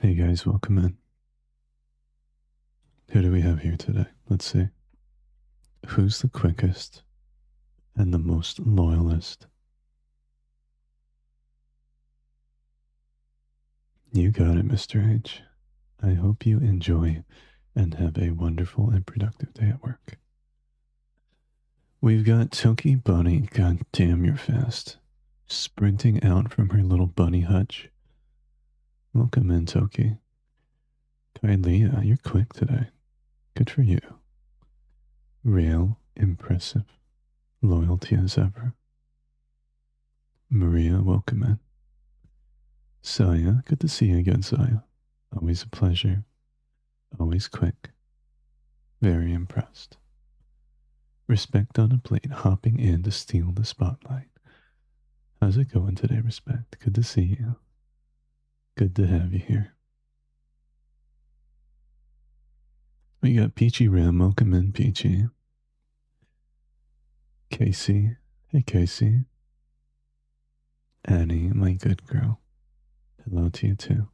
Hey guys, welcome in. Who do we have here today? Let's see. Who's the quickest and the most loyalist? You got it, Mr. H. I hope you enjoy and have a wonderful and productive day at work. We've got Toki Bunny, god damn you're fast, sprinting out from her little bunny hutch. Welcome in, Toki. Kylia, you're quick today. Good for you. Real impressive. Loyalty as ever. Maria, welcome in. Saya, good to see you again, Saya. Always a pleasure. Always quick. Very impressed. Respect on a plate, hopping in to steal the spotlight. How's it going today, Respect? Good to see you. Good to have you here. We got Peachy Ram, welcome in, Peachy. Casey, hey Casey. Annie, my good girl. Hello to you too.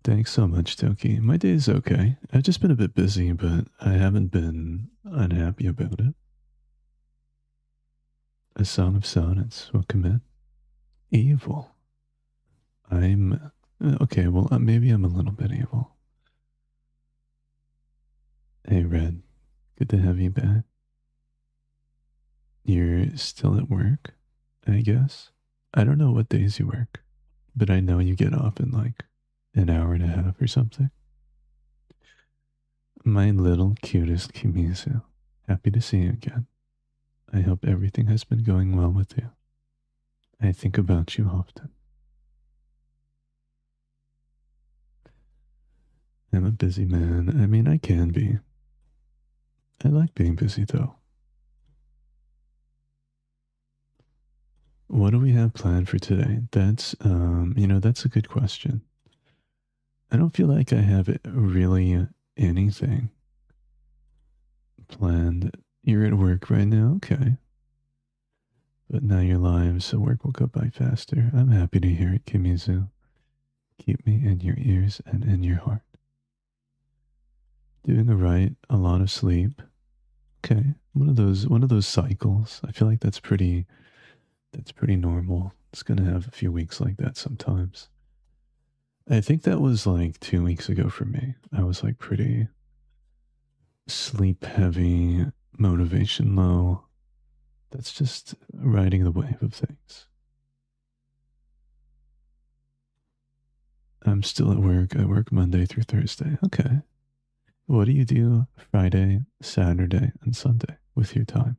Thanks so much, Toki. My day is okay. I've just been a bit busy, but I haven't been unhappy about it. A Song of Sonnets, welcome in. Evil. I'm okay. Well, maybe I'm a little bit evil. Hey, Red. Good to have you back. You're still at work, I guess. I don't know what days you work, but I know you get off in like an hour and a half or something. My little cutest Kimizu. Happy to see you again. I hope everything has been going well with you. I think about you often. I'm a busy man. I mean, I can be. I like being busy though. What do we have planned for today? That's a good question. I don't feel like I have really anything planned. You're at work right now? Okay. But now you're live, so work will go by faster. I'm happy to hear it, Kimizu. Keep me in your ears and in your heart. Doing alright, a lot of sleep. Okay. One of those cycles. I feel like that's pretty normal. It's gonna have a few weeks like that sometimes. I think that was like 2 weeks ago for me. I was like pretty sleep heavy, motivation low. That's just riding the wave of things. I'm still at work. I work Monday through Thursday. Okay. What do you do Friday, Saturday, and Sunday with your time?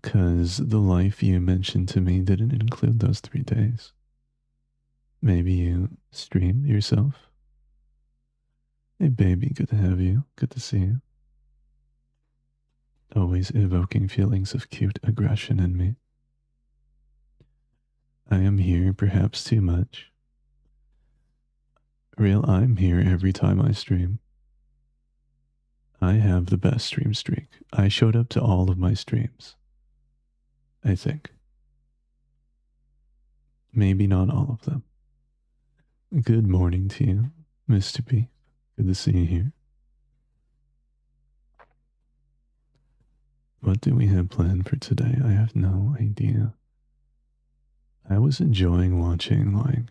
Because the life you mentioned to me didn't include those 3 days. Maybe you stream yourself? Hey, baby, good to have you. Good to see you. Always evoking feelings of cute aggression in me. I am here, perhaps too much. Real, I'm here every time I stream. I have the best stream streak. I showed up to all of my streams. I think. Maybe not all of them. Good morning to you, Mr. P. Good to see you here. What do we have planned for today? I have no idea. I was enjoying watching like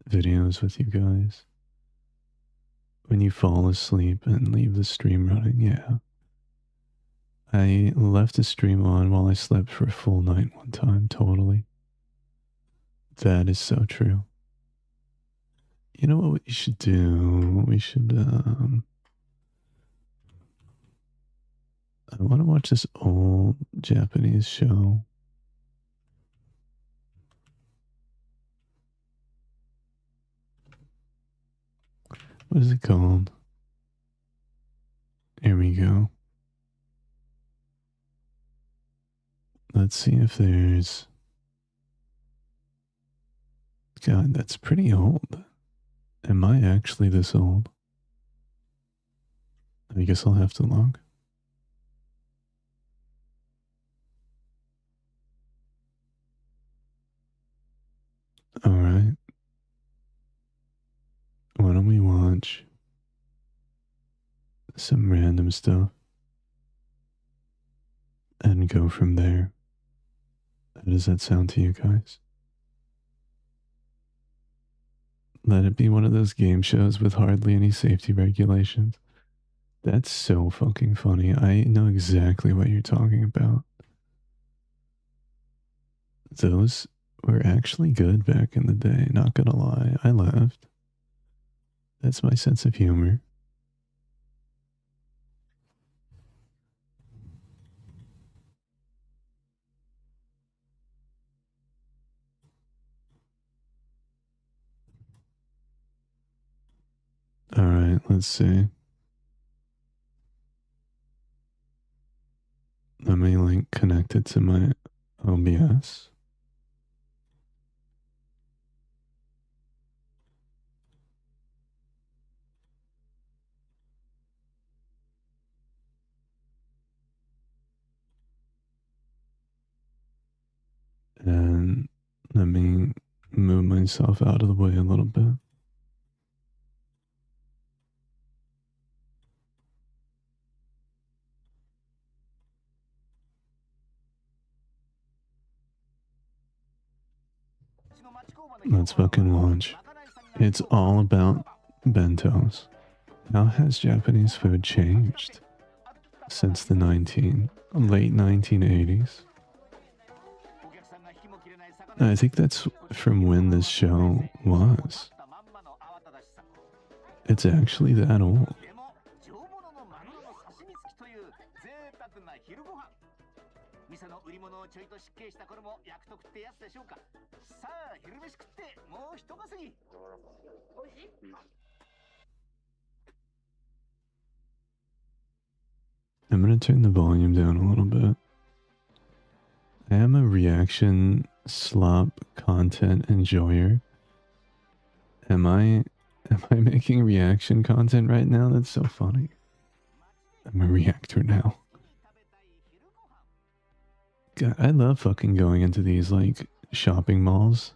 videos with you guys. When you fall asleep and leave the stream running, yeah. I left the stream on while I slept for a full night one time, totally. That is so true. You know what we should do? We should, I want to watch this old Japanese show. What is it called? Here we go. Let's see if there's... God, that's pretty old. Am I actually this old? I guess I'll have to look. some random stuff and go from there. How does that sound to you guys? Let it be one of those game shows with hardly any safety regulations. That's so fucking funny. I know exactly what you're talking about. Those were actually good back in the day, not gonna lie. I laughed. That's my sense of humor. Alright, let's see. Let me like connect it to my OBS. And let me move myself out of the way a little bit. Let's fucking launch. It's all about bentos. How has Japanese food changed since the late 1980s? I think that's from when this show was. It's actually that old. I'm gonna turn the volume down a little bit. I am a reaction slop content enjoyer. Am I making reaction content right now? That's so funny. I'm a reactor now. God, I love fucking going into these like shopping malls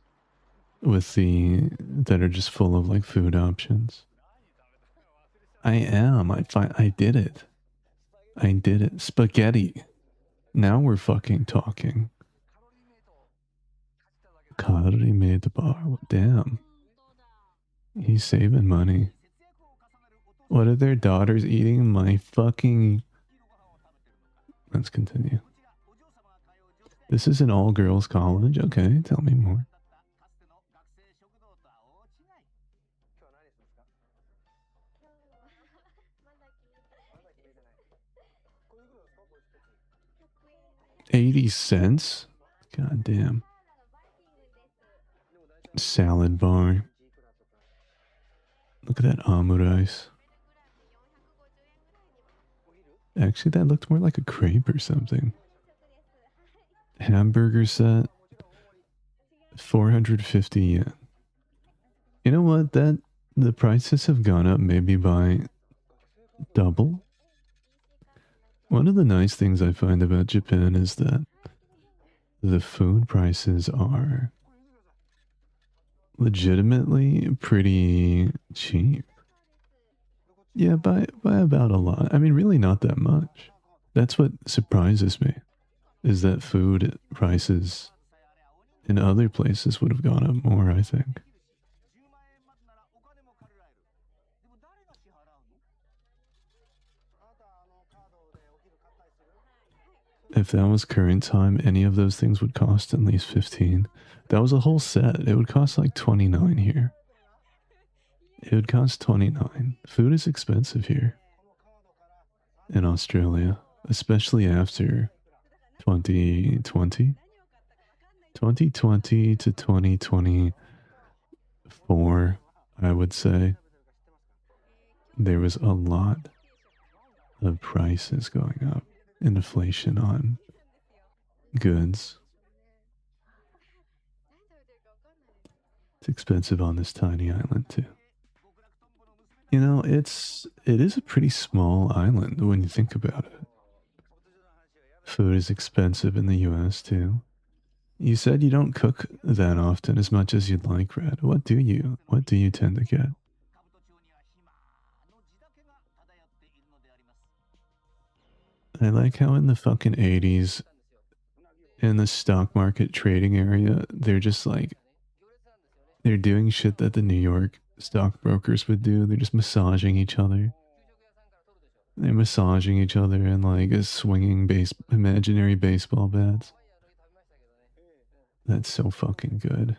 with that are just full of like food options. I am. I did it. I did it. Spaghetti. Now we're fucking talking. Carne made the bar. Well, damn. He's saving money. What are their daughters eating? My fucking... Let's continue. This is an all-girls college? Okay, tell me more. $0.80? God damn. Salad bar. Look at that omurice. Actually, that looked more like a crepe or something. Hamburger set. 450 yen. You know what? The prices have gone up maybe by double. One of the nice things I find about Japan is that the food prices are legitimately pretty cheap. Yeah, by about a lot. I mean, really not that much. That's what surprises me, is that food prices in other places would have gone up more, I think. If that was current time, any of those things would cost at least 15. That was a whole set. It would cost like 29 here. It would cost 29. Food is expensive here in Australia, especially after 2020. 2020 to 2024, I would say. There was a lot of prices going up. Inflation on goods. It's expensive on this tiny island too. You know, it is a pretty small island when you think about it. Food is expensive in the US too. You said you don't cook that often as much as you'd like, Red. What do you tend to get? I like how in the fucking 80s, in the stock market trading area, they're just like, they're doing shit that the New York stockbrokers would do. They're just massaging each other. They're massaging each other and like swinging imaginary baseball bats. That's so fucking good.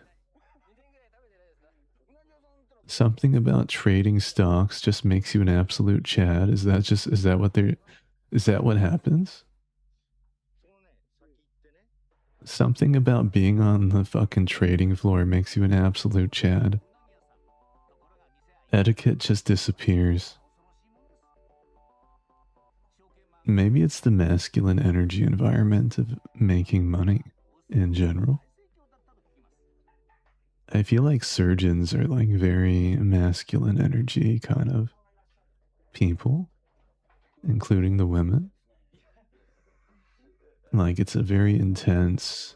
Something about trading stocks just makes you an absolute Chad. Is that what happens? Something about being on the fucking trading floor makes you an absolute Chad. Etiquette just disappears. Maybe it's the masculine energy environment of making money in general. I feel like surgeons are like very masculine energy kind of people, including the women. Like it's a very intense,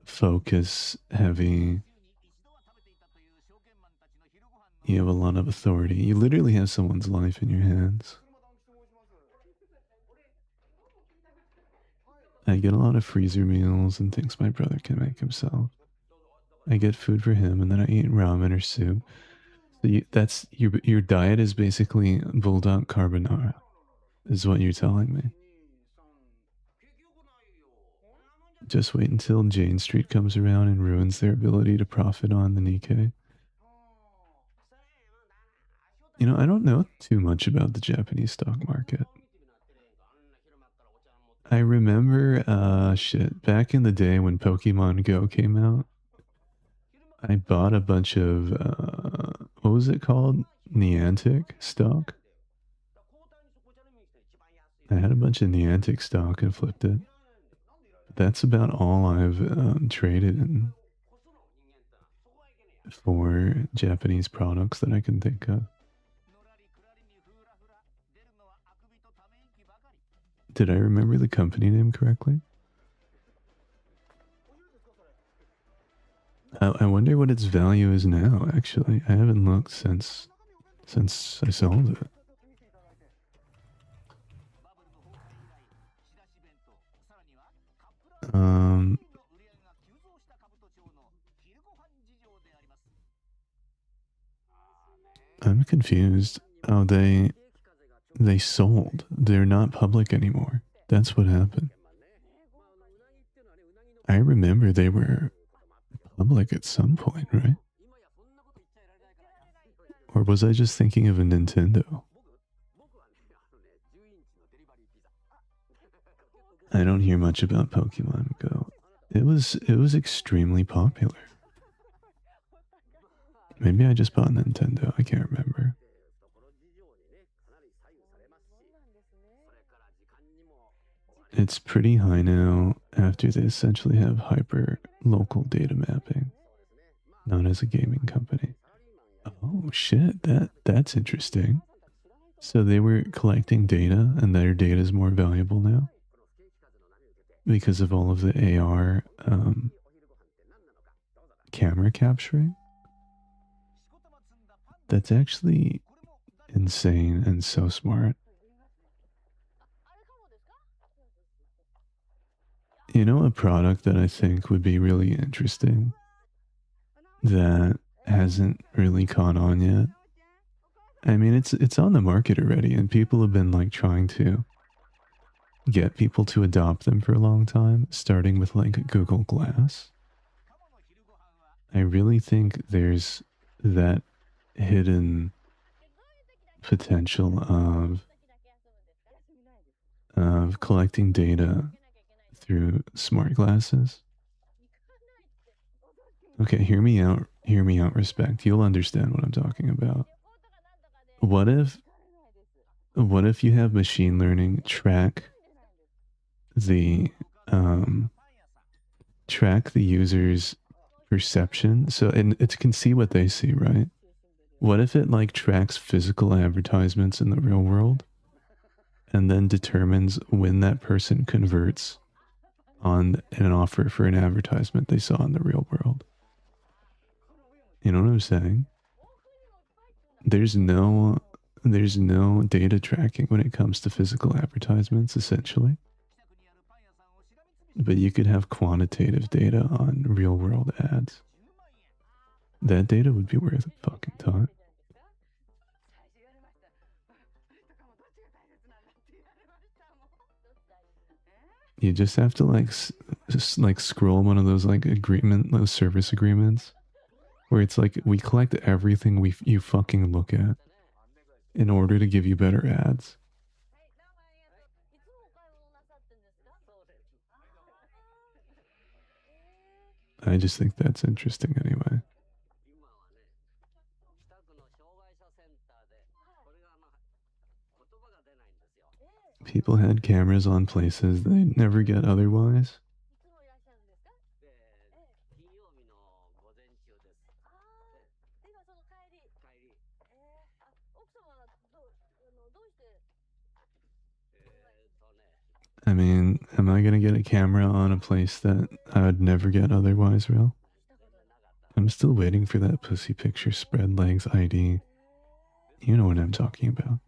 focus heavy. You have a lot of authority. You literally have someone's life in your hands. I get a lot of freezer meals and things my brother can make himself. I get food for him and then I eat ramen or soup. So that's your diet is basically bulldog carbonara, is what you're telling me. Just wait until Jane Street comes around and ruins their ability to profit on the Nikkei. You know, I don't know too much about the Japanese stock market. I remember, shit, back in the day when Pokemon Go came out, I bought a bunch of, what was it called? Niantic stock? I had a bunch of Niantic stock and flipped it. That's about all I've traded in for Japanese products that I can think of. Did I remember the company name correctly? I wonder what its value is now, actually. I haven't looked since I sold it. I'm confused. Oh, they sold. They're not public anymore. That's what happened. I remember they were public at some point, right? Or was I just thinking of a Nintendo? I don't hear much about Pokemon Go. It was extremely popular. Maybe I just bought Nintendo. I can't remember. It's pretty high now after they essentially have hyper local data mapping, not as a gaming company. Oh shit, that's interesting. So they were collecting data and their data is more valuable now because of all of the AR camera capturing. That's actually insane and so smart. You know, a product that I think would be really interesting that hasn't really caught on yet. I mean, it's on the market already, and people have been like trying to get people to adopt them for a long time, starting with like Google Glass. I really think there's that hidden potential of collecting data through smart glasses. Okay, hear me out. Hear me out, respect. You'll understand what I'm talking about. What if you have machine learning the track the user's perception, so and it can see what they see, right? What if it like tracks physical advertisements in the real world and then determines when that person converts on an offer for an advertisement they saw in the real world? You know what I'm saying? There's no there's no data tracking when it comes to physical advertisements, essentially. But you could have quantitative data on real world ads. That data would be worth a fucking ton. You just have to like scroll one of those like those service agreements where it's like we collect everything you fucking look at in order to give you better ads. I just think that's interesting anyway. People had cameras on places they'd never get otherwise. I mean, am I gonna get a camera on a place that I would never get otherwise, real? I'm still waiting for that pussy picture spread legs ID. You know what I'm talking about.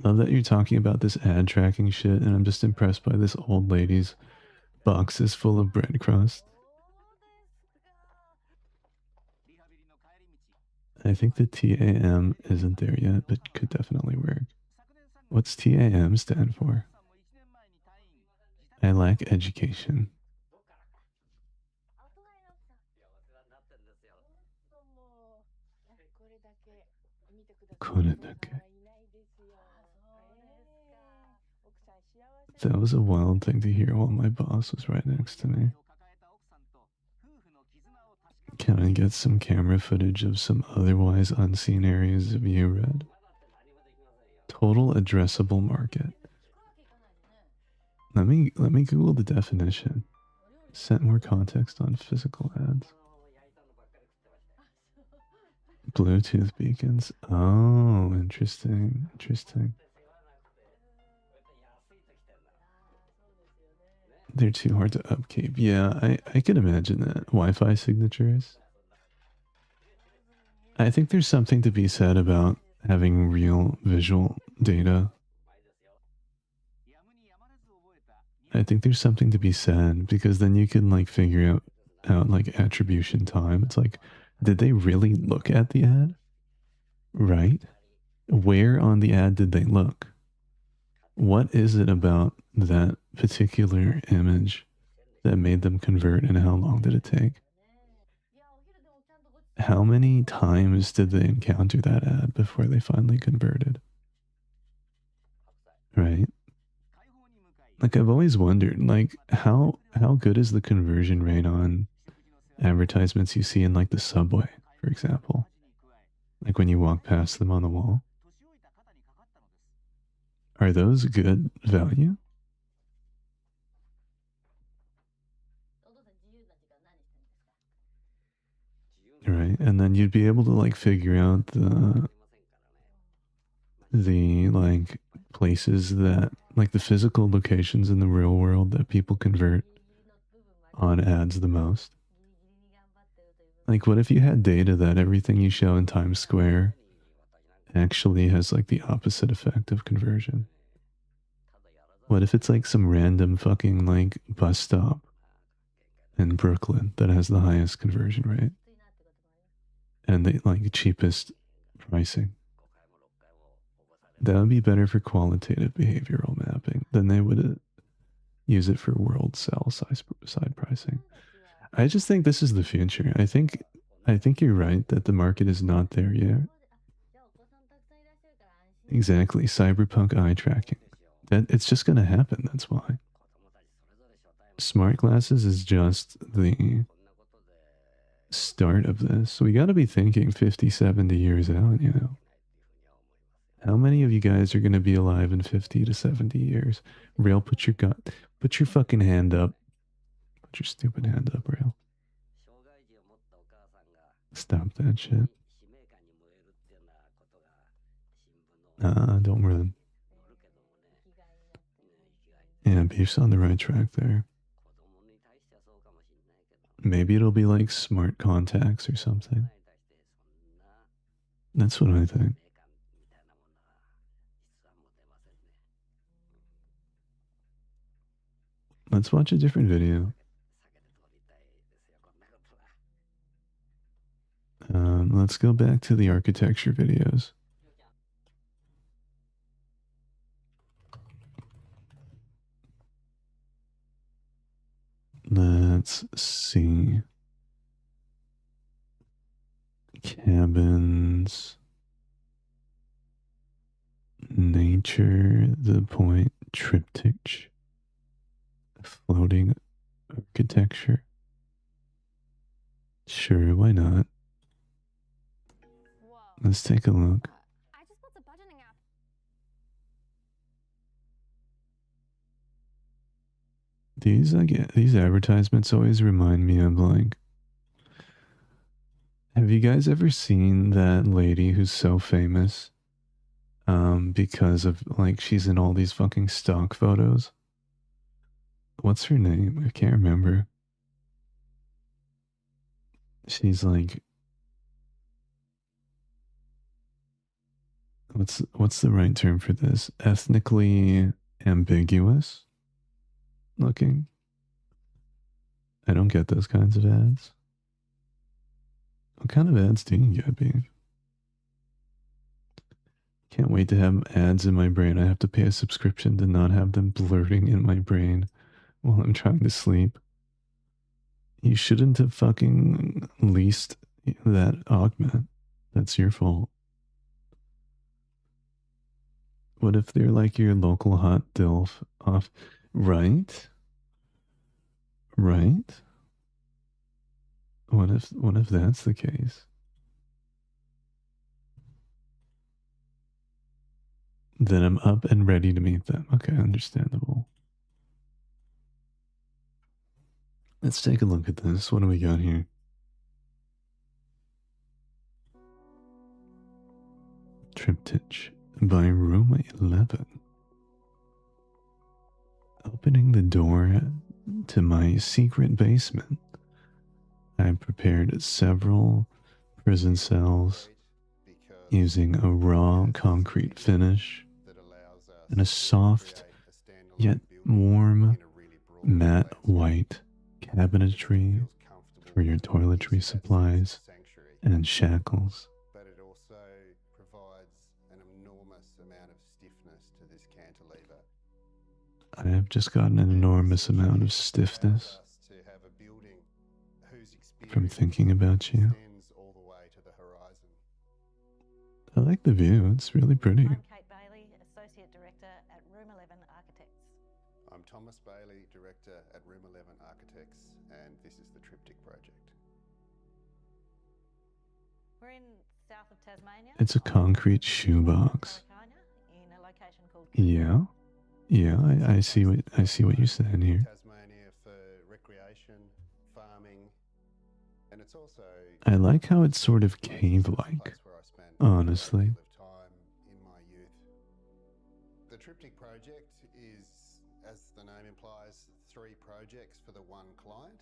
Love that you're talking about this ad tracking shit, and I'm just impressed by this old lady's boxes full of bread crust. I think the TAM isn't there yet, but could definitely work. What's TAM stand for? I lack education. That was a wild thing to hear while my boss was right next to me. Can I get some camera footage of some otherwise unseen areas of Red? Total addressable market. Let me Google the definition. Set more context on physical ads. Bluetooth beacons. Oh, interesting. Interesting. They're too hard to upkeep. Yeah, I could imagine that. Wi-Fi signatures. I think there's something to be said about having real visual data. I think there's something to be said because then you can like figure out like attribution time. It's like, did they really look at the ad? Right? Where on the ad did they look? What is it about that particular image that made them convert, and how long did it take? How many times did they encounter that ad before they finally converted? Right? Like I've always wondered, like how good is the conversion rate on advertisements you see in like the subway, for example? Like when you walk past them on the wall. Are those good value? Right, and then you'd be able to like figure out the like places that like the physical locations in the real world that people convert on ads the most. Like what if you had data that everything you show in Times Square actually has like the opposite effect of conversion? What if it's like some random fucking like bus stop in Brooklyn that has the highest conversion rate and the like cheapest pricing? That would be better for qualitative behavioral mapping than they would use it for world sell side pricing. I just think this is the future. I think you're right that the market is not there yet. Exactly, cyberpunk eye tracking. That it's just going to happen. That's why. Smart glasses is just the start of this. We got to be thinking 50, 70 years out, you know. How many of you guys are going to be alive in 50 to 70 years? Rail, put your fucking hand up. Put your stupid hand up, Rail. Stop that shit. Don't run. Yeah, Beef's on the right track there. Maybe it'll be like smart contacts or something. That's what I think. Let's watch a different video. Let's go back to the architecture videos. Let's see. Cabins. Nature, the point, triptych. Floating architecture. Sure, why not? Let's take a look. These advertisements always remind me of like, have you guys ever seen that lady who's so famous because of like she's in all these fucking stock photos? What's her name? I can't remember. She's like, what's the right term for this? Ethnically ambiguous looking. I don't get those kinds of ads. What kind of ads do you get, Beef? Can't wait to have ads in my brain. I have to pay a subscription to not have them blurting in my brain while I'm trying to sleep. You shouldn't have fucking leased that augment. That's your fault. What if they're like your local hot DILF off? Right? Right? What if that's the case? Then I'm up and ready to meet them. Okay, understandable. Let's take a look at this. What do we got here? Triptych by Room 11. Opening the door to my secret basement, I prepared several prison cells using a raw concrete finish and a soft yet warm matte white cabinetry for your toiletry supplies and shackles. But it also provides an enormous amount of stiffness to this cantilever. I have just gotten an enormous amount of stiffness from thinking about you. I like the view. It's really pretty. I'm Kate Bailey, Associate Director at Room 11 Architects. I'm Thomas Bailey, Director at Room 11 Architects, and this is the Triptych Project. We're in south of Tasmania. It's a concrete shoebox. In a location called Yeah. Yeah, I see what you're saying here. Tasmania for recreation, farming, and it's also I like how it's sort of cave-like, honestly. time in my youth. The Triptych Project is, as the name implies, 3 projects for the one client.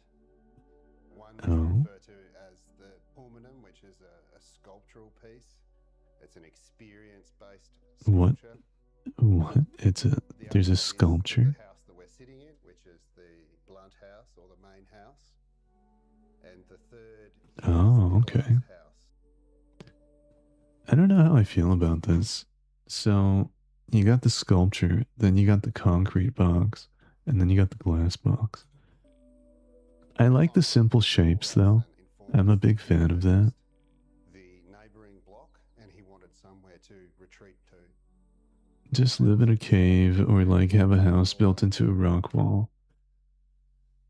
One we refer to as the Pulmonum, which is a sculptural piece. It's an experience-based sculpture. What? There's a sculpture? The house that we're sitting in, which is the blunt house or the main house. And the third is the okay. house. I don't know how I feel about this. So, you got the sculpture, then you got the concrete box, and then you got the glass box. I like the simple shapes, though. I'm a big fan of that. The neighbouring block, and he wanted somewhere to retreat to. Just live in a cave or like have a house built into a rock wall.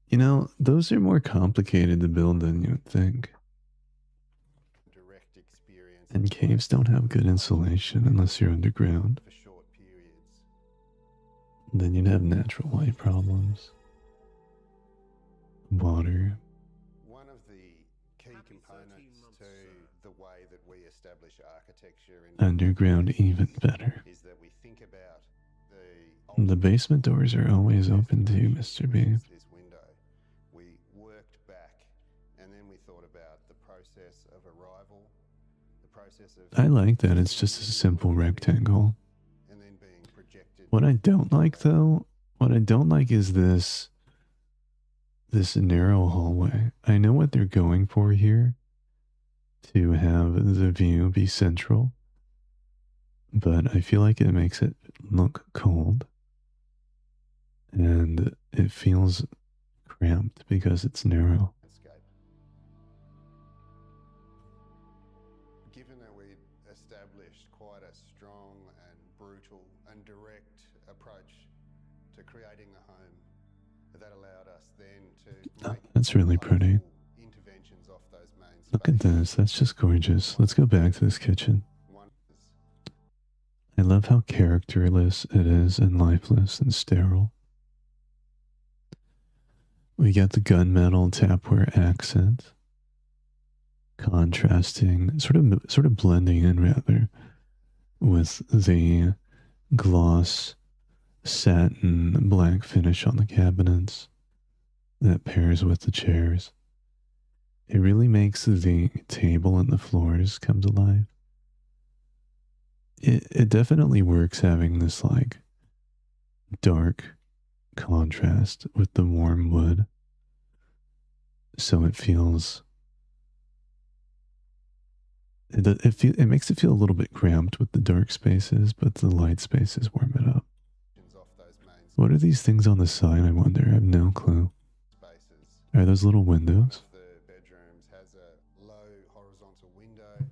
You know, those are more complicated to build than you would think. Direct experience. And caves don't have good insulation unless you're underground. For short periods. Then you'd have natural light problems. Water. One of the key components to the way that we establish architecture in Underground even better. is that we think about The basement doors are always open too, Mr. B. this window. We worked back and then we thought about the process of arrival, the process of I like that it's just a simple rectangle. and then being projected. What I don't like though, what I don't like is this narrow hallway. I know what they're going for here, to have the view be central, but I feel like it makes it look cold and it feels cramped because it's narrow. Landscape. Given that we'd established quite a strong and brutal and direct approach to creating the home, that allowed us then to Oh, make that's really pretty. interventions off those main Look at spaces. this. That's just gorgeous. Let's go back to this kitchen. One is I love how characterless it is and lifeless and sterile. We get the gunmetal tapware accent, contrasting, sort of blending in rather, with the gloss satin black finish on the cabinets that pairs with the chairs. It really makes the table and the floors come to life. It definitely works having this like dark contrast with the warm wood. So it feels it makes it feel a little bit cramped with the dark spaces, but the light spaces warm it up. off those main What are these things on the side, I wonder? I have no clue. spaces. Are those little windows? One of the bedrooms has a low horizontal window,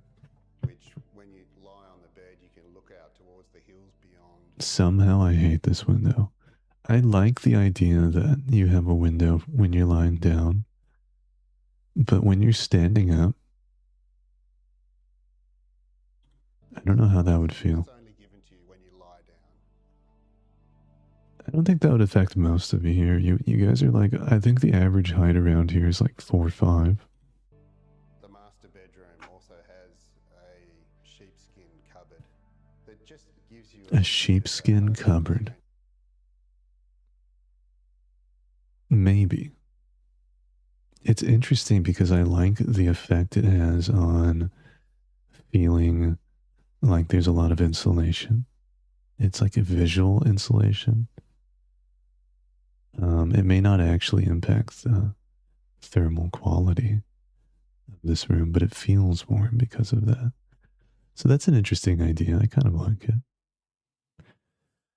which when you lie on the bed, you can look out towards the hills beyond. Somehow I hate this window. I like the idea that you have a window when you're lying down, but when you're standing up, I don't know how that would feel. It's only given to you when you lie down. I don't think that would affect most of you here. You guys are like, I think the average height around here is like 4'5". The master bedroom also has a sheepskin cupboard that just gives you A sheepskin cupboard. Maybe. It's interesting because I like the effect it has on feeling like there's a lot of insulation. It's like a visual insulation. It may not actually impact the thermal quality of this room, but it feels warm because of that. So that's an interesting idea. I kind of like it.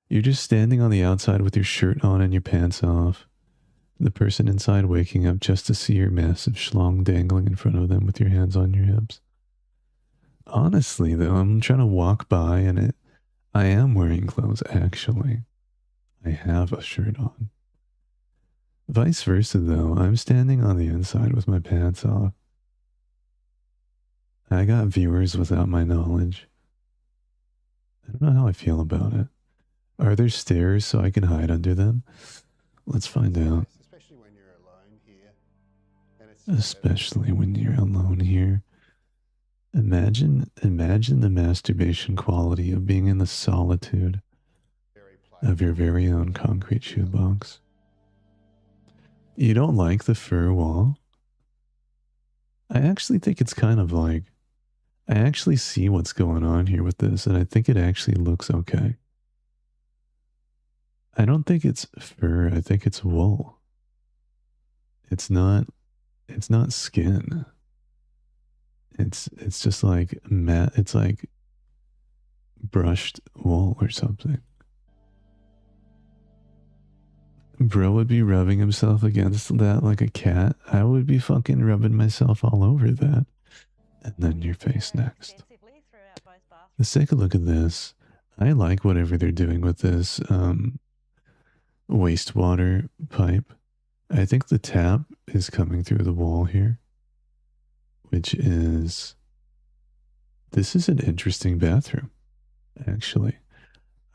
You're just standing on the outside with your shirt on and your pants off. The person inside waking up just to see your massive schlong dangling in front of them with your hands on your hips. Honestly, though, I'm trying to walk by and I am wearing clothes, actually. I have a shirt on. Vice versa, though, I'm standing on the inside with my pants off. I got viewers without my knowledge. I don't know how I feel about it. Are there stairs so I can hide under them? Let's find out. Especially when you're alone here. And it's Especially when you're alone here. Imagine the masturbation quality of being in the solitude very of your very own concrete shoebox. You don't like the fur wall? I actually think it's kind of like, I actually see what's going on here with this, and I think it actually looks okay. I don't think it's fur, I think it's wool. It's not skin. It's just like matte, it's like brushed wool or something. Bro would be rubbing himself against that like a cat. I would be fucking rubbing myself all over that. And then your face next. Extensively throughout both bathrooms. Let's take a look at this. I like whatever they're doing with this wastewater pipe. I think the tap is coming through the wall here, which is, this is an interesting bathroom, actually.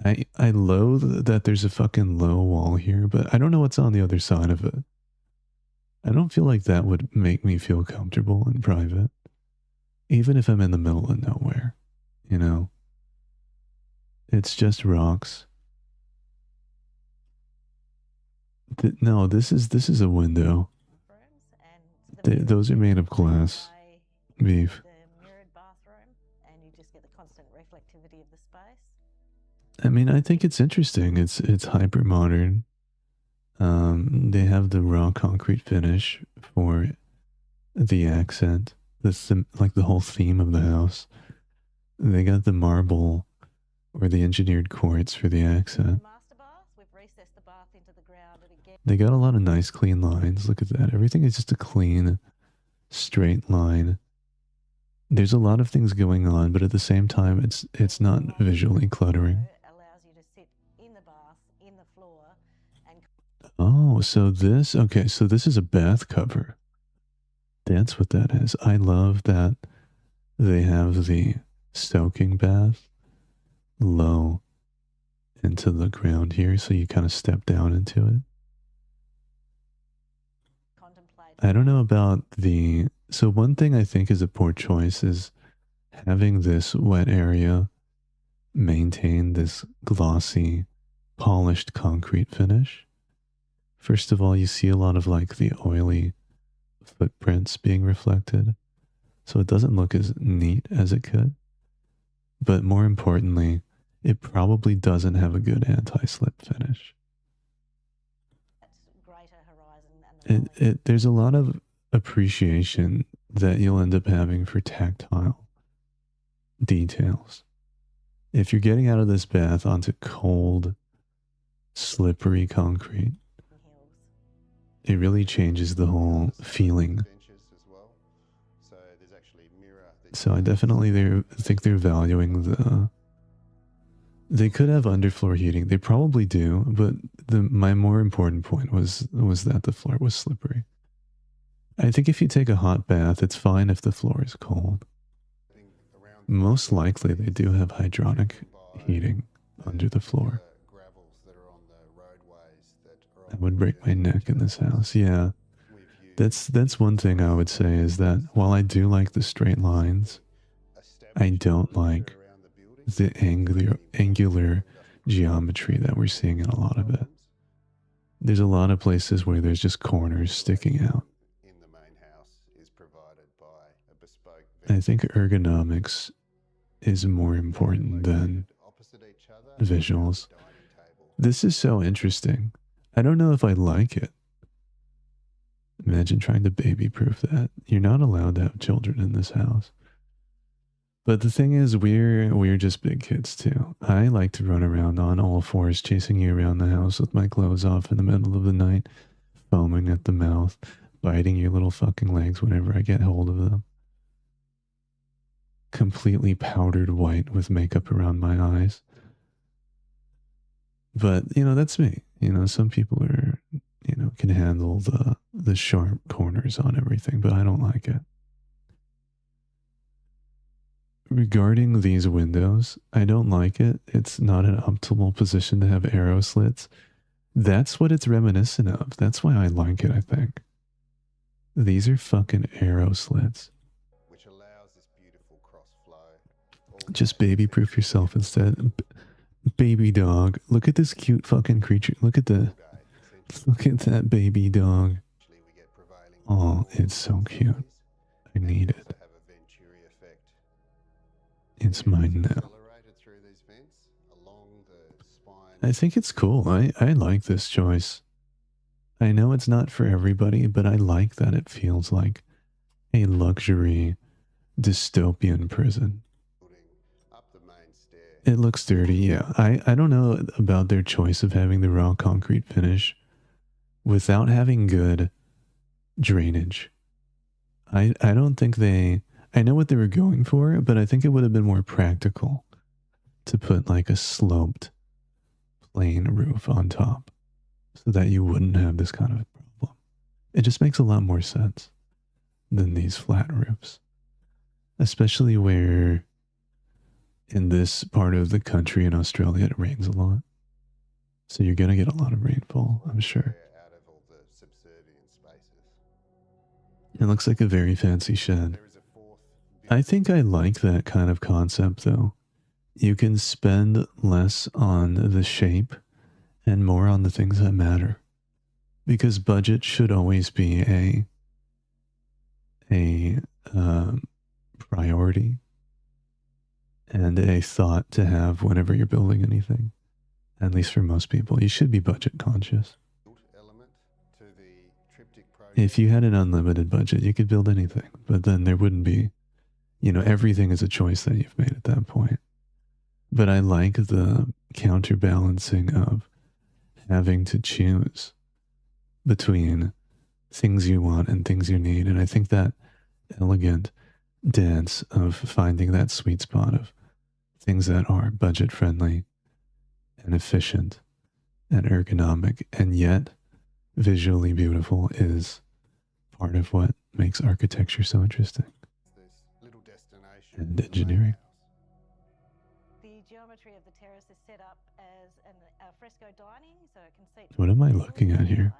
I loathe that there's a fucking low wall here, but I don't know what's on the other side of it. I don't feel like that would make me feel comfortable and private, even if I'm in the middle of nowhere, you know? It's just rocks. No, this is a window. And the Those are made of glass. by Beef. the mirrored bathroom constant reflectivity of the space. I mean, I think it's interesting. It's hyper modern. They have the raw concrete finish for the accent. Like the whole theme of the house. They got the marble or the engineered quartz for the accent. Master bath, we've recessed the bath into the ground and again. They got a lot of nice clean lines. Look at that. Everything is just a clean, straight line. There's a lot of things going on, but at the same time, it's not visually cluttering. Allows you to sit in the bath, in the floor, and Oh, so this is a bath cover. That's what that is. I love that they have the soaking bath low into the ground here, so you kind of step down into it. contemplate. I don't know about the... So one thing I think is a poor choice is having this wet area maintain this glossy, polished concrete finish. First of all, you see a lot of like the oily footprints being reflected, so it doesn't look as neat as it could. But more importantly, it probably doesn't have a good anti-slip finish. Greater horizon and There's a lot of appreciation that you'll end up having for tactile details. If you're getting out of this bath onto cold, slippery concrete, it really changes the whole feeling. So I definitely think they're valuing the... They could have underfloor heating. They probably do, but my more important point was that the floor was slippery. I think if you take a hot bath, it's fine if the floor is cold. Most likely they do have hydronic heating under the floor. I would break my neck in this house. Yeah. That's one thing I would say is that while I do like the straight lines, I don't like the angular geometry that we're seeing in a lot of it. There's a lot of places where there's just corners sticking out. I think ergonomics is more important than visuals. This is so interesting. I don't know if I like it. Imagine trying to baby-proof that. You're not allowed to have children in this house. But the thing is, we're just big kids too. I like to run around on all fours, chasing you around the house with my clothes off in the middle of the night, foaming at the mouth, biting your little fucking legs whenever I get hold of them. Completely powdered white with makeup around my eyes. But, that's me. Some people are, can handle the sharp corners on everything, but I don't like it. Regarding these windows, I don't like it. It's not an optimal position to have arrow slits. That's what it's reminiscent of. That's why I like it, I think. These are fucking arrow slits. Which allows this beautiful cross flow. Just baby-proof yourself instead. Baby dog. Look at this cute fucking creature. Look at that baby dog. Oh, it's so cute. I need it. It's mine now. I think it's cool. I like this choice. I know it's not for everybody, but I like that it feels like a luxury dystopian prison. It looks dirty, yeah. I don't know about their choice of having the raw concrete finish without having good drainage. I don't think I know what they were going for, but I think it would have been more practical to put like a sloped plain roof on top so that you wouldn't have this kind of problem. It just makes a lot more sense than these flat roofs, especially where in this part of the country in Australia it rains a lot. So you're going to get a lot of rainfall, I'm sure. It looks like a very fancy shed. I think I like that kind of concept though. You can spend less on the shape and more on the things that matter. Because budget should always be a priority. and a thought to have whenever you're building anything. At least for most people, you should be budget conscious. Element to the triptych project. If you had an unlimited budget, you could build anything, but then there wouldn't be, everything is a choice that you've made at that point. But I like the counterbalancing of having to choose between things you want and things you need. And I think that elegant dance of finding that sweet spot of things that are budget friendly and efficient and ergonomic and yet visually beautiful is part of what makes architecture so interesting. This little destination And engineering. The geometry of the terrace is set up as a fresco dining, so it can seat. What am I looking at here?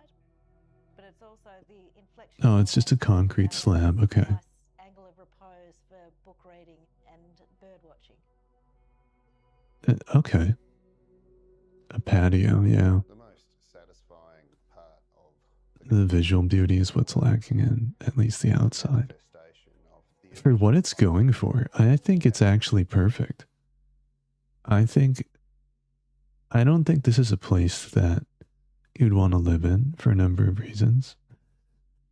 But it's also the inflection. Oh, it's just a concrete slab. Okay. Nice angle of repose for book reading and bird watching. Okay. A patio, yeah. The most satisfying part of The visual beauty is what's lacking in at least the outside. manifestation of the For what it's going for, I think it's actually perfect. I don't think this is a place that you'd want to live in for a number of reasons.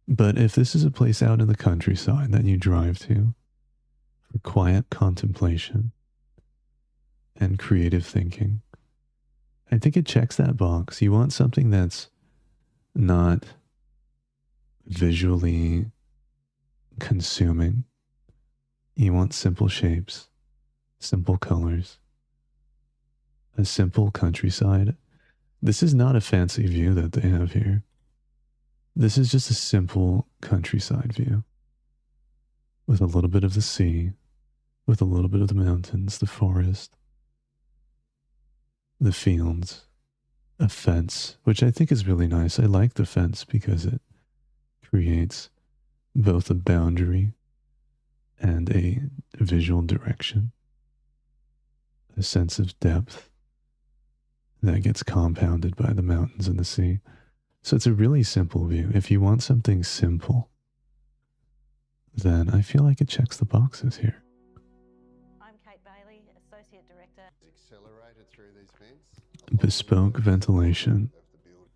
But if this is a place out in the countryside that you drive to for quiet contemplation and creative thinking, I think it checks that box. You want something that's not visually consuming. You want simple shapes, simple colors, a simple countryside. This is not a fancy view that they have here. This is just a simple countryside view with a little bit of the sea, with a little bit of the mountains, the forest, the fields, a fence, which I think is really nice. I like the fence because it creates both a boundary and a visual direction, a sense of depth that gets compounded by the mountains and the sea. So it's a really simple view. If you want something simple, then I feel like it checks the boxes here. I'm Kate Bailey, Associate Director. accelerated through these vents. Bespoke ventilation. Of the building.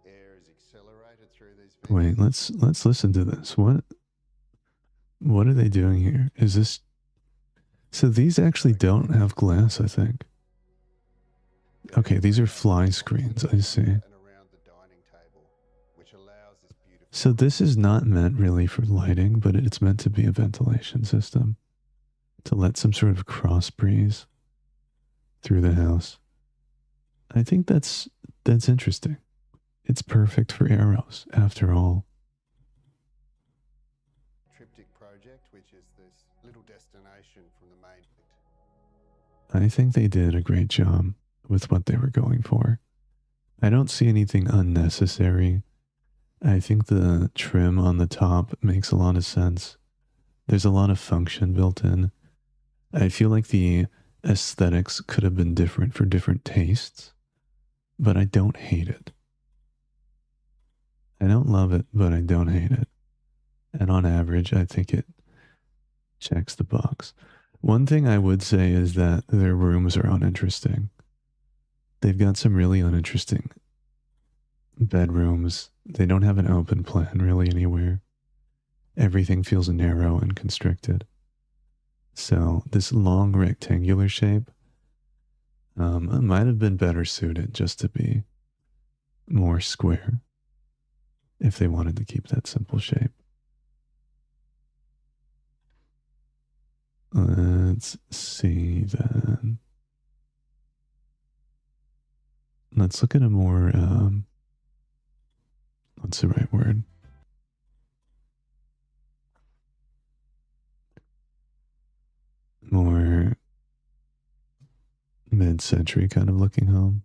Air is accelerated through these vents. Wait, let's listen to this. What are they doing here? Is this... So these actually don't have glass, I think. Okay, these are fly screens, I see. And around the dining table, which allows this beautiful So this is not meant really for lighting, but it's meant to be a ventilation system to let some sort of cross breeze through the house. I think that's interesting. It's perfect for arrows, after all. triptych project, which is this little destination from the main. I think they did a great job with what they were going for. I don't see anything unnecessary. I think the trim on the top makes a lot of sense. There's a lot of function built in. I feel like the aesthetics could have been different for different tastes, but I don't hate it. I don't love it, but I don't hate it. And on average, I think it checks the box. One thing I would say is that their rooms are uninteresting. They've got some really uninteresting bedrooms. They don't have an open plan really anywhere. Everything feels narrow and constricted. So this long rectangular shape might have been better suited just to be more square if they wanted to keep that simple shape. Let's see then. Let's look at a more, what's the right word? More mid-century kind of looking home.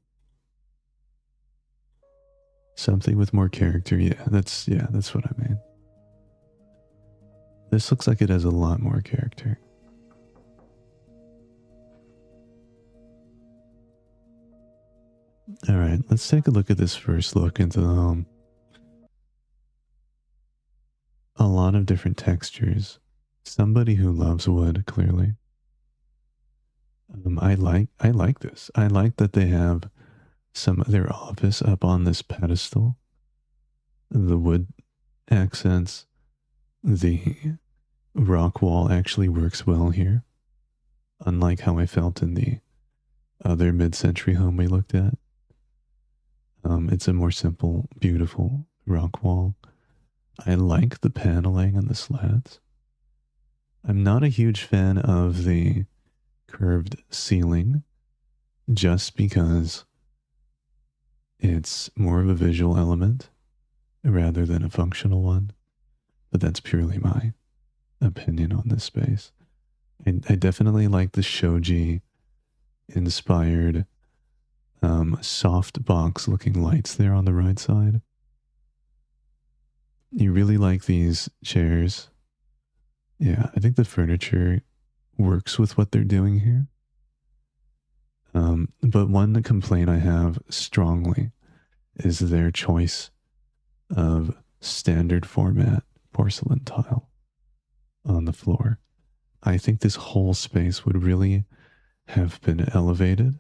Something with more character. Yeah, that's what I mean. This looks like it has a lot more character. All right, let's take a look at this first look into the home. A lot of different textures. Somebody who loves wood, clearly. I like this. I like that they have some of their office up on this pedestal. The wood accents, the rock wall actually works well here. Unlike how I felt in the other mid-century home we looked at. It's a more simple, beautiful rock wall. I like the paneling and the slats. I'm not a huge fan of the curved ceiling just because it's more of a visual element rather than a functional one. But that's purely my opinion on this space. I definitely like the shoji inspired soft box looking lights there on the right side. You really like these chairs. Yeah, I think the furniture works with what they're doing here. But one complaint I have strongly is their choice of standard format porcelain tile on the floor. I think this whole space would really have been elevated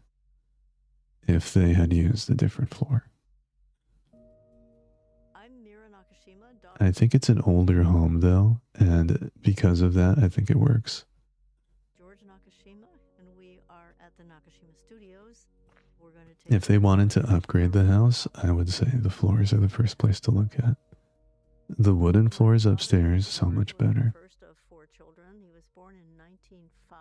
if they had used a different floor. I think it's an older home though, and because of that, I think it works. If they wanted to upgrade the house, I would say the floors are the first place to look at. The wooden floors upstairs, so much better. First of 4 children, he was born in 1905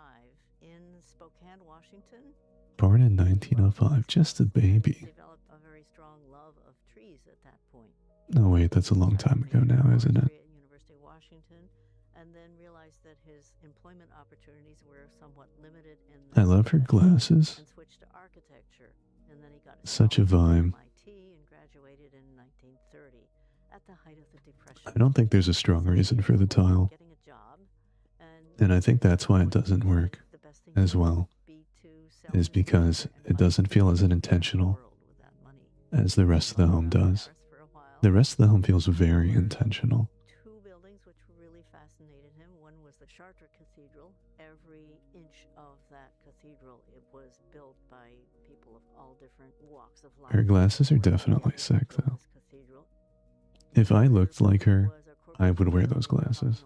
in Spokane, Washington. Born in 1905, just a baby. Developed a very strong love of trees at that point. Oh wait, that's a long time ago now, isn't it? University of Washington, and then realized that his employment opportunities were somewhat limited in I love her glasses. and switched to architecture. And then he got Such a vibe. MIT and graduated in 1930 at the height of the Depression. I don't think there's a strong reason for the tile. Getting a job, And I think that's why it doesn't work as well, is because it doesn't feel as intentional as the rest of the home does. The rest of the home feels very intentional. 2 buildings which really fascinated him. One was the Chartres Cathedral. Every inch of that cathedral, it was built by people of all different walks of life. Her glasses are definitely sick though. If I looked like her, I would wear those glasses.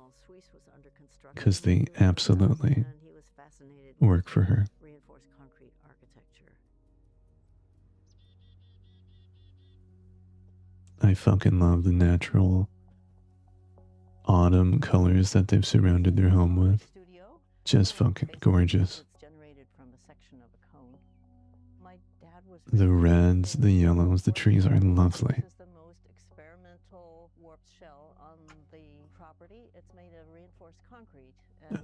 Because they absolutely work for her. Reinforced concrete architecture. I fucking love the natural autumn colors that they've surrounded their home with. Just fucking gorgeous. The reds, the yellows, the trees are lovely. This is the most experimental warped shell on the property. It's made of reinforced concrete.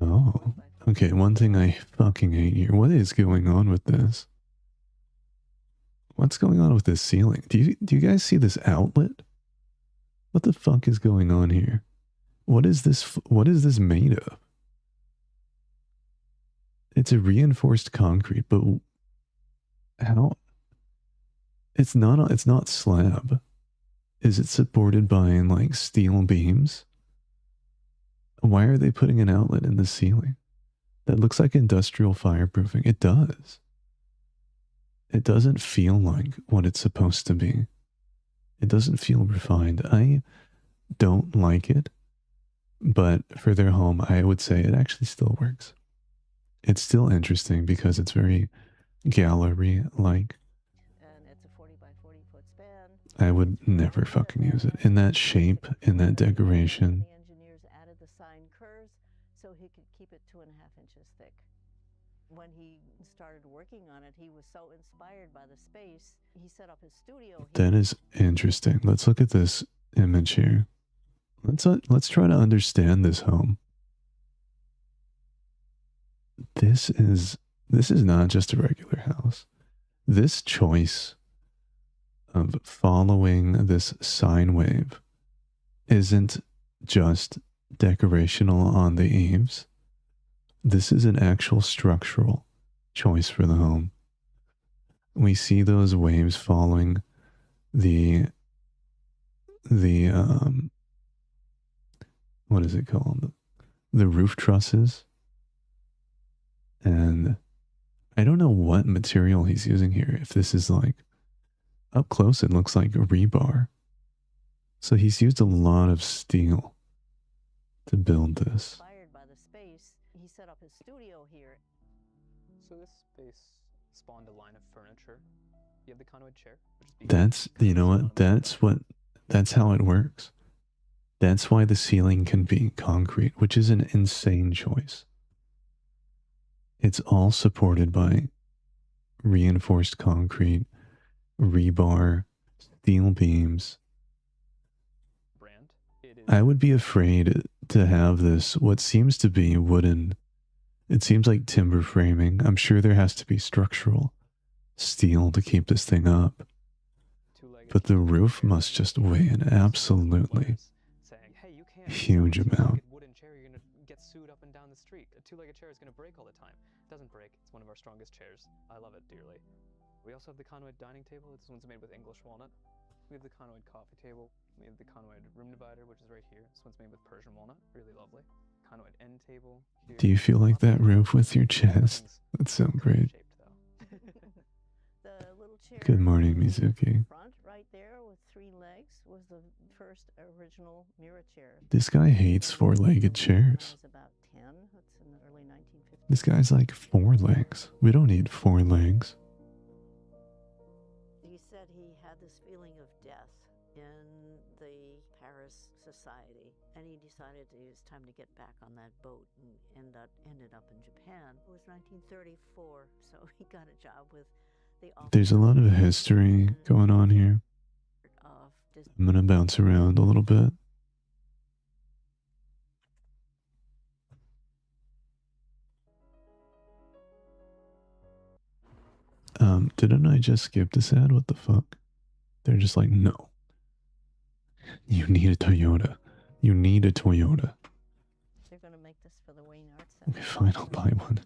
Oh, okay, one thing I fucking hate here. What is going on with this? What's going on with this ceiling? Do you guys see this outlet? What the fuck is going on here? What is this made of? It's a reinforced concrete, but how? It's not slab. Is it supported by like steel beams? Why are they putting an outlet in the ceiling? That looks like industrial fireproofing. It does. It doesn't feel like what it's supposed to be. It doesn't feel refined. I don't like it, but for their home, I would say it actually still works. It's still interesting because it's very gallery-like. And it's a 40 by 40 foot span. I would never fucking use it. In that shape, in that decoration. The engineers added the sign curves so he could keep it 2.5 inches thick. When he started working on it, he was so inspired by the space, he set up his studio. That is interesting. Let's look at this image here. Let's try to understand this home. This is not just a regular house. This choice of following this sine wave isn't just decorational on the eaves. This is an actual structural choice for the home. We see those waves following the what is it called? The roof trusses. And I don't know material he's using here. If this is like up close, it looks like rebar. So he's used a lot of steel to build this. Inspired by the space, he set up his studio here. So this space spawned a line of furniture. You have the conduit chair, which is That's, you know what? That's how it works. That's why the ceiling can be concrete, which is an insane choice. It's all supported by reinforced concrete, rebar, steel beams. I would be afraid to have this, what seems to be wooden. It seems like timber framing. I'm sure there has to be structural steel to keep this thing up. But the roof must just weigh an absolutely huge amount. Wooden chair, you're gonna get sued up and down the street. A two-legged chair is gonna break all the time. It doesn't break. It's one of our strongest chairs. I love it dearly. We also have the conduit dining table. This one's made with English walnut. We have the conduit coffee table. We have the conduit room divider, which is right here. This one's made with Persian walnut. Really lovely. Conduit end table. Here. Do you feel like that roof with your chest? That's so great. The little chair Good morning, Mizuki. front right there with 3 legs was the first original mirror chair. This guy hates 4-legged chairs. It was about 10. That's in the early 1950s. This guy's like 4 legs. We don't need 4 legs. He said he had this feeling of death in the Paris society, and he decided it was time to get back on that boat and ended up in Japan. It was 1934, so he got a job with the There's a lot of history going on here. I'm gonna bounce around a little bit. Didn't I just skip this ad? What the fuck? They're just like, no. You need a Toyota. You need a Toyota. They're going to make this for the Wayne Arts Okay, Center. fine, I'll buy one.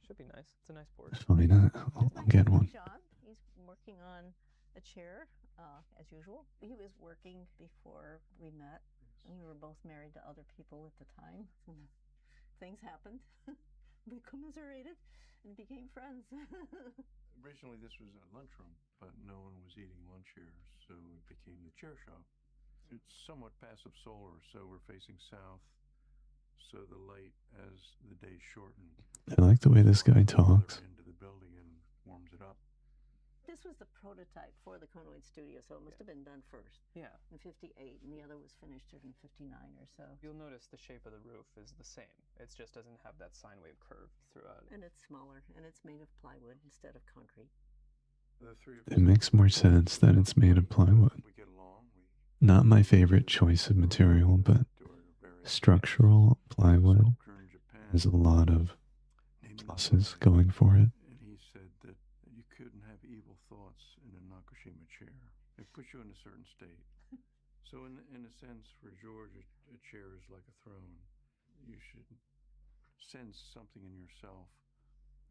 Should be nice. It's a nice board. Fine, I'll get one. John, he's working on a chair, as usual. He was working before we met. We were both married to other people at the time. Things happened. We commiserated and became friends. Originally, this was a lunchroom, but no one was eating lunch here, so it became the chair shop. It's somewhat passive solar, so we're facing south, so the light, as the day shortened, I like the way this guy talks. into the building and warms it up. This was the prototype for the Conway studio, so it must have been done first. Yeah. In 58, and the other was finished in 59 or so. You'll notice the shape of the roof is the same. It just doesn't have that sine wave curve throughout. And it's smaller, and it's made of plywood instead of concrete. The three of It makes more sense that it's made of plywood. we get along. Not my favorite choice of material, but structural plywood has a lot of pluses going for it. And he said that you couldn't have evil thoughts in a Nakashima chair. It puts you in a certain state. So in a sense, for George, a chair is like a throne. You should sense something in yourself,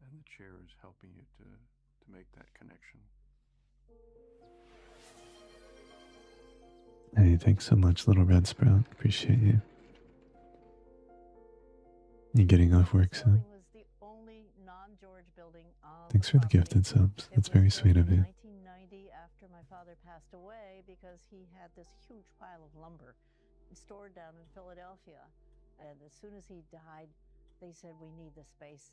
and the chair is helping you to make that connection. Hey, thanks so much, Little Red Sprout. Appreciate you. You getting off work soon? Was the only non-George building on Thanks for the gifted subs. That's very sweet of you. 1990, after my father passed away, because he had this huge pile of lumber stored down in Philadelphia. And as soon as he died, they said, we need the space.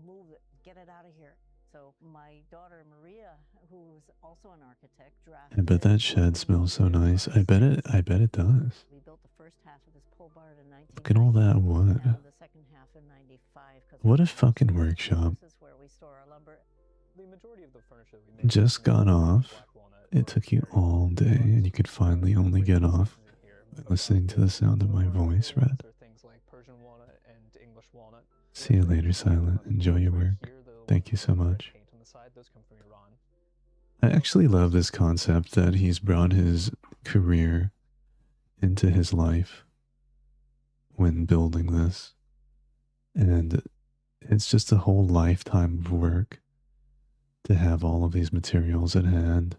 Move it. Get it out of here. So my daughter Maria, who was also an architect, drafted. I bet that shed smells so nice. I bet it does. We built the first half of this pole barn in 1990. Look at all that wood. And the second half in 95. What a fucking workshop. This is where we store our lumber. The majority of the furniture that we make Just got off. It took you all day, and you could finally only get off by listening to the sound of my voice, Red. Things like Persian walnut and English walnut. See you later, Silent. Enjoy your work. Thank you so much. Paint on the side, those come from Iran. I actually love this concept that he's brought his career into his life when building this. And it's just a whole lifetime of work to have all of these materials at hand.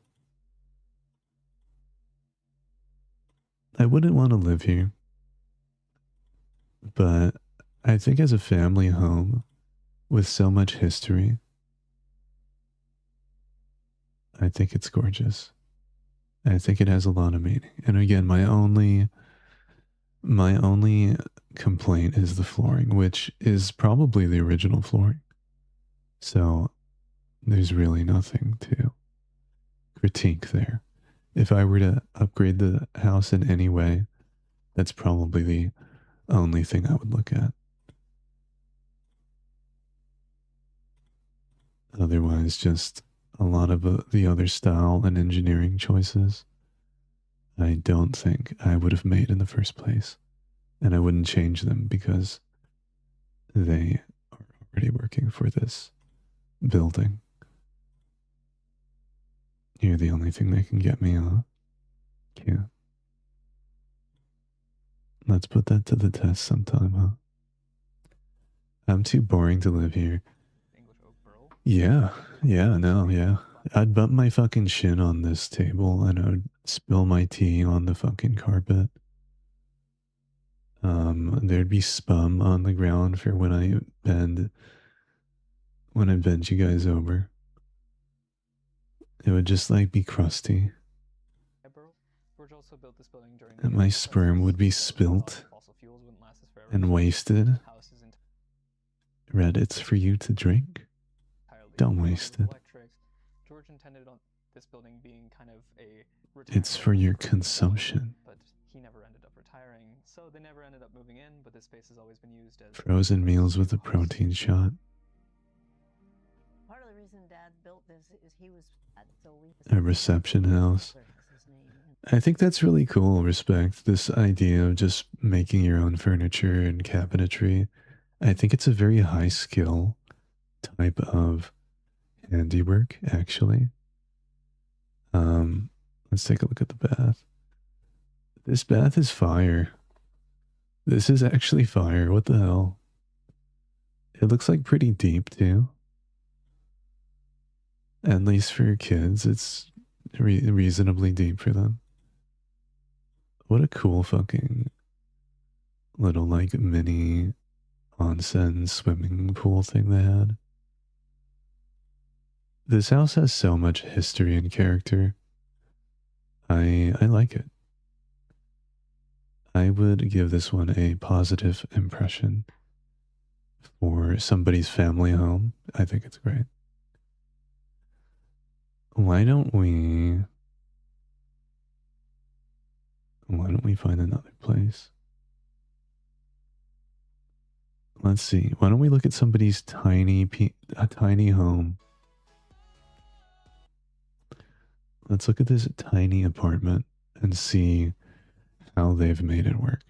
I wouldn't want to live here, but I think as a family home with so much history, I think it's gorgeous. I think it has a lot of meaning. And again, my only complaint is the flooring, which is probably the original flooring. So there's really nothing to critique there. If I were to upgrade the house in any way, that's probably the only thing I would look at. Otherwise, just a lot of the other style and engineering choices I don't think I would have made in the first place. And I wouldn't change them because they are already working for this building. You're the only thing that can get me off. Yeah. Let's put that to the test sometime, huh? I'm too boring to live here. Yeah, no, yeah. I'd bump my fucking shin on this table and I would spill my tea on the fucking carpet. There'd be spum on the ground for when I bend you guys over. It would just like be crusty. And my sperm would be spilt and wasted. Red, it's for you to drink. Don't waste it. George intended on this building being kind of a It's for your consumption. But he never ended up retiring, so they never ended up moving in, but this space has always been used as Frozen meals with a protein shot. Part of the reason Dad built this is he was A reception house. I think that's really cool. Respect this idea of just making your own furniture and cabinetry. I think it's a very high skill type of handiwork, actually. Let's take a look at the bath. This bath is fire. This is actually fire. What the hell? It looks like pretty deep too. At least for your kids, it's reasonably deep for them. What a cool fucking little like mini onsen swimming pool thing they had. This house has so much history and character. I like it. I would give this one a positive impression for somebody's family home. I think it's great. Why don't we find another place? Let's see. Why don't we look at somebody's tiny home? Let's look at this tiny apartment and see how they've made it work.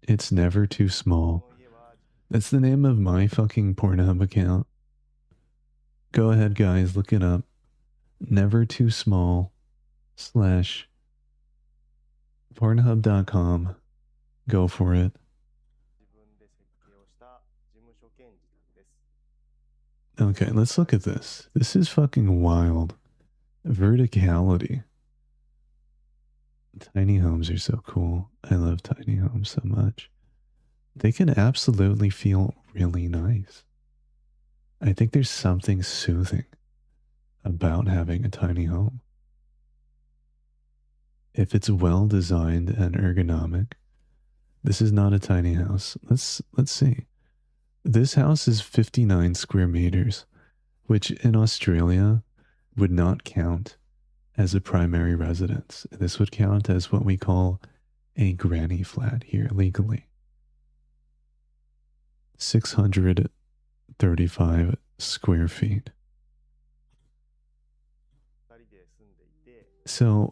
It's never too small. That's the name of my fucking Pornhub account. Go ahead, guys, look it up. Never too small / Pornhub.com. Go for it. Okay, let's look at this. This is fucking wild. Verticality. Tiny homes are so cool. I love tiny homes so much. They can absolutely feel really nice. I think there's something soothing about having a tiny home. If it's well designed and ergonomic, this is not a tiny house. Let's see. This house is 59 square meters, which in Australia would not count as a primary residence. This would count as what we call a granny flat here legally. 635 square feet. So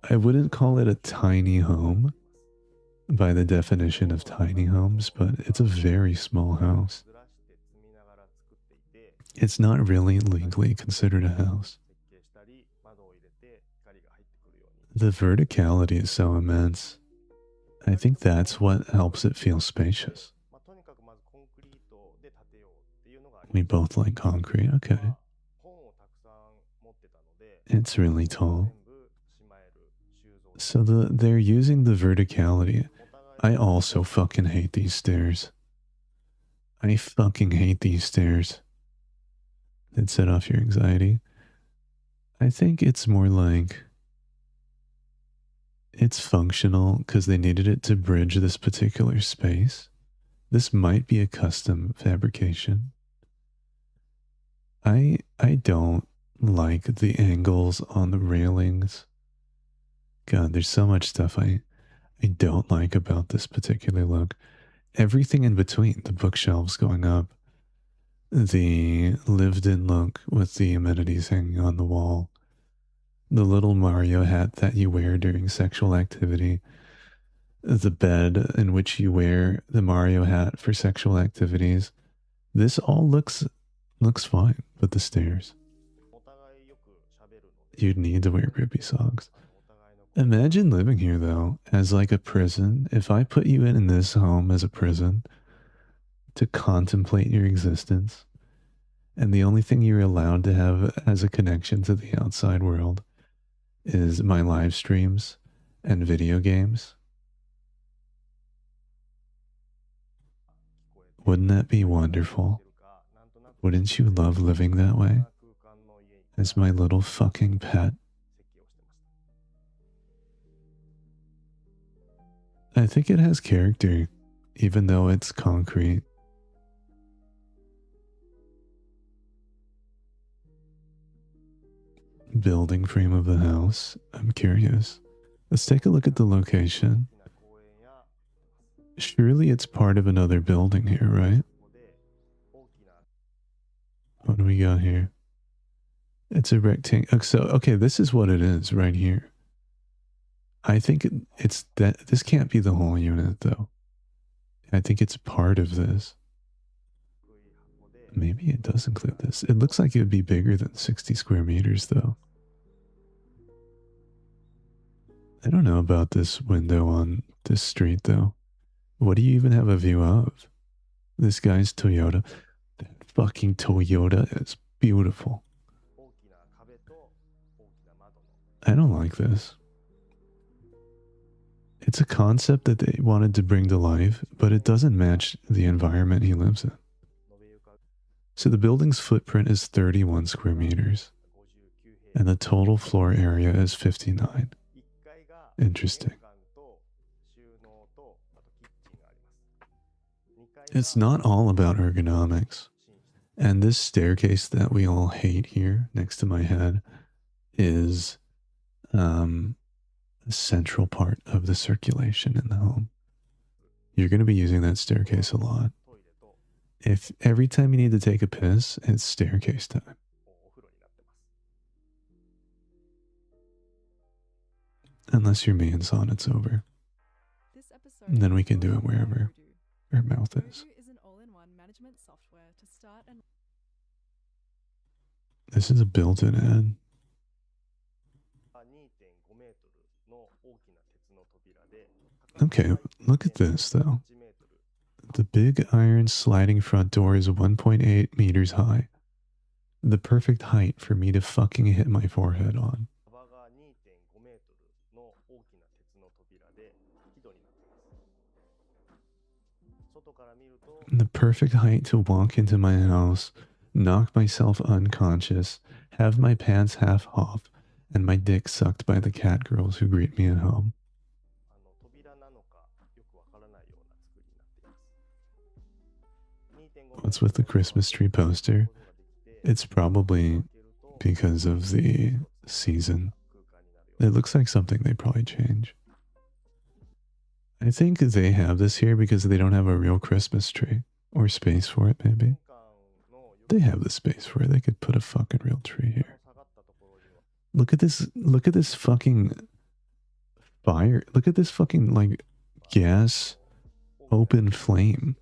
I wouldn't call it a tiny home by the definition of tiny homes, but it's a very small house. It's not really legally considered a house. The verticality is so immense. I think that's what helps it feel spacious. We both like concrete, okay. It's really tall. So they're using the verticality. I also fucking hate these stairs. I fucking hate these stairs that set off your anxiety. I think it's more like it's functional because they needed it to bridge this particular space. This might be a custom fabrication. I don't like the angles on the railings. God, there's so much stuff I don't like about this particular look. Everything in between, the bookshelves going up, the lived-in look with the amenities hanging on the wall, the little Mario hat that you wear during sexual activity, the bed in which you wear the Mario hat for sexual activities. This all looks fine, but the stairs. You'd need to wear grippy socks. Imagine living here, though, as like a prison. If I put you in this home as a prison to contemplate your existence, and the only thing you're allowed to have as a connection to the outside world is my live streams and video games, wouldn't that be wonderful? Wouldn't you love living that way? As my little fucking pet? I think it has character, even though it's concrete. Building frame of the house. I'm curious. Let's take a look at the location. Surely it's part of another building here, right? What do we got here? It's a rectangle. So, okay, this is what it is right here. I think it's that. This can't be the whole unit, though. I think it's part of this. Maybe it does include this. It looks like it would be bigger than 60 square meters, though. I don't know about this window on this street, though. What do you even have a view of? This guy's Toyota. That fucking Toyota is beautiful. I don't like this. It's a concept that they wanted to bring to life, but it doesn't match the environment he lives in. So the building's footprint is 31 square meters, and the total floor area is 59. Interesting. It's not all about ergonomics. And this staircase that we all hate here next to my head is a central part of the circulation in the home. You're going to be using that staircase a lot. If every time you need to take a piss, it's staircase time. Unless your main sonnet's over. And then we can do it wherever our mouth is. This is a built-in ad. Okay, look at this though. The big iron sliding front door is 1.8 meters high. The perfect height for me to fucking hit my forehead on. The perfect height to walk into my house, knock myself unconscious, have my pants half off, and my dick sucked by the cat girls who greet me at home. What's with the Christmas tree poster? It's probably because of the season. It looks like something they probably change. I think they have this here because they don't have a real Christmas tree. Or space for it, maybe. They have the space for it. They could put a fucking real tree here. Look at this fucking fire. Look at this fucking, like, gas open flame.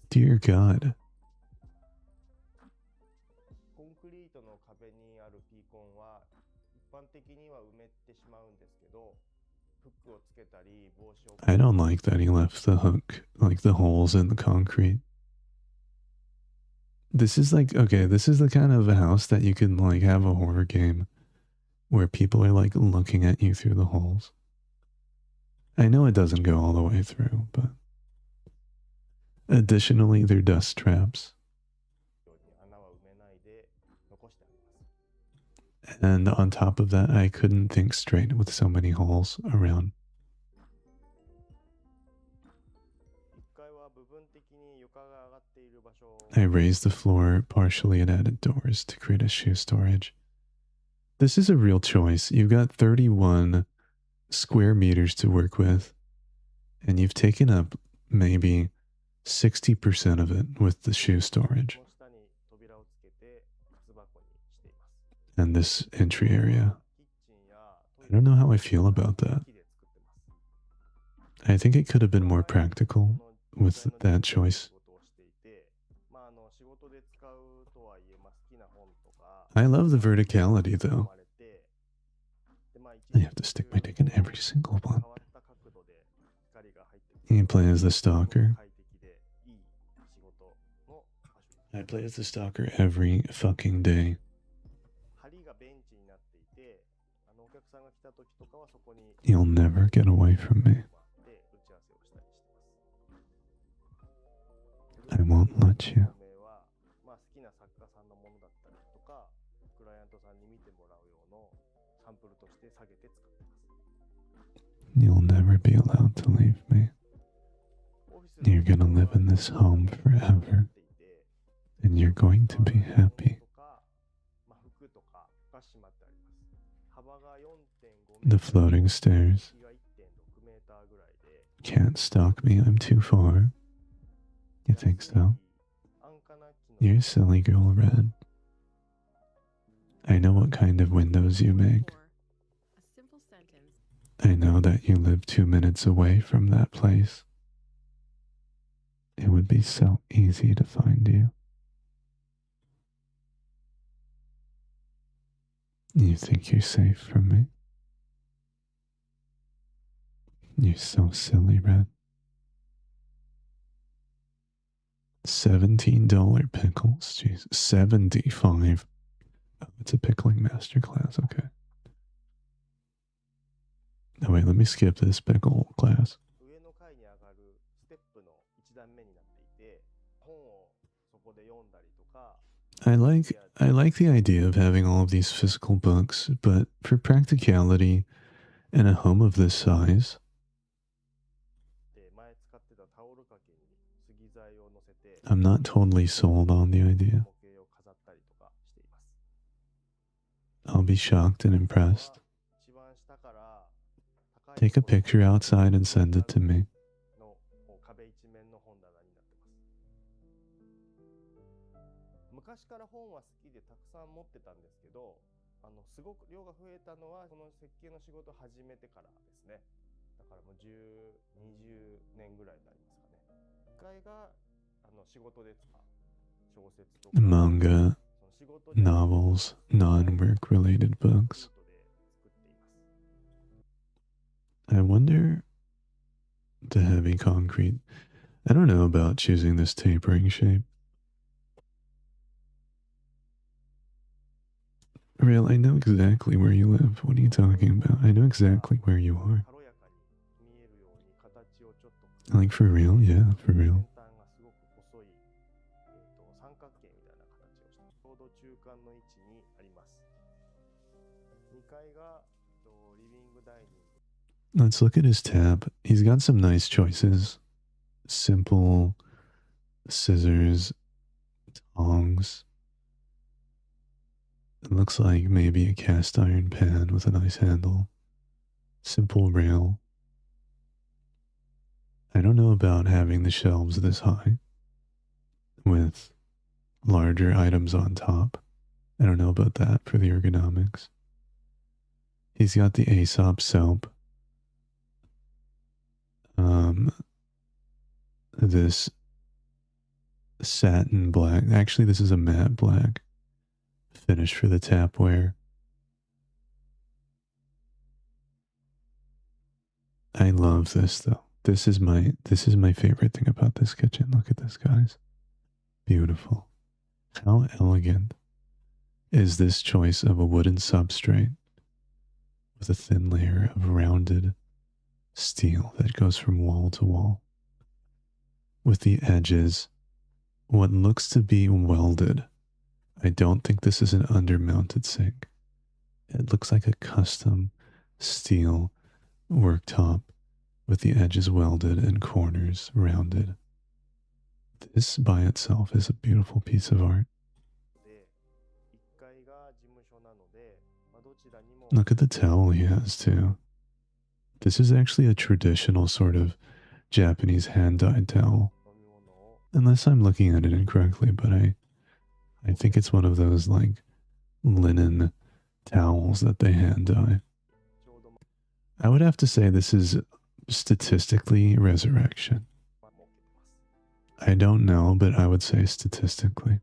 Dear God. I don't like that he left the hook, like the holes in the concrete. This is like, okay, this is the kind of a house that you can like have a horror game where people are like looking at you through the holes. I know it doesn't go all the way through, but Additionally, they're dust traps. And on top of that, I couldn't think straight with so many holes around. I raised the floor partially and added doors to create a shoe storage. This is a real choice. You've got 31 square meters to work with, and you've taken up maybe 60% of it with the shoe storage. And this entry area. I don't know how I feel about that. I think it could have been more practical with that choice. I love the verticality though. I have to stick my dick in every single one. You play as the stalker. I play as the stalker every fucking day. You'll never get away from me. I won't let you. You'll never be allowed to leave me. You're gonna live in this home forever, and you're going to be happy. The floating stairs. Can't stalk me, I'm too far. You think so? You're a silly girl, Red. I know what kind of windows you make. I know that you live 2 minutes away from that place. It would be so easy to find you. You think you're safe from me? You're so silly, Red. $17 pickles? Jeez, 75. Oh, it's a pickling masterclass, okay. Oh wait, let me skip this pickle class. I like the idea of having all of these physical books, but for practicality in a home of this size, I'm not totally sold on the idea. I'll be shocked and impressed. Take a picture outside and send it to me. Manga, novels, non-work related books. I wonder the heavy concrete. I don't know about choosing this tapering shape. Real, I know exactly where you live. What are you talking about? I know exactly where you are. Like, for real? Yeah, for real. Let's look at his tab. He's got some nice choices. Simple scissors, tongs. It looks like maybe a cast iron pan with a nice handle. Simple rail. I don't know about having the shelves this high with larger items on top. I don't know about that for the ergonomics. He's got the Aesop soap. This satin black. Actually, this is a matte black finish for the tapware. I love this though. This is my favorite thing about this kitchen. Look at this, guys. Beautiful. How elegant is this choice of a wooden substrate with a thin layer of rounded steel that goes from wall to wall? with the edges what looks to be welded. I don't think this is an undermounted sink. It looks like a custom steel worktop with the edges welded and corners rounded. This by itself is a beautiful piece of art. Look at the towel he has too. This is actually a traditional sort of Japanese hand-dyed towel. Unless I'm looking at it incorrectly, but I think it's one of those like linen towels that they hand dye. I would have to say this is statistically Resurrection. I don't know, but I would say statistically.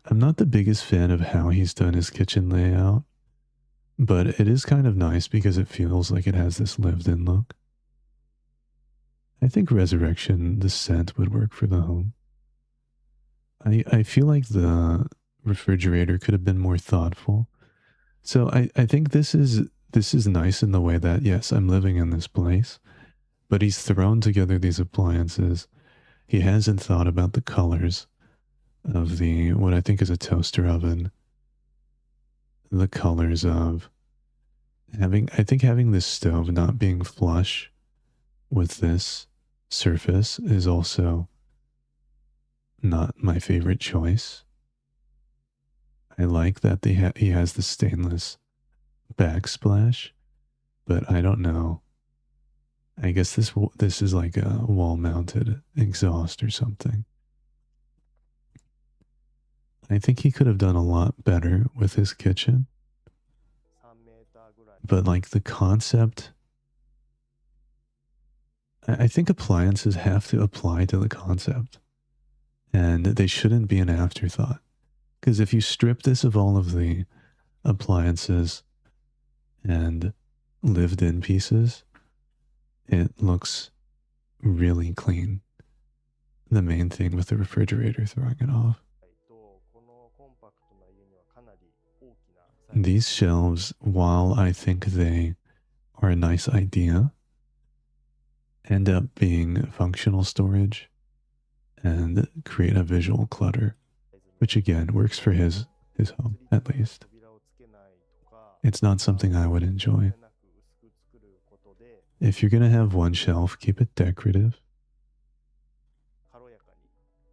I'm not the biggest fan of how he's done his kitchen layout, but it is kind of nice because it feels like it has this lived-in look. I think Resurrection, the scent, would work for the home. I feel like the refrigerator could have been more thoughtful. So I think this is nice in the way that, yes, I'm living in this place, but he's thrown together these appliances. He hasn't thought about the colors of the, what I think is a toaster oven, the colors of having this stove not being flush with this surface is also not my favorite choice. I like that he has the stainless backsplash, but I don't know. I guess this is like a wall-mounted exhaust or something. I think he could have done a lot better with his kitchen. But like the concept, I think appliances have to apply to the concept. And they shouldn't be an afterthought. Because if you strip this of all of the appliances and lived-in pieces, it looks really clean. The main thing with the refrigerator throwing it off. These shelves, while I think they are a nice idea, end up being functional storage and create a visual clutter, which again works for his home, at least. It's not something I would enjoy. If you're going to have one shelf, keep it decorative.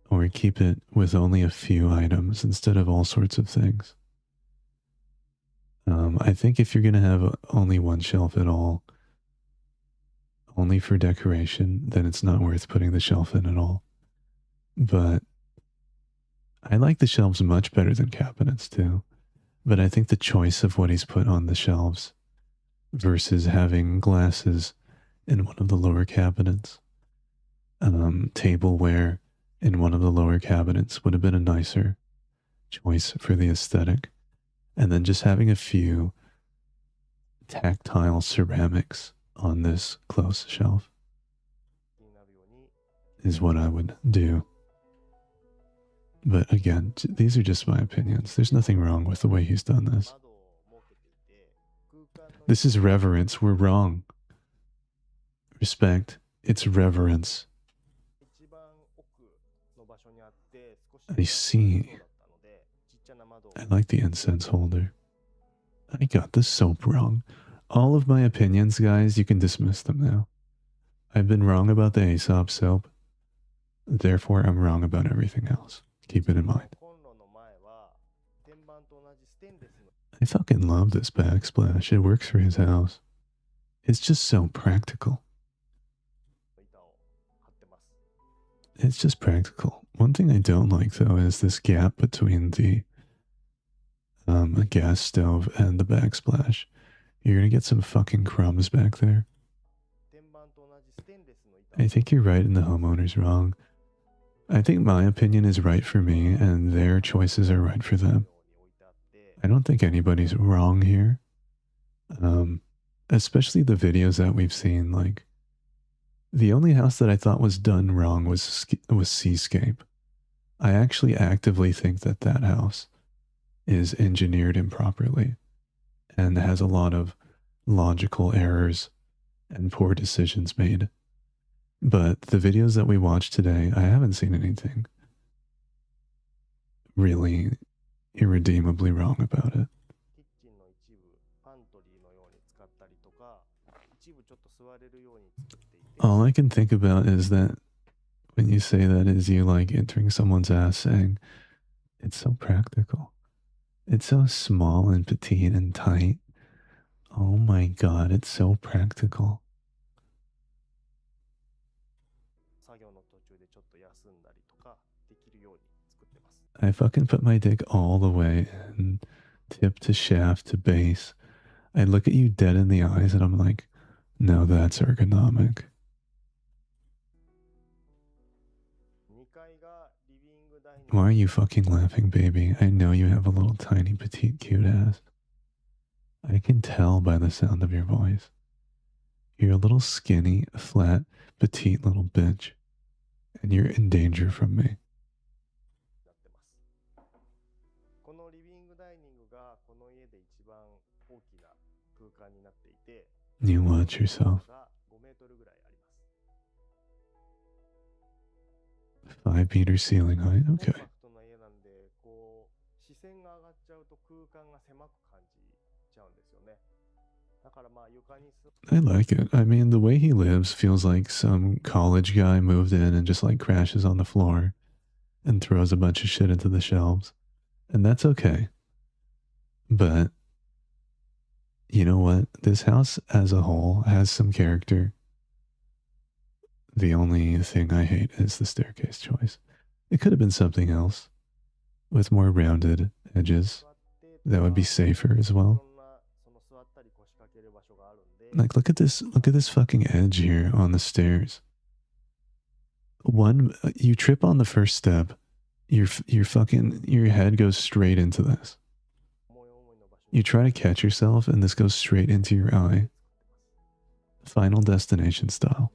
Or keep it with only a few items instead of all sorts of things. I think if you're going to have only one shelf at all, only for decoration, then it's not worth putting the shelf in at all. But I like the shelves much better than cabinets too. But I think the choice of what he's put on the shelves versus having glasses in one of the lower cabinets, tableware in one of the lower cabinets would have been a nicer choice for the aesthetic. And then just having a few tactile ceramics on this close shelf is what I would do. But again, these are just my opinions. There's nothing wrong with the way he's done this. This is reverence. We're wrong. Respect. It's reverence. I see. I like the incense holder. I got the soap wrong. All of my opinions, guys, you can dismiss them now. I've been wrong about the Aesop soap. Therefore, I'm wrong about everything else. Keep it in mind. I fucking love this backsplash. It works for his house. It's just so practical. It's just practical. One thing I don't like, though, is this gap between the gas stove and the backsplash. You're gonna get some fucking crumbs back there. I think you're right and the homeowner's wrong. I think my opinion is right for me and their choices are right for them. I don't think anybody's wrong here. Especially the videos that we've seen, like, the only house that I thought was done wrong was Seascape. I actually actively think that that house is engineered improperly and has a lot of logical errors and poor decisions made But the videos that we watched today, I haven't seen anything really irredeemably wrong about it. All I can think about is that when you say that is you like entering someone's ass saying, it's so practical. It's so small and petite and tight. Oh my god, it's so practical. I fucking put my dick all the way in, tip to shaft to base. I look at you dead in the eyes and I'm like, no, that's ergonomic. Why are you fucking laughing, baby? I know you have a little tiny petite cute ass. I can tell by the sound of your voice. You're a little skinny, flat, petite little bitch. And you're in danger from me. You watch yourself. 5-meter ceiling height, okay. I like it. I mean, the way he lives feels like some college guy moved in and just like crashes on the floor and throws a bunch of shit into the shelves. And that's okay. But you know what? This house as a whole has some character. The only thing I hate is the staircase choice. It could have been something else with more rounded edges that would be safer as well. Like, look at this fucking edge here on the stairs. You trip on the first step, your head goes straight into this. You try to catch yourself and this goes straight into your eye. Final Destination style.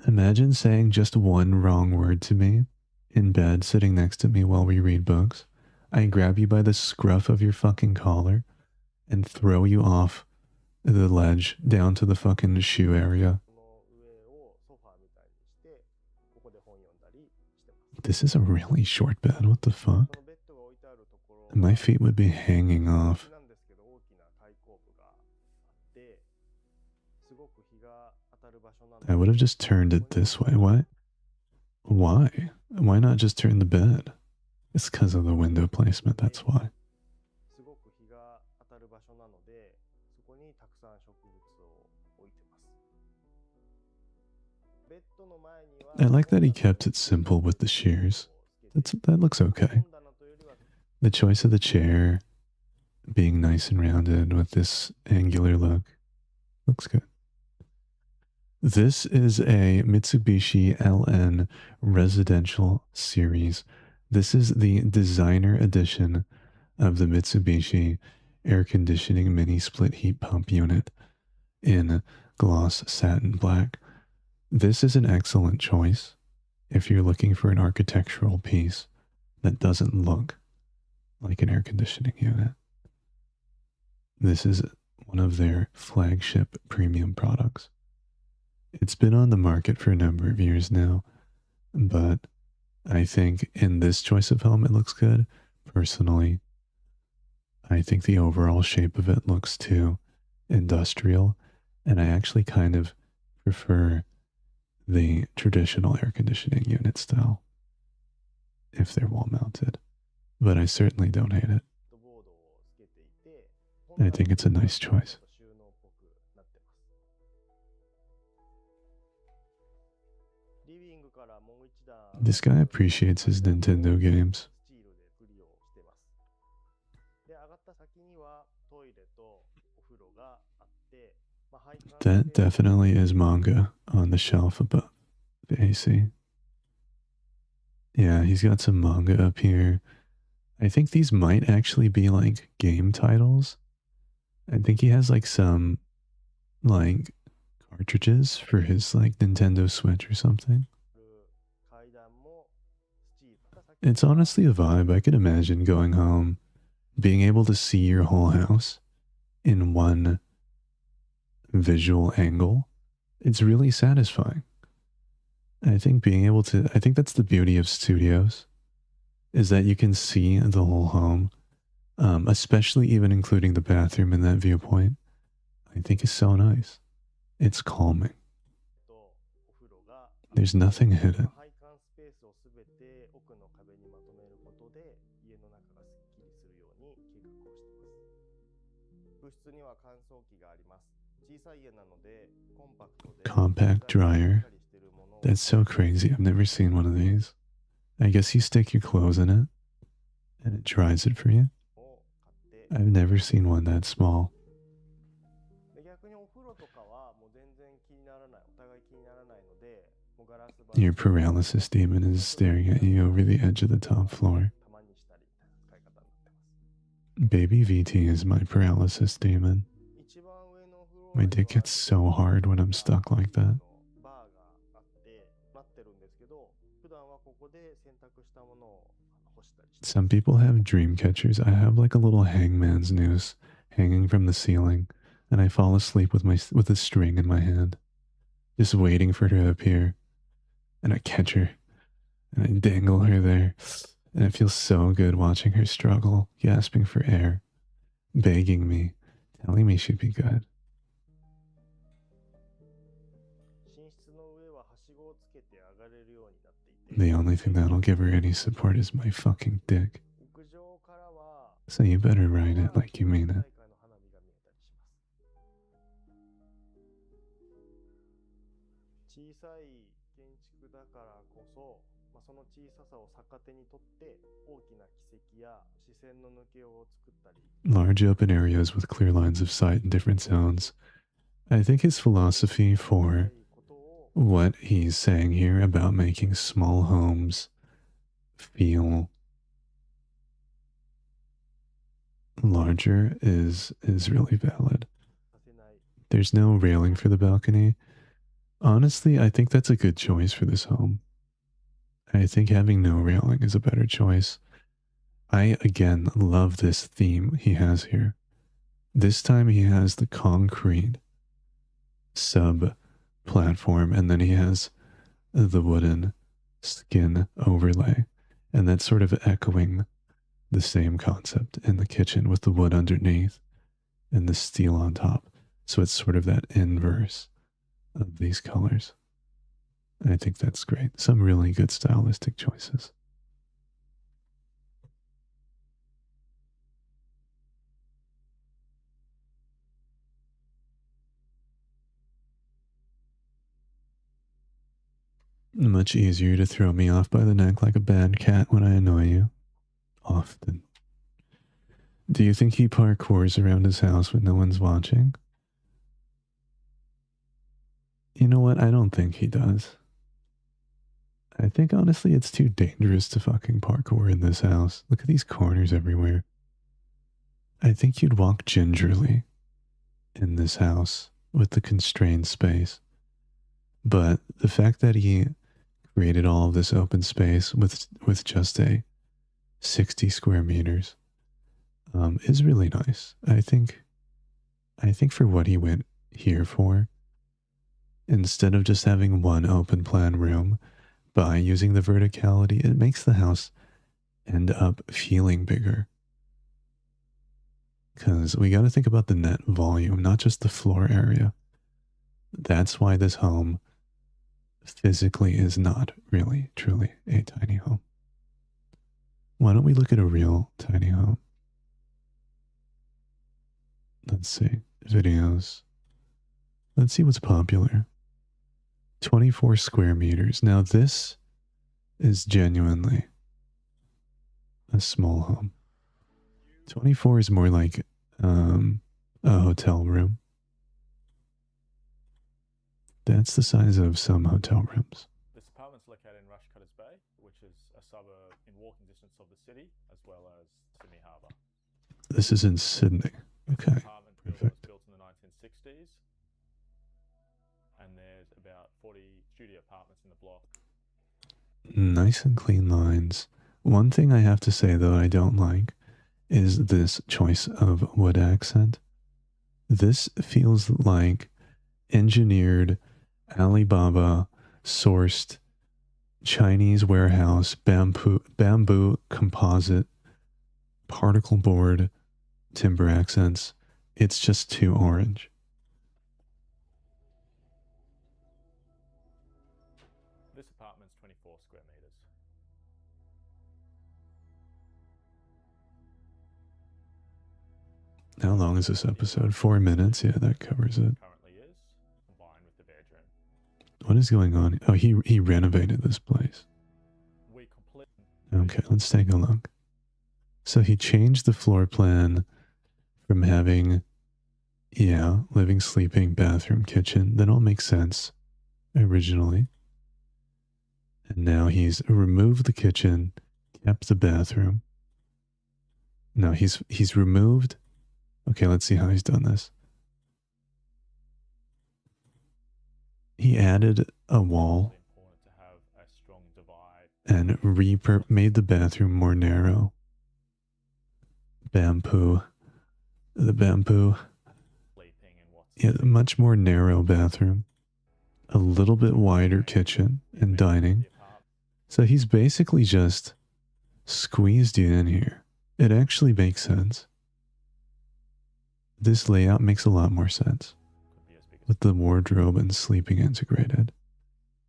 Imagine saying just one wrong word to me in bed sitting next to me while we read books. I grab you by the scruff of your fucking collar and throw you off the ledge down to the fucking shoe area. This is a really short bed. What the fuck? My feet would be hanging off. I would have just turned it this way. What? Why? Why not just turn the bed? It's because of the window placement, that's why. I like that he kept it simple with the shears. That looks okay. The choice of the chair being nice and rounded with this angular look looks good. This is a Mitsubishi LN residential series. This is the designer edition of the Mitsubishi air conditioning mini split heat pump unit in gloss satin black. This is an excellent choice if you're looking for an architectural piece that doesn't look like an air conditioning unit. This is one of their flagship premium products. It's been on the market for a number of years now, but I think in this choice of home it looks good. Personally, I think the overall shape of it looks too industrial, and I actually kind of prefer the traditional air conditioning unit style if they're wall mounted, but I certainly don't hate it. I think it's a nice choice. This guy appreciates his Nintendo games. That definitely is manga on the shelf above the AC. Yeah, he's got some manga up here. I think these might actually be like game titles. I think he has like some like cartridges for his like Nintendo Switch or something. It's honestly a vibe. I could imagine going home, being able to see your whole house in one visual angle. It's really satisfying. I think I think that's the beauty of studios, is that you can see the whole home, especially even including the bathroom in that viewpoint. I think is so nice. It's calming. There's nothing hidden. Compact dryer. That's so crazy. I've never seen one of these. I guess you stick your clothes in it and it dries it for you. I've never seen one that small. Your paralysis demon is staring at you over the edge of the top floor. Baby VT is my paralysis demon. My dick gets so hard when I'm stuck like that. Some people have dream catchers. I have like a little hangman's noose hanging from the ceiling, and I fall asleep with a string in my hand, just waiting for her to appear. And I catch her, and I dangle her there, and it feels so good watching her struggle, gasping for air, begging me, telling me she'd be good. The only thing that'll give her any support is my fucking dick. So you better write it like you mean it. Large open areas with clear lines of sight in different zones. I think his philosophy for what he's saying here about making small homes feel larger is really valid. There's no railing for the balcony. Honestly, I think that's a good choice for this home. I think having no railing is a better choice. I, again, love this theme he has here. This time he has the concrete sub-platform, and then he has the wooden skin overlay, and that's sort of echoing the same concept in the kitchen with the wood underneath and the steel on top. So it's sort of that inverse of these colors. I think that's great. Some really good stylistic choices. Much easier to throw me off by the neck like a bad cat when I annoy you. Often. Do you think he parkours around his house when no one's watching? You know what? I don't think he does. I think honestly it's too dangerous to fucking parkour in this house. Look at these corners everywhere. I think you'd walk gingerly in this house with the constrained space. But the fact that he created all of this open space with just a 60 square meters is really nice. I think for what he went here for, instead of just having one open plan room, by using the verticality, it makes the house end up feeling bigger. Because we got to think about the net volume, not just the floor area. That's why this home physically is not really, truly a tiny home. Why don't we look at a real tiny home? Let's see. Videos. Let's see what's popular. 24 square meters. Now this is genuinely a small home. 24 is more like a hotel room. That's the size of some hotel rooms. This apartment's located in Rushcutters Bay, which is a suburb in walking distance of the city, as well as Sydney Harbour. This is in Sydney. Okay, The apartment building was perfect. built in the 1960s, 40 studio apartments in the block. Nice and clean lines. One thing I have to say, though, I don't like is this choice of wood accent. This feels like engineered, Alibaba sourced Chinese warehouse bamboo composite particle board timber accents. It's just too orange. This apartment's 24 square meters. How long is this episode? 4 minutes? Yeah, that covers it. Currently is, combined with the bedroom. What is going on? Oh, he renovated this place. We complete. Okay, let's take a look. So he changed the floor plan from having, yeah, living, sleeping, bathroom, kitchen. That all makes sense originally. And now he's removed the kitchen, kept the bathroom. No, he's removed. Okay, let's see how he's done this. He added a wall Important to have a strong divide. and made the bathroom more narrow. Bamboo. The bamboo. Sleeping and what's Yeah, a much more narrow bathroom. A little bit wider kitchen and dining. So he's basically just squeezed you in here. It actually makes sense. This layout makes a lot more sense. With the wardrobe and sleeping integrated.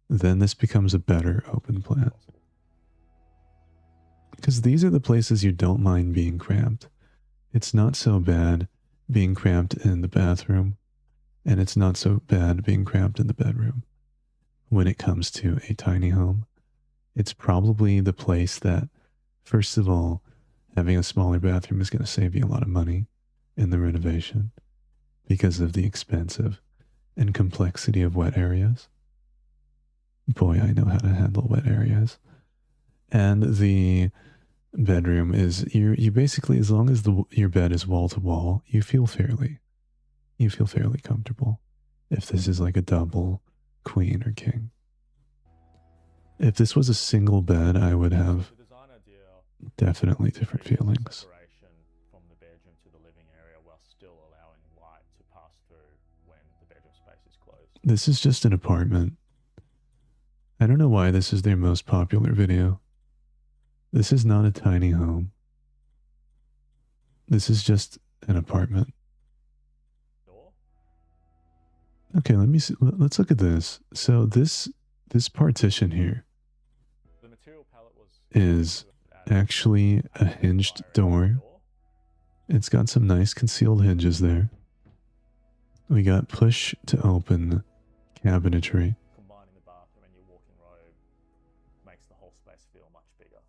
Then this becomes a better open plan. Because these are the places you don't mind being cramped. It's not so bad being cramped in the bathroom, and it's not so bad being cramped in the bedroom. When it comes to a tiny home, it's probably the place that, first of all, having a smaller bathroom is going to save you a lot of money in the renovation because of the expensive and complexity of wet areas. Boy, I know how to handle wet areas. And the bedroom is, you basically, as long as your bed is wall to wall, you feel fairly comfortable. If this is like a double queen or king. If this was a single bed, I would have definitely different feelings. From the bedroom to the living area while still allowing light to pass through when the bedroom space is closed. This is just an apartment. I don't know why this is their most popular video. This is not a tiny home. This is just an apartment. Okay, let me see. Let's look at this. So this partition here The material palette was is actually a hinged door. It's got some nice concealed hinges there. We got push to open cabinetry. Combining the bathroom and your walk-in robe makes the whole space feel much bigger.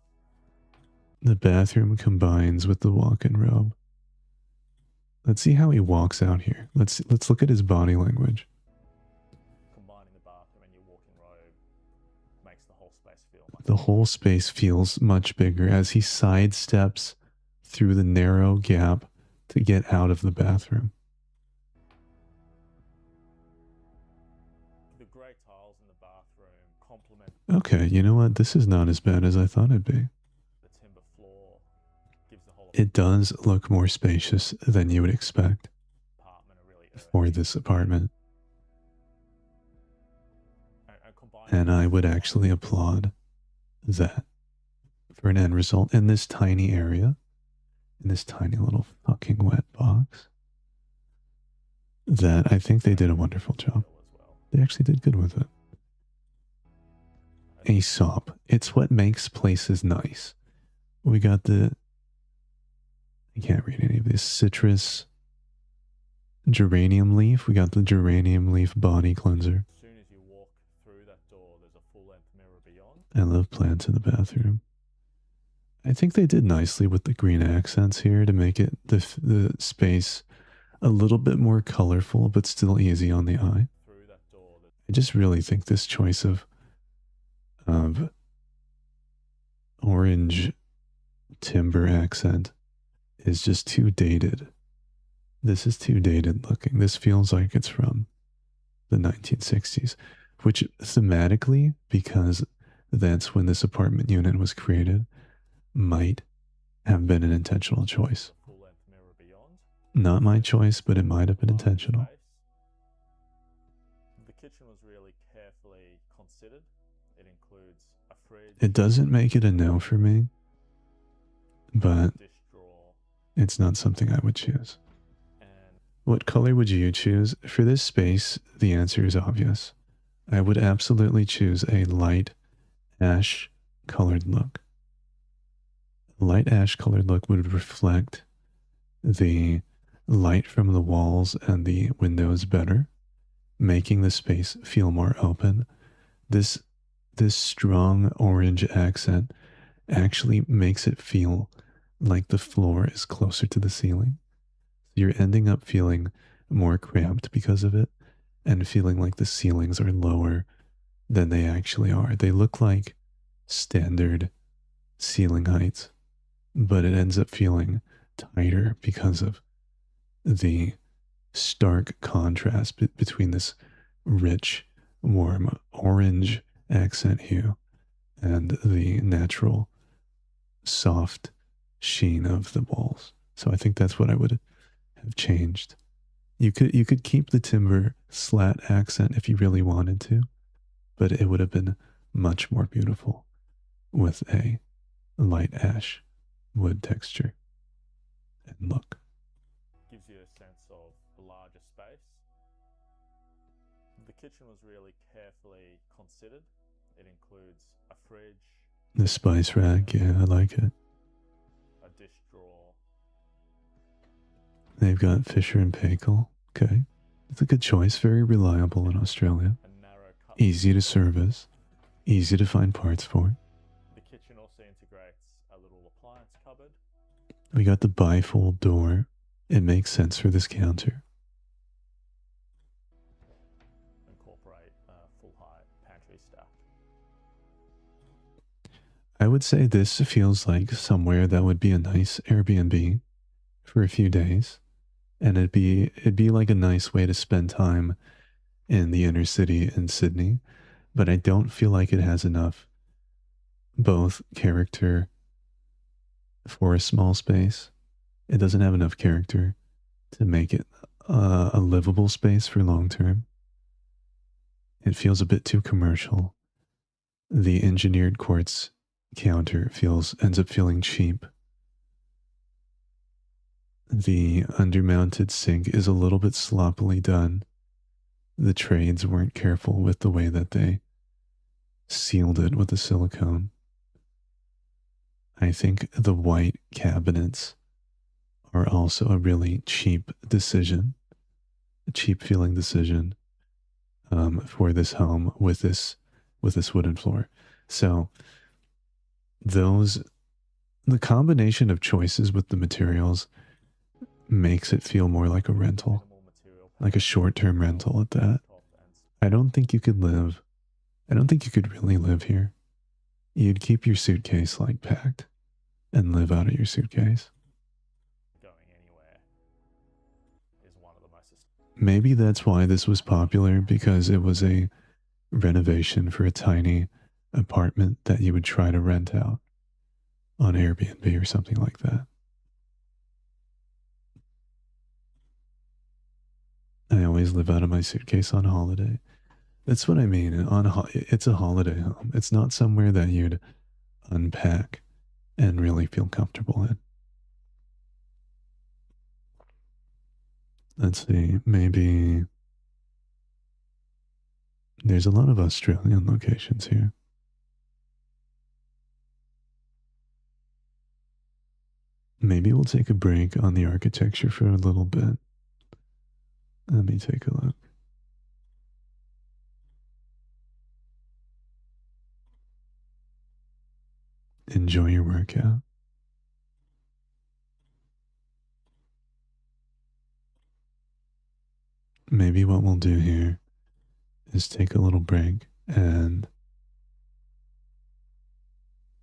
The bathroom combines with the walk-in robe. Let's see how he walks out here. Let's look at his body language. Combining the bathroom and your walk-in robe makes the whole space feel much The whole space feels much bigger as he sidesteps through the narrow gap to get out of the bathroom. The grey tiles in the bathroom complement Okay, you know what? This is not as bad as I thought it'd be. the timber floor, gives the whole It does look more spacious than you would expect apartment a really for this apartment. combined And I would actually applaud that for an end result in this tiny area, in this tiny little fucking wet box. That I think they did a wonderful job. as well. They actually did good with it. Aesop. It's what makes places nice. We got I can't read any of this. Citrus. Geranium leaf. We got the geranium leaf body cleanser. As soon as you walk through that door, there's a full-length mirror beyond. I love plants in the bathroom. I think they did nicely with the green accents here to make it the space a little bit more colorful, but still easy on the eye. Through that door, there's I just really think this choice of orange timber accent is just too dated. This is too dated looking. This feels like it's from the 1960s. which thematically, because that's when this apartment unit was created, might have been an intentional choice. Full-length mirror beyond. Not my choice, but it might have been intentional. The kitchen was really carefully considered. It includes a fridge. It doesn't make it a no for me, but dish drawer, it's not something I would choose. and What color would you choose? For this space, the answer is obvious. I would absolutely choose a light ash colored look. A light ash colored look would reflect the light from the walls and the windows better, making the space feel more open. This strong orange accent actually makes it feel like the floor is closer to the ceiling. You're ending up feeling more cramped because of it and feeling like the ceilings are lower than they actually are. They look like standard ceiling heights, but it ends up feeling tighter because of the stark contrast between this rich, warm orange accent hue and the natural soft sheen of the walls. So I think that's what I would have changed. You could keep the timber slat accent if you really wanted to, but it would have been much more beautiful with a light ash wood texture and look. gives you a sense of a larger space. The kitchen was really carefully considered. It includes a fridge, The spice rack, yeah, I like it. a dish drawer, They've got Fisher and Paykel. Okay. It's a good choice. Very reliable in Australia. a narrow cut. Easy to service. Easy to find parts for. The kitchen also integrates a little appliance cupboard. We got the bifold door. It makes sense for this counter. Incorporate full height pantry stack. I would say this feels like somewhere that would be a nice Airbnb for a few days. And it'd be like a nice way to spend time in the inner city in Sydney. But I don't feel like it has enough both character for a small space. It doesn't have enough character to make it a livable space for long term. It feels a bit too commercial. The engineered quartz counter ends up feeling cheap. The undermounted sink is a little bit sloppily done. The trades weren't careful with the way that they sealed it with the silicone. I think the white cabinets are also a really cheap decision, a cheap feeling decision for this home with this wooden floor. So the combination of choices with the materials makes it feel more like a rental, like a short-term rental at that. I don't think you could really live here. You'd keep your suitcase like packed and live out of your suitcase. Going anywhere is one of the most. Maybe that's why this was popular, because it was a renovation for a tiny apartment that you would try to rent out on Airbnb or something like that. I always live out of my suitcase on holiday. That's what I mean. It's a holiday home. It's not somewhere that you'd unpack and really feel comfortable in. Let's see, maybe there's a lot of Australian locations here. Maybe we'll take a break on the architecture for a little bit. Let me take a look. Enjoy your workout. Maybe what we'll do here is take a little break and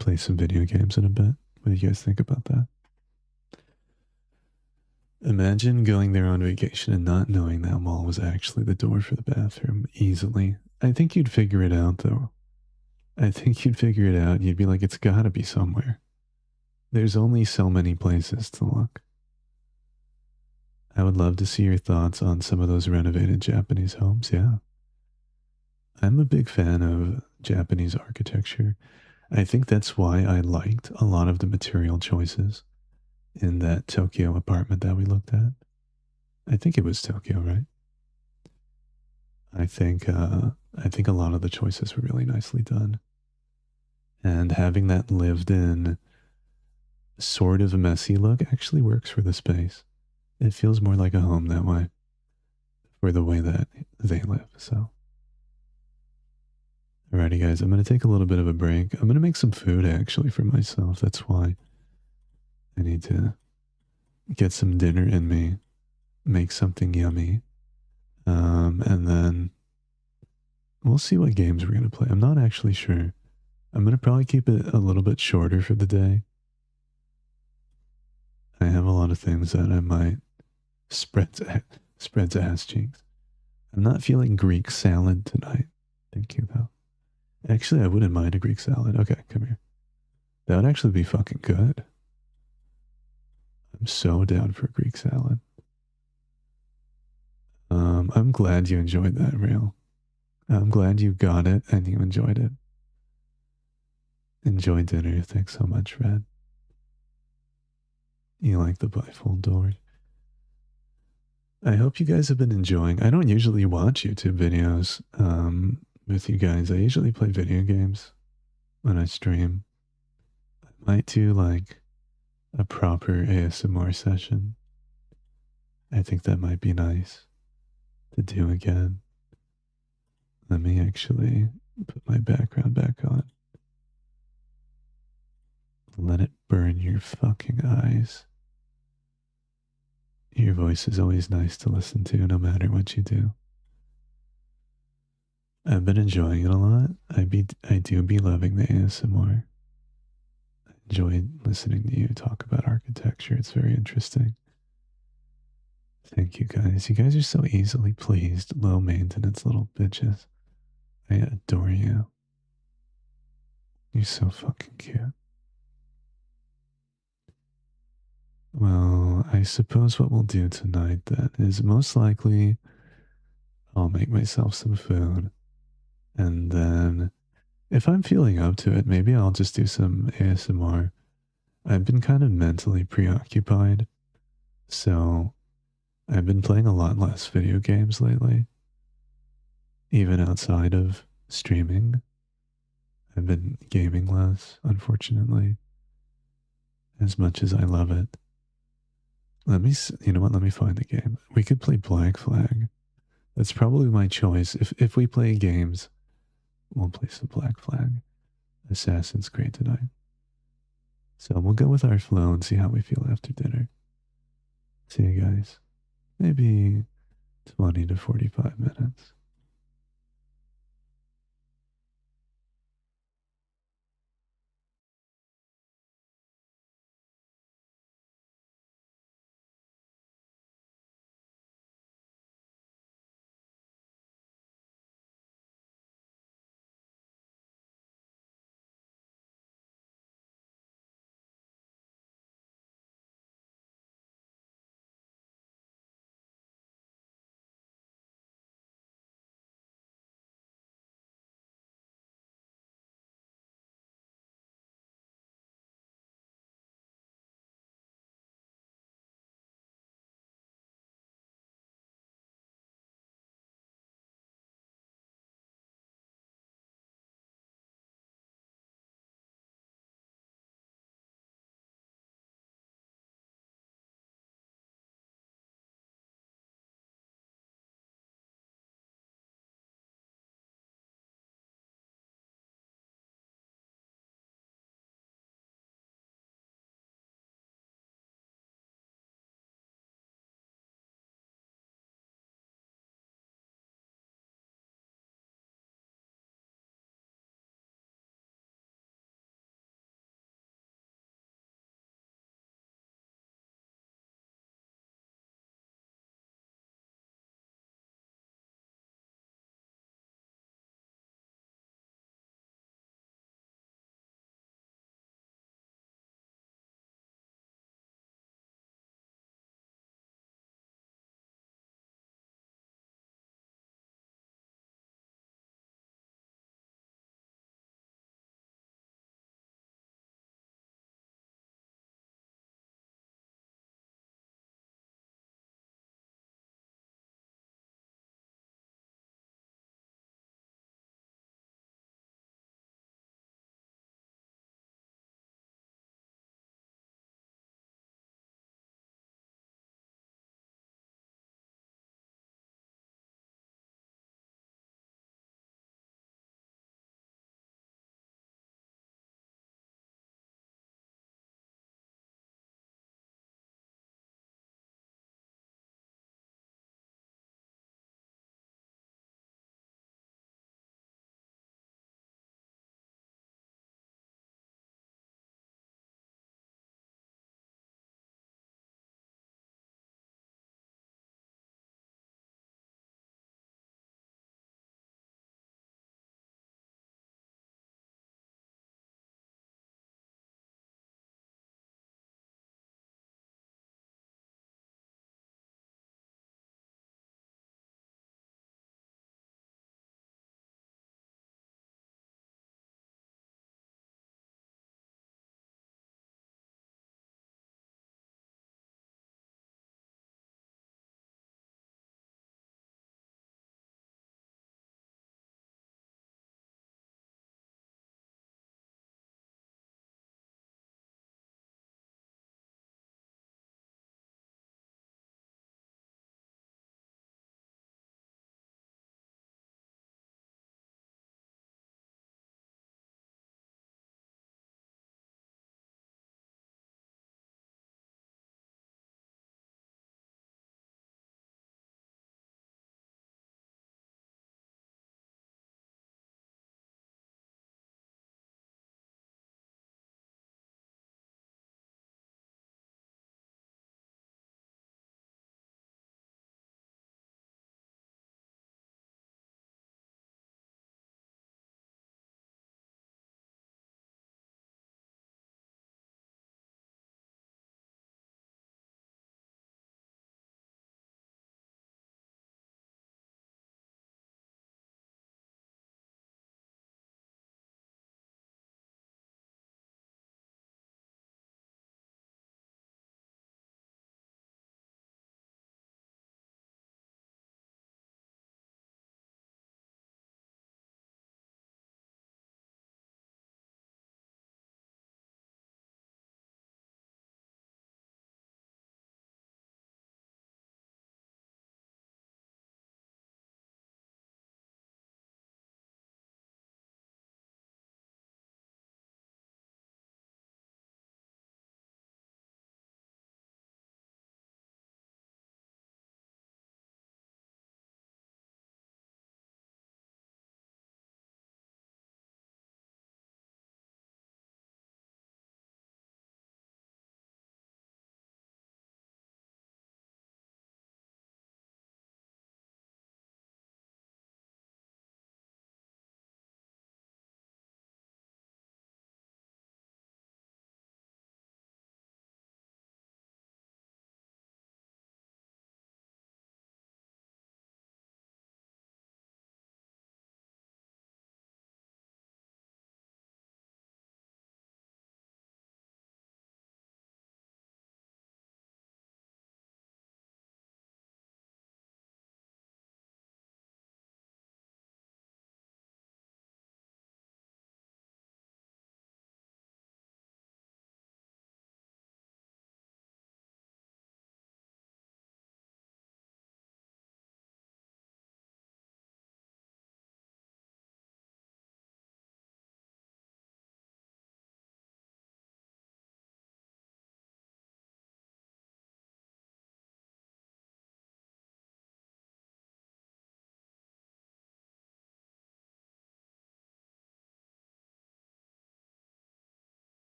play some video games in a bit. What do you guys think about that? Imagine going there on vacation and not knowing that wall was actually the door for the bathroom easily I think you'd figure it out, though. I think you'd figure it out. You'd be like, it's gotta be somewhere. There's only so many places to look. I would love to see your thoughts on some of those renovated Japanese homes. Yeah. I'm a big fan of Japanese architecture. I think that's why I liked a lot of the material choices in that Tokyo apartment that we looked at. I think it was Tokyo, right? I think a lot of the choices were really nicely done. And having that lived in sort of a messy look actually works for the space. It feels more like a home that way for the way that they live. So, alrighty, guys, I'm going to take a little bit of a break. I'm going to make some food actually for myself. That's why I need to get some dinner in me, make something yummy, and then we'll see what games we're going to play. I'm not actually sure. I'm going to probably keep it a little bit shorter for the day. I have a lot of things that I might spread to ass cheeks. I'm not feeling Greek salad tonight. Thank you, though. Actually, I wouldn't mind a Greek salad. Okay, come here. That would actually be fucking good. I'm so down for a Greek salad. I'm glad you enjoyed that, Real. I'm glad you got it and you enjoyed it. Enjoy dinner. Thanks so much, Red. You like the bifold doors. I hope you guys have been enjoying. I don't usually watch YouTube videos with you guys. I usually play video games when I stream. I might do like a proper ASMR session. I think that might be nice to do again. Let me actually put my background back on. Let it burn your fucking eyes. Your voice is always nice to listen to, no matter what you do. I've been enjoying it a lot. I do be loving the ASMR. I enjoy listening to you talk about architecture. It's very interesting. Thank you guys. You guys are so easily pleased, low maintenance little bitches. I adore you. You're so fucking cute. Well, I suppose what we'll do tonight then is most likely I'll make myself some food. And then if I'm feeling up to it, maybe I'll just do some ASMR. I've been kind of mentally preoccupied. So I've been playing a lot less video games lately. Even outside of streaming. I've been gaming less, unfortunately. As much as I love it. You know what? Let me find the game. We could play Black Flag. That's probably my choice. If we play games, we'll play some Black Flag. Assassin's Creed tonight. So we'll go with our flow and see how we feel after dinner. See you guys. Maybe 20 to 45 minutes.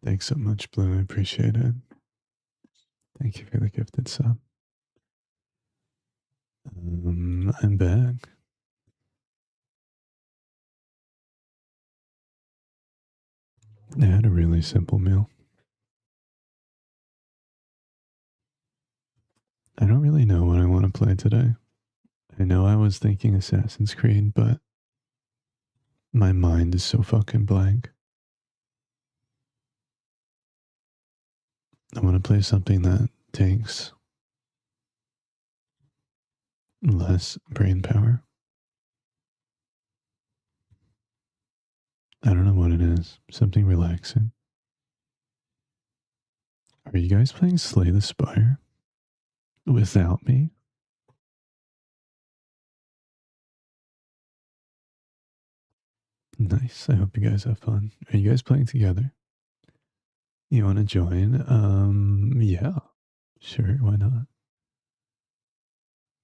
Thanks so much, Blue. I appreciate it. Thank you for the gifted sub. I'm back. I had a really simple meal. I don't really know what I want to play today. I know I was thinking Assassin's Creed, but my mind is so fucking blank. I want to play something that takes less brain power. I don't know what it is. Something relaxing. Are you guys playing Slay the Spire without me? Nice. I hope you guys have fun. Are you guys playing together? You want to join? Yeah. Sure, why not?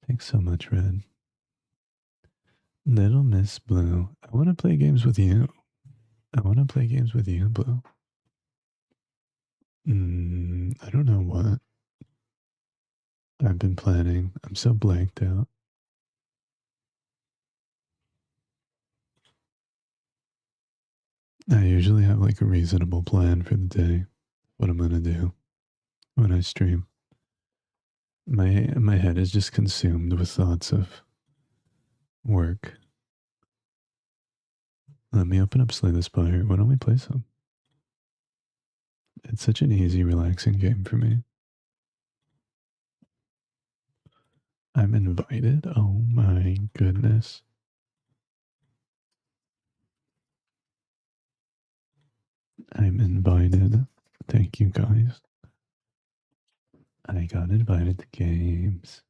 Thanks so much, Red. Little Miss Blue. I want to play games with you. I want to play games with you, Blue. I don't know what I've been planning. I'm so blanked out. I usually have like a reasonable plan for the day, what I'm gonna do when I stream. My head is just consumed with thoughts of work. Let me open up Slay the Spire. Why don't we play some? It's such an easy, relaxing game for me. I'm invited? Oh my goodness. I'm invited. Thank you, guys. I got invited to games.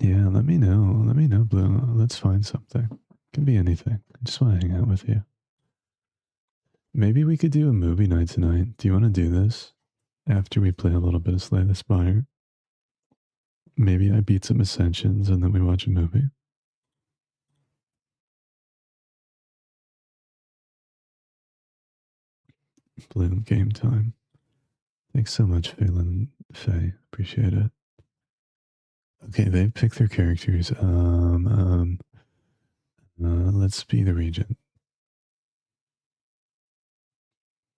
Yeah, let me know. Let me know, Blue. Let's find something. It can be anything. I just want to hang out with you. Maybe we could do a movie night tonight. Do you want to do this? After we play a little bit of Slay the Spire? Maybe I beat some Ascensions and then we watch a movie. Blue game time. Thanks so much, Phelan Faye. Appreciate it. Okay, they've picked their characters. Let's be the Regent.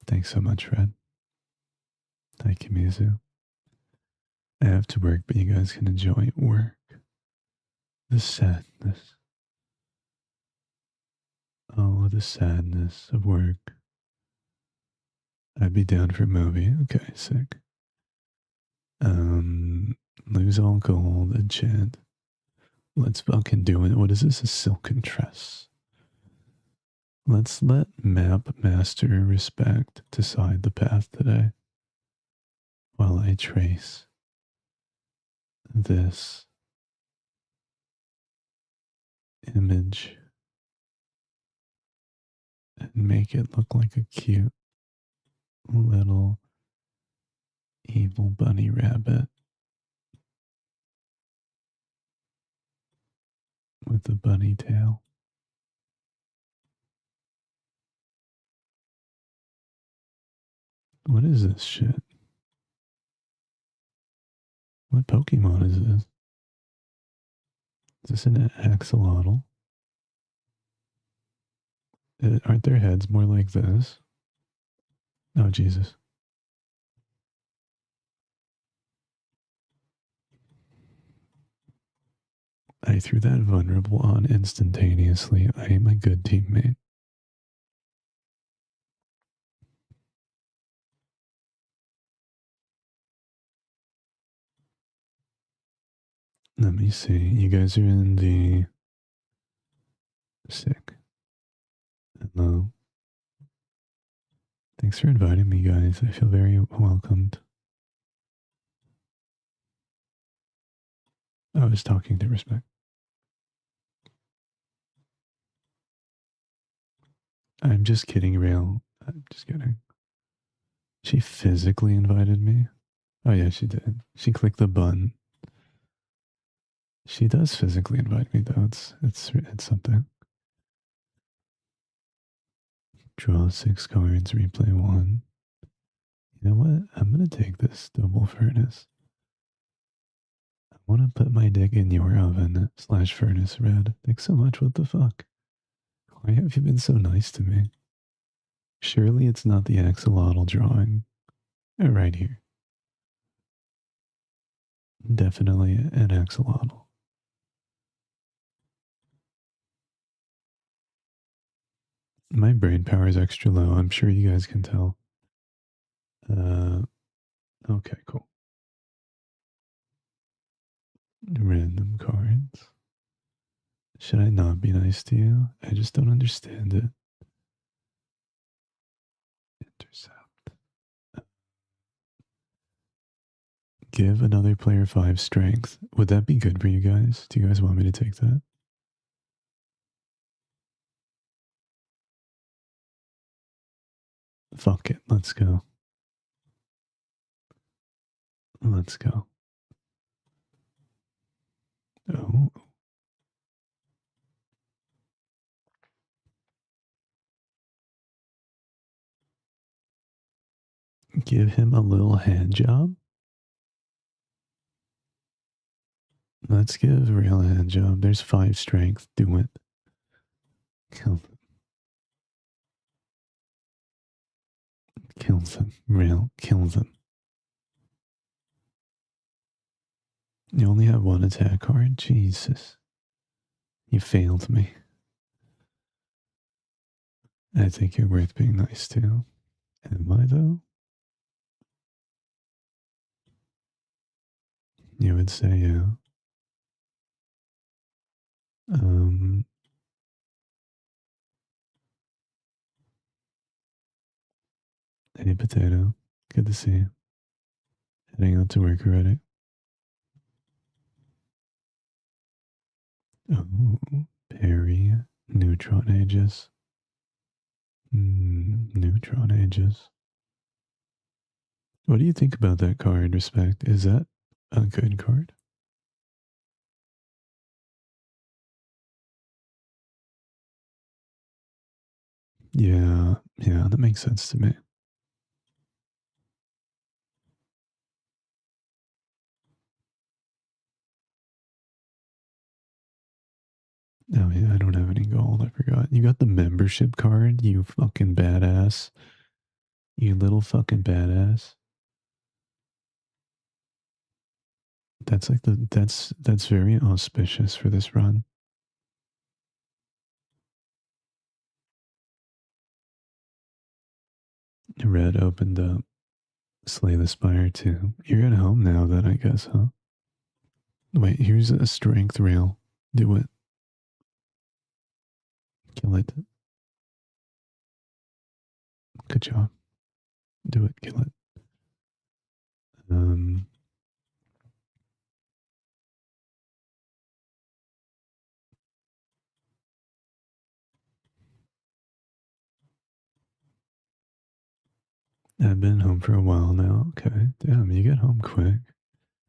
Thanks so much, Fred. Thank you, Mizu. I have to work, but you guys can enjoy work. The sadness. Oh, the sadness of work. I'd be down for a movie. Okay, sick. Lose all gold, enchant. Let's fucking do it. What is this? A silken tress. Let's let Map Master Respect decide the path today. While I trace this image and make it look like a cute little evil bunny rabbit with a bunny tail. What is this shit? What Pokemon is this? Is this an axolotl? Aren't their heads more like this? Oh, Jesus. I threw that vulnerable on instantaneously. I am a good teammate. Let me see. You guys are in the... Sick. Hello. Thanks for inviting me, guys. I feel very welcomed. I was talking to Respect. I'm just kidding, Rail. I'm just kidding. She physically invited me? Oh yeah, she did. She clicked the button. She does physically invite me though. It's something. Draw 6 cards, replay 1. You know what? I'm going to take this double furnace. I want to put my dick in your oven / furnace red. Thanks so much. What the fuck? Why have you been so nice to me? Surely it's not the axolotl drawing. Right here. Definitely an axolotl. My brain power is extra low. I'm sure you guys can tell. Okay, cool. Random cards. Should I not be nice to you? I just don't understand it. Intercept. Give another player 5 strength. Would that be good for you guys? Do you guys want me to take that? Fuck it. Let's go. Let's go. Oh. Give him a little hand job. Let's give real a hand job. There's 5 strength. Do it. Kill them. Kill them. Real. Kill them. You only have 1 attack card? Jesus. You failed me. I think you're worth being nice to. Am I, though? You would say, yeah. Hey, Potato. Good to see you. Heading out to work already. Oh, Perry. Neutron Aegis. Neutron Aegis. What do you think about that card, Respect? Is that a good card? Yeah, that makes sense to me. Oh yeah, I don't have any gold, I forgot. You got the membership card, you fucking badass. You little fucking badass. That's like that's very auspicious for this run. Red opened up. Slay the Spire II. You're at home now then, I guess, huh? Wait, here's a strength rail. Do it. Kill it. Good job. Do it. Kill it. I've been home for a while now. Okay. Damn, you get home quick.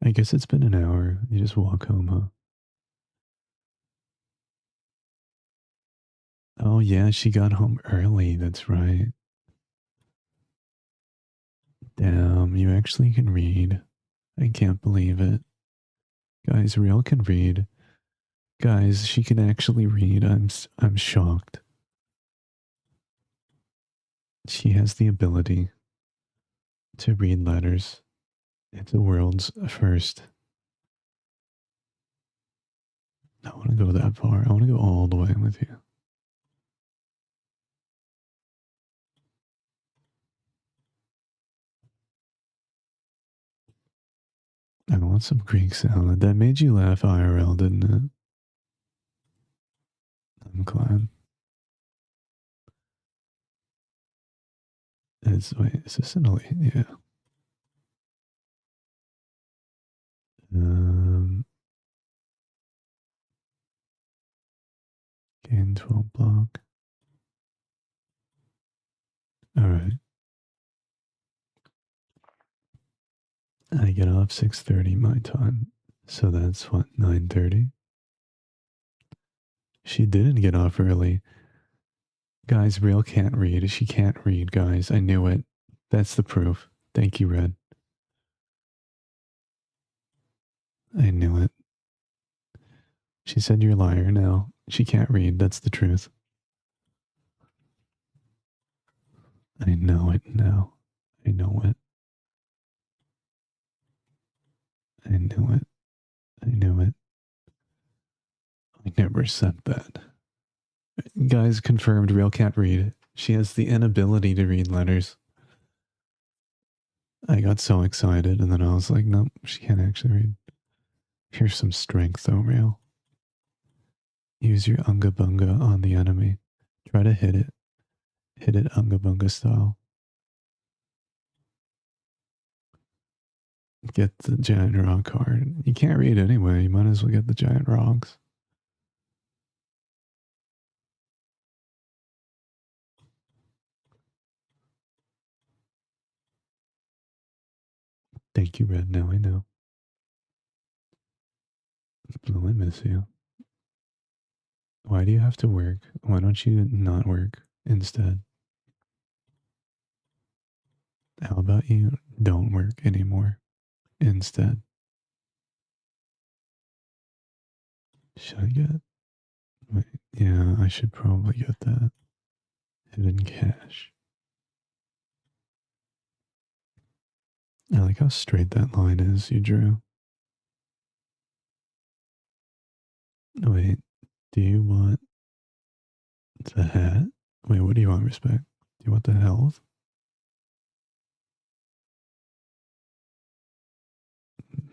I guess it's been an hour. You just walk home, huh? Oh, yeah, she got home early. That's right. Damn, you actually can read. I can't believe it. Guys, Real can read. Guys, she can actually read. I'm shocked. She has the ability to read letters. It's a world's first. I want to go that far. I want to go all the way with you. I want some Greek salad. That made you laugh IRL, didn't it? I'm glad. Wait, is this an elite? Yeah. Gain 12 block. Alright. I get off 6:30 my time. So that's what, 9:30? She didn't get off early. Guys, Real can't read. She can't read, guys. I knew it. That's the proof. Thank you, Red. I knew it. She said you're a liar now. She can't read. That's the truth. I know it now. I know it. I knew it. I knew it. I never said that. Guys, confirmed Real can't read. She has the inability to read letters. I got so excited and then I was like, nope, she can't actually read. Here's some strength though, Real. Use your Unga Bunga on the enemy. Try to hit it. Hit it Unga Bunga style. Get the giant rock card. You can't read anyway. You might as well get the giant rocks. Thank you, Red. Now I know. Blue, I miss you. Why do you have to work? Why don't you not work instead? How about you don't work anymore instead? Should I get? Wait, yeah, I should probably get that. Hidden cash. I like how straight that line is you drew. Wait, do you want the hat? Wait, what do you want, Respect? Do you want the health?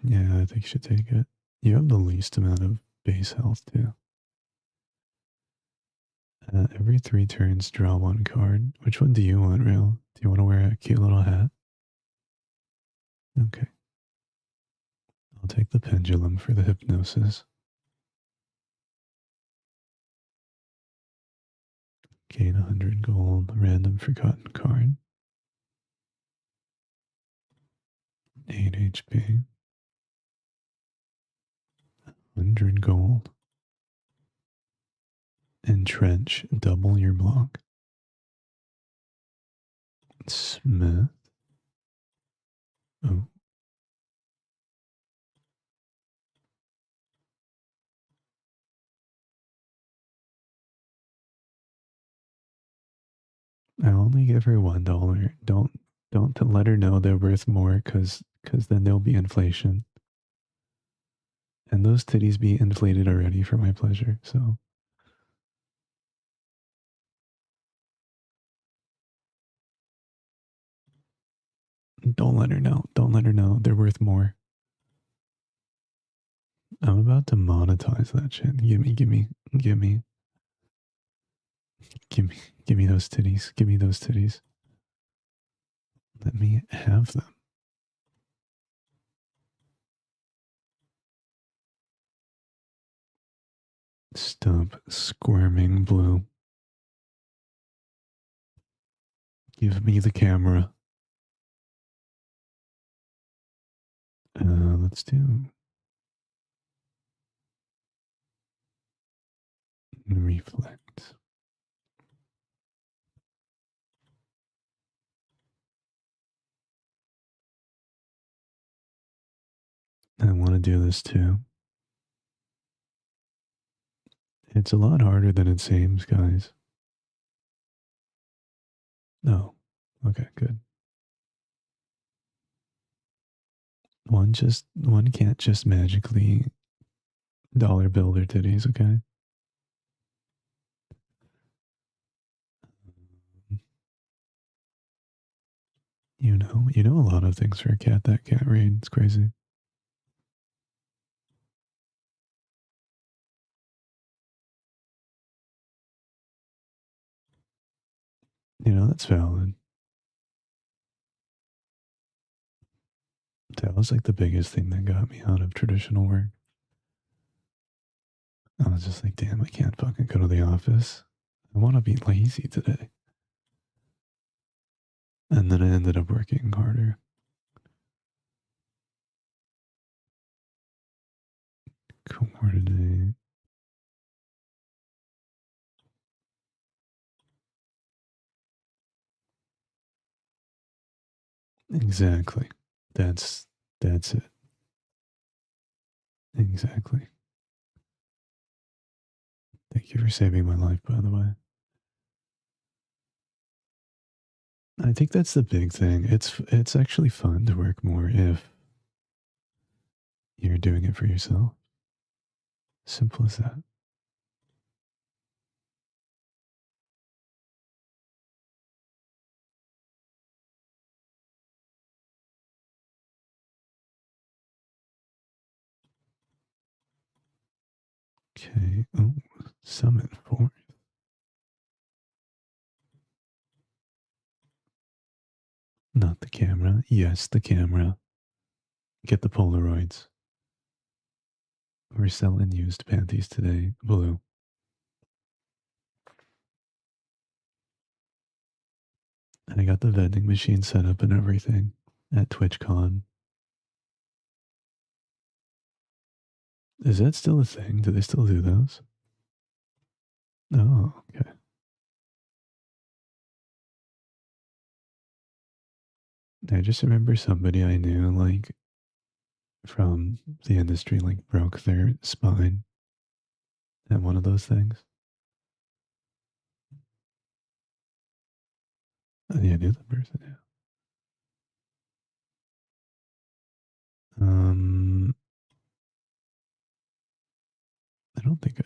Yeah, I think you should take it. You have the least amount of base health, too. Every 3 turns, draw 1 card. Which one do you want, Real? Do you want to wear a cute little hat? Okay. I'll take the pendulum for the hypnosis. Gain 100 gold, random forgotten card. 8 HP. 100 gold. Entrench, double your block. Smith. Oh. I only give her $1. Don't let her know they're worth more, cause then there'll be inflation. And those titties be inflated already for my pleasure, so. Don't let her know. Don't let her know. They're worth more. I'm about to monetize that shit. Give me those titties. Give me those titties. Let me have them. Stop squirming, Blue. Give me the camera. Let's do reflect. I want to do this too. It's a lot harder than it seems, guys. Oh, okay, good. One can't just magically dollar bill their titties, okay? You know a lot of things for a cat that can't read. It's crazy. That's valid. That was like the biggest thing that got me out of traditional work. I was just like, damn, I can't fucking go to the office. I want to be lazy today. And then I ended up working harder. Coordinate. Exactly. That's it. Exactly. Thank you for saving my life, by the way. I think that's the big thing. It's actually fun to work more if you're doing it for yourself. Simple as that. Okay. Oh, summon forth. Not the camera. Yes, the camera. Get the Polaroids. We're selling used panties today. Blue. I got the vending machine set up and everything at TwitchCon. Is that still a thing? Do they still do those? Oh, okay. I just remember somebody I knew, like, from the industry, like, broke their spine at one of those things. Yeah, I knew the person, yeah.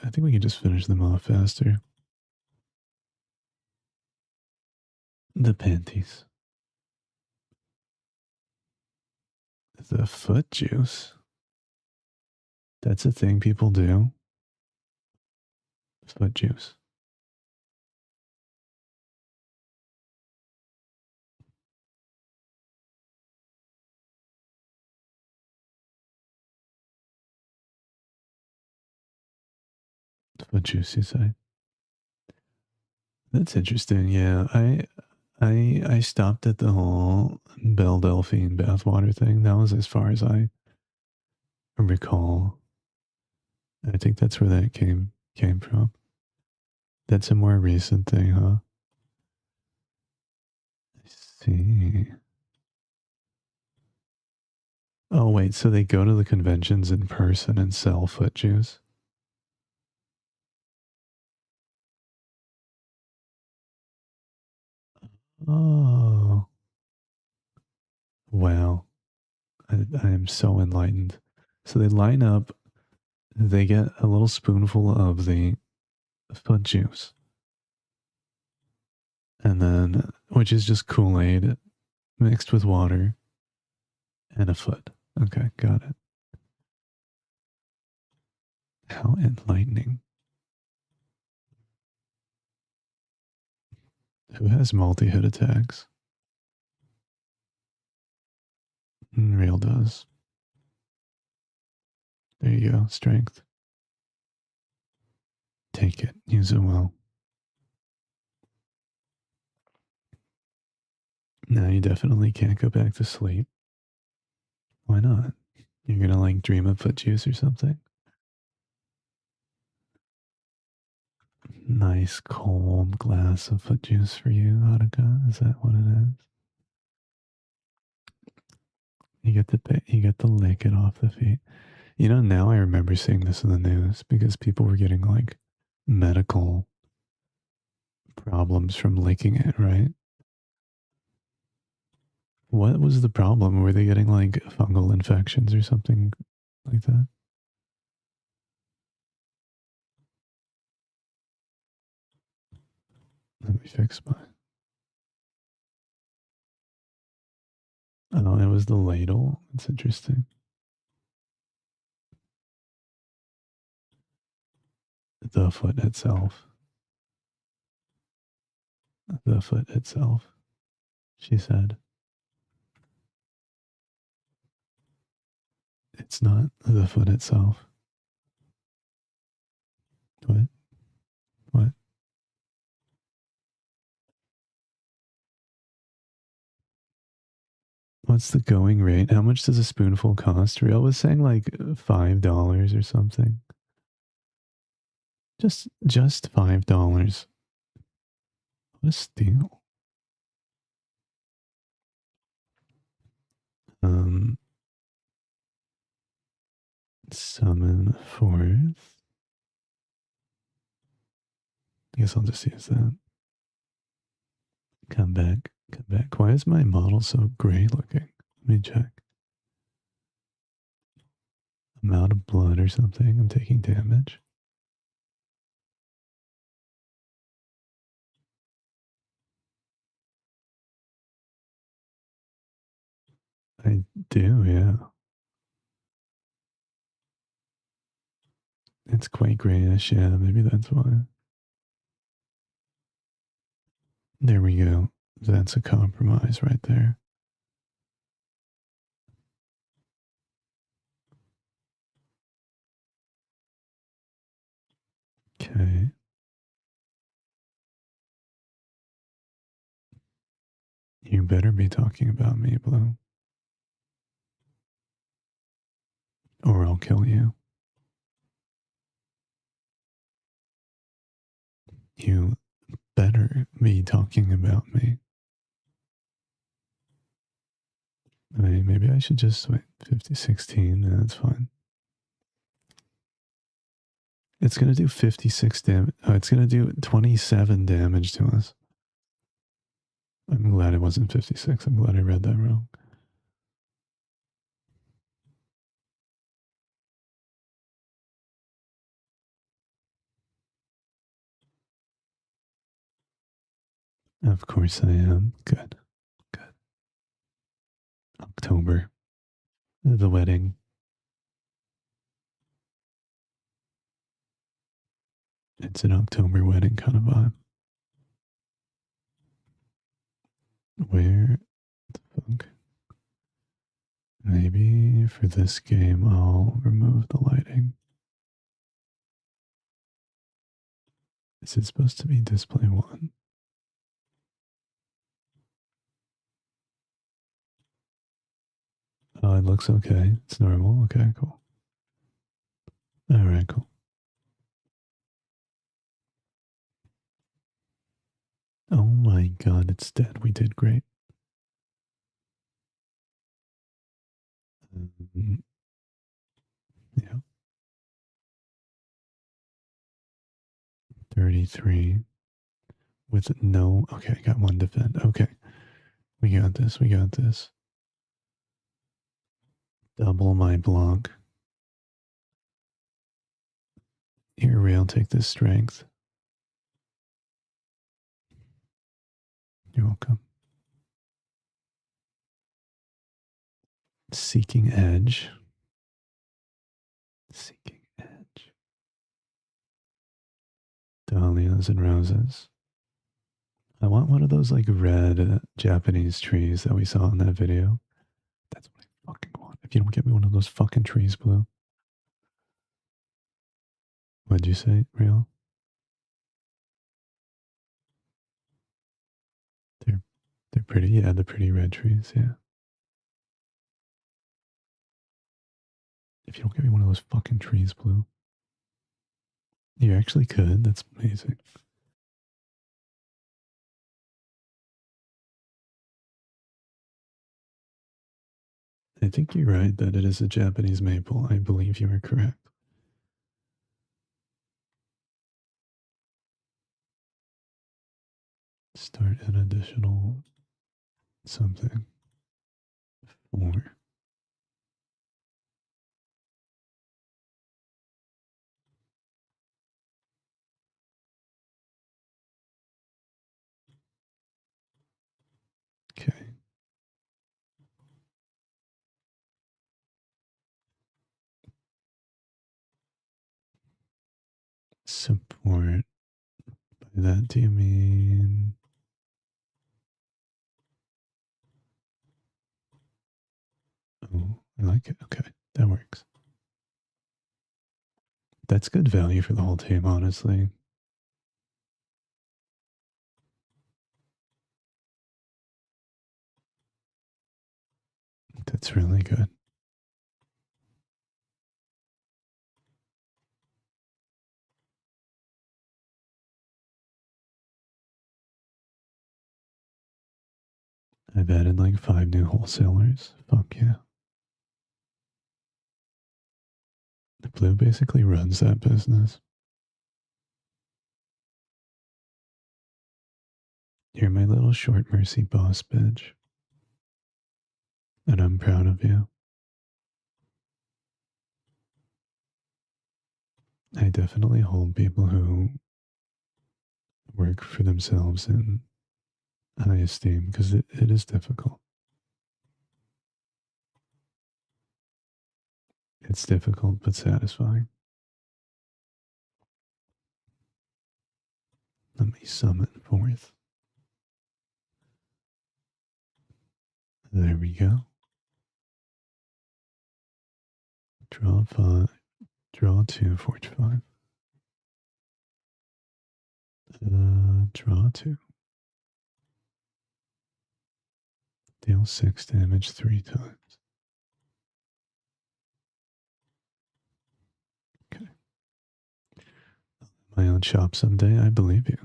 I think we can just finish them off faster. The panties. The foot juice. That's a thing people do. Foot juice. Foot juice, you say? That's interesting. Yeah, I stopped at the whole Belle Delphine bathwater thing. That was as far as I recall. I think that's where that came from. That's a more recent thing, huh? I see. Oh wait, so they go to the conventions in person and sell foot juice? Oh. Wow. I am so enlightened. So they line up, they get a little spoonful of the foot juice. And then, which is just Kool-Aid mixed with water and a foot. Okay, got it. How enlightening. Who has multi-hit attacks? Real does. There you go. Strength. Take it. Use it well. Now you definitely can't go back to sleep. Why not? You're gonna like dream of foot juice or something? Nice cold glass of foot juice for you, Haruka. Is that what it is? You get to lick it off the feet. You know, now I remember seeing this in the news because people were getting like medical problems from licking it, right? What was the problem? Were they getting like fungal infections or something like that? Let me fix mine. Oh, it was the ladle. That's interesting. The foot itself. The foot itself, she said. It's not the foot itself. What? What? What's the going rate? How much does a spoonful cost? Real was saying like $5 or something. Just $5. What a steal. Summon forth. I guess I'll just use that. Come back. Come back. Why is my model so gray looking? Let me check. I'm out of blood or something. I'm taking damage. I do, yeah. It's quite grayish, yeah. Maybe that's why. There we go. That's a compromise right there. Okay. You better be talking about me, Blue. Or I'll kill you. You better be talking about me. I mean, maybe I should just wait. 5016, that's fine. It's going to do 56 damage. Oh, it's going to do 27 damage to us. I'm glad it wasn't 56. I'm glad I read that wrong. Of course I am. Good. Good. October. The wedding. It's an October wedding kind of vibe. Where the fuck? Maybe for this game I'll remove the lighting. Is it supposed to be display 1? Oh, it looks okay. It's normal. Okay, cool. Alright, cool. Oh my god, it's dead. We did great. Yeah. 33 with no. Okay, I got one defend. Okay. We got this. We got this. Double my block. Here, Rail, take this strength. You're welcome. Seeking Edge. Seeking Edge. Dahlias and roses. I want one of those like red Japanese trees that we saw in that video. That's what I fucking want. If you don't get me one of those fucking trees, Blue. What'd you say, Real? They're pretty. Yeah, the pretty red trees. Yeah. If you don't get me one of those fucking trees, Blue. You actually could. That's amazing. I think you're right that it is a Japanese maple. I believe you are correct. Start an additional something. 4. Okay. Support. By that, do you mean? Oh, I like it. Okay, that works. That's good value for the whole team, honestly. That's really good. I've added like 5 new wholesalers. Fuck yeah. Blue basically runs that business. You're my little short mercy boss bitch. And I'm proud of you. I definitely hold people who work for themselves in high esteem because it is difficult. It's difficult but satisfying. Let me summon forth. There we go. Draw 5. Draw 2, forge 5. Draw 2. Deal 6 damage 3 times. Okay. My own shop someday, I believe you.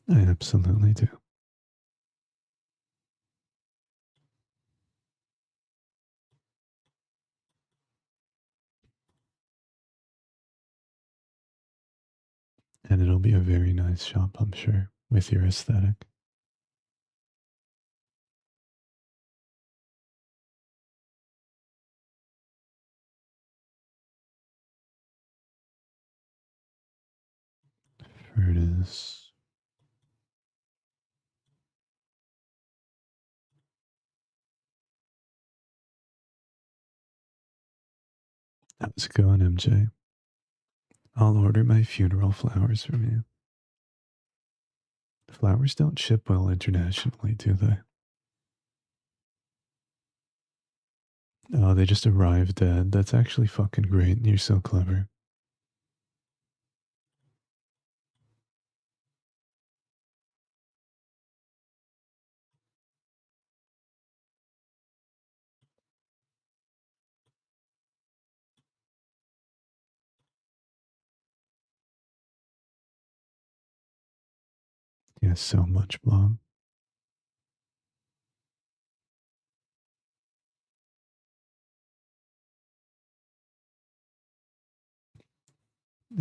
I absolutely do. And it'll be a very nice shop, I'm sure, with your aesthetic. Furnace. How's it going, MJ? I'll order my funeral flowers from you. Flowers don't ship well internationally, do they? Oh, they just arrive dead. That's actually fucking great. You're so clever. Yeah, so much blog.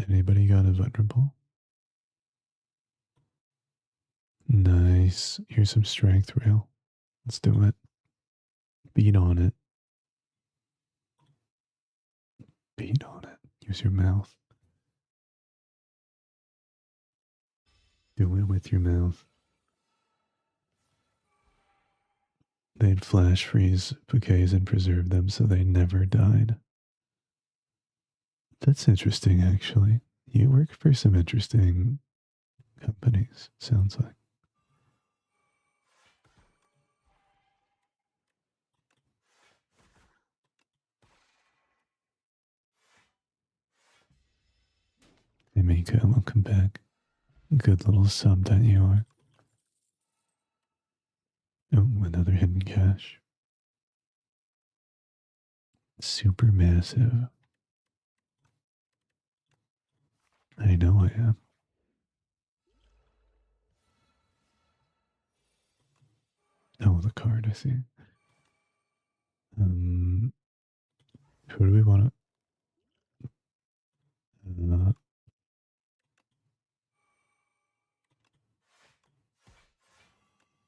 Anybody got a vulnerable? Nice. Here's some strength rail. Let's do it. Beat on it. Beat on it. Use your mouth. Do it with your mouth. They'd flash freeze bouquets and preserve them so they never died. That's interesting, actually. You work for some interesting companies, sounds like. Hey, Mika, welcome back. Good little sub that you are. Oh, another hidden cache. Super massive. I know I am. Oh, the card, I see. Who do we want to...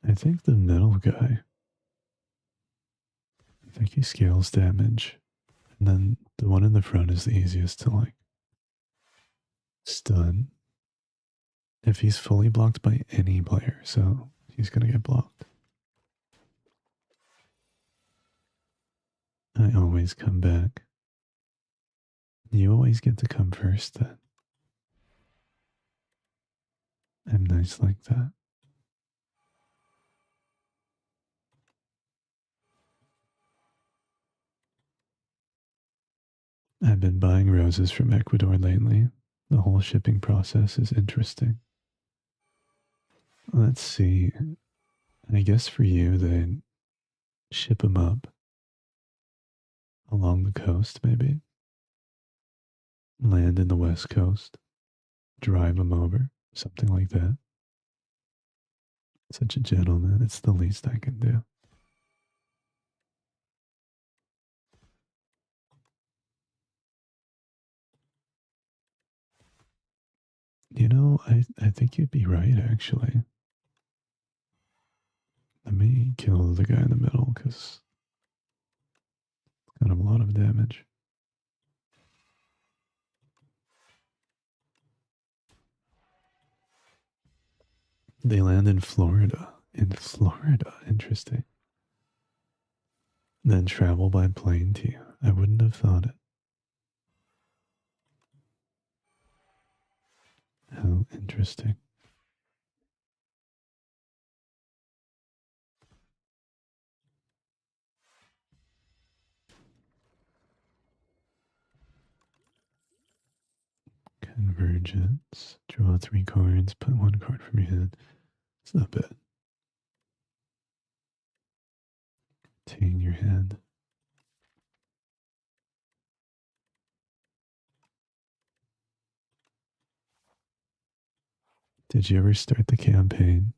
I think the middle guy. I think he scales damage. And then the one in the front is the easiest to, like, stun. If he's fully blocked by any player, so he's gonna get blocked. I always come back. You always get to come first then. I'm nice like that. I've been buying roses from Ecuador lately. The whole shipping process is interesting. Let's see. I guess for you, they ship them up along the coast, maybe. Land in the west coast. Drive them over. Something like that. Such a gentleman. It's the least I can do. You know, I think you'd be right, actually. Let me kill the guy in the middle, because it's got a lot of damage. They land in Florida. In Florida, interesting. Then travel by plane to you. I wouldn't have thought it. How interesting. Convergence. Draw 3 cards, put 1 card from your hand. It's not bad. Retain your hand. Did you ever start the campaign?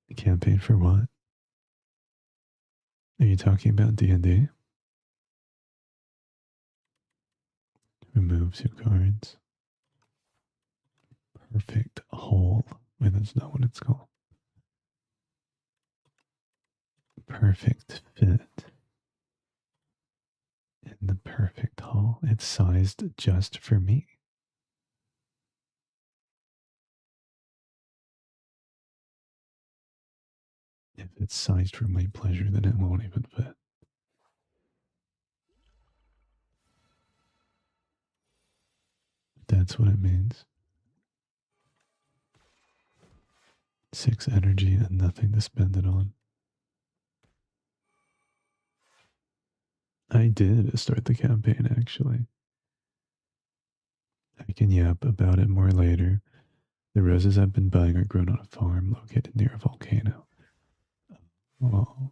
The campaign for what? Are you talking about D&D? Remove 2 cards. Perfect hole. Wait, that's not what it's called. Perfect fit. In the perfect hole. It's sized just for me. If it's sized for my pleasure, then it won't even fit. That's what it means. 6 energy and nothing to spend it on. I did start the campaign, actually. I can yap about it more later. The roses I've been buying are grown on a farm located near a volcano. Oh,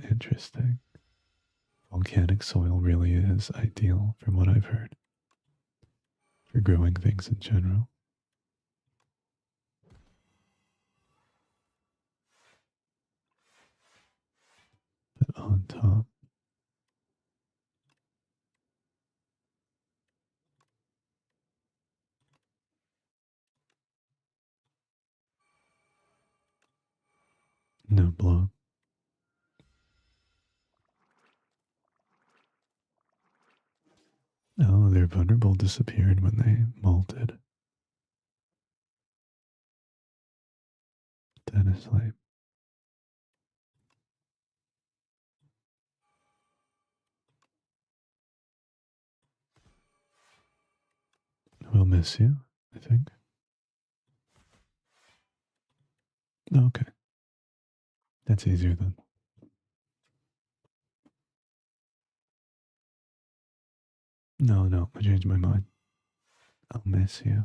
interesting. Volcanic soil really is ideal, from what I've heard, for growing things in general. But on top, no block. Oh, their vulnerable disappeared when they molted. That is lame. We'll miss you, I think. Okay. That's easier then. No, I changed my mind. I'll miss you.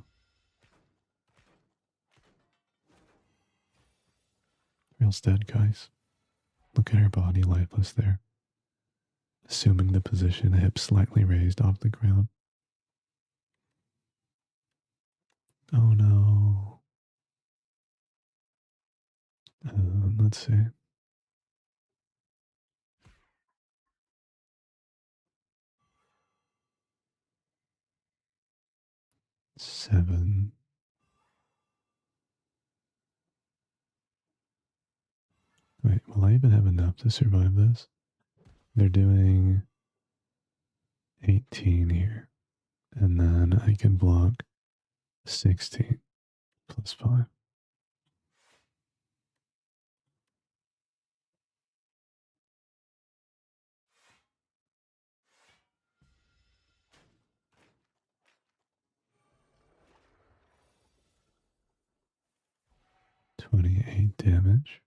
Real dead, guys. Look at her body lifeless there. Assuming the position, hips slightly raised off the ground. Oh no. Let's see. Seven. Wait, will I even have enough to survive this? They're doing 18 here. And then I can block 16 plus 5. $28 damage.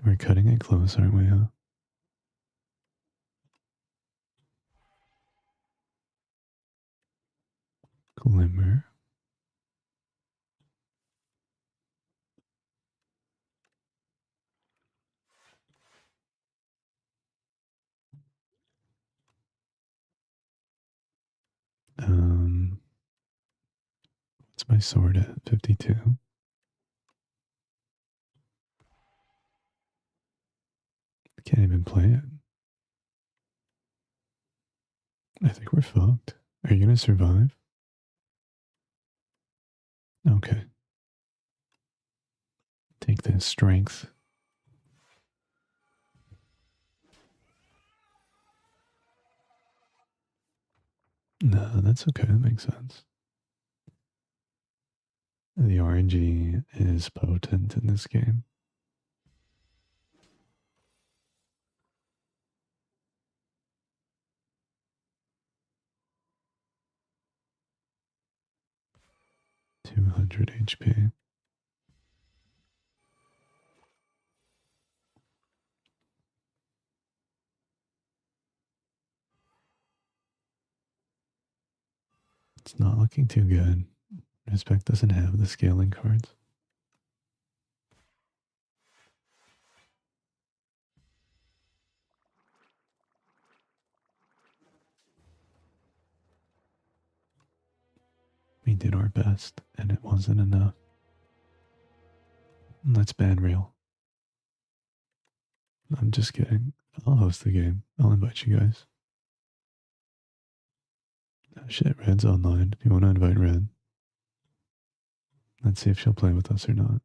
We're cutting it close, aren't we, huh? Glimmer. What's What's my sword at? 52. Can't even play it. I think we're fucked. Are you gonna survive? Okay. Take this strength. No, that's okay. That makes sense. The RNG is potent in this game. $200 HP. It's not looking too good. Respect doesn't have the scaling cards. We did our best, and it wasn't enough. Let's ban rail. I'm just kidding. I'll host the game. I'll invite you guys. Oh, shit, Red's online. If you want to invite Red, let's see if she'll play with us or not.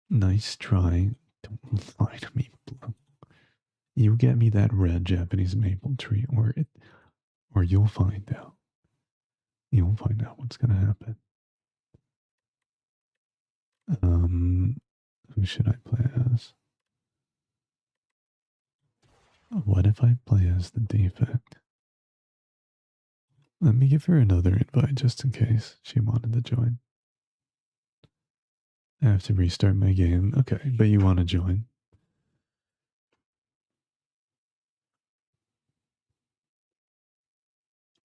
Nice try. Don't lie to me, Blue. You get me that red Japanese maple tree, or you'll find out. You'll find out what's gonna happen. Who should I play as? What if I play as the defect? Let me give her another invite just in case she wanted to join. I have to restart my game. Okay, but you want to join?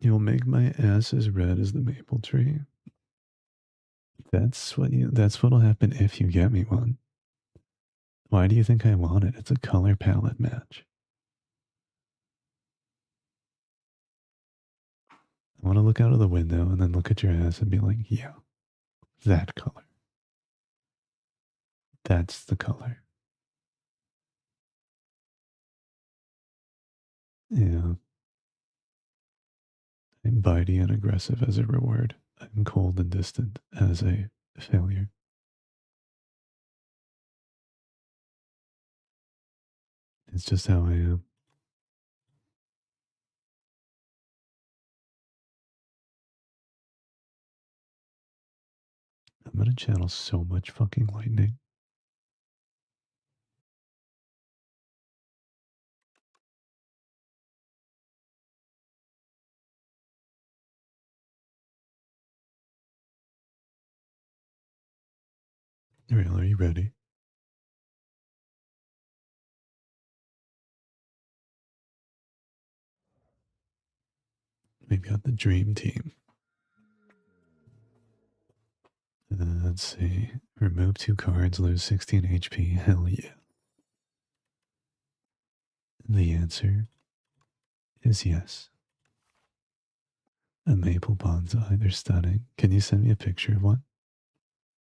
You'll make my ass as red as the maple tree. That's what'll happen if you get me one. Why do you think I want it? It's a color palette match. I want to look out of the window and then look at your ass and be like, yeah, that color. That's the color. Yeah. I'm bitey and aggressive as a reward. I'm cold and distant as a failure. It's just how I am. I'm gonna channel so much fucking lightning. Real, are you ready? We've got the dream team. Let's see. Remove 2 cards, lose 16 HP. Hell yeah. The answer is yes. A maple bonsai. They're stunning. Can you send me a picture of one?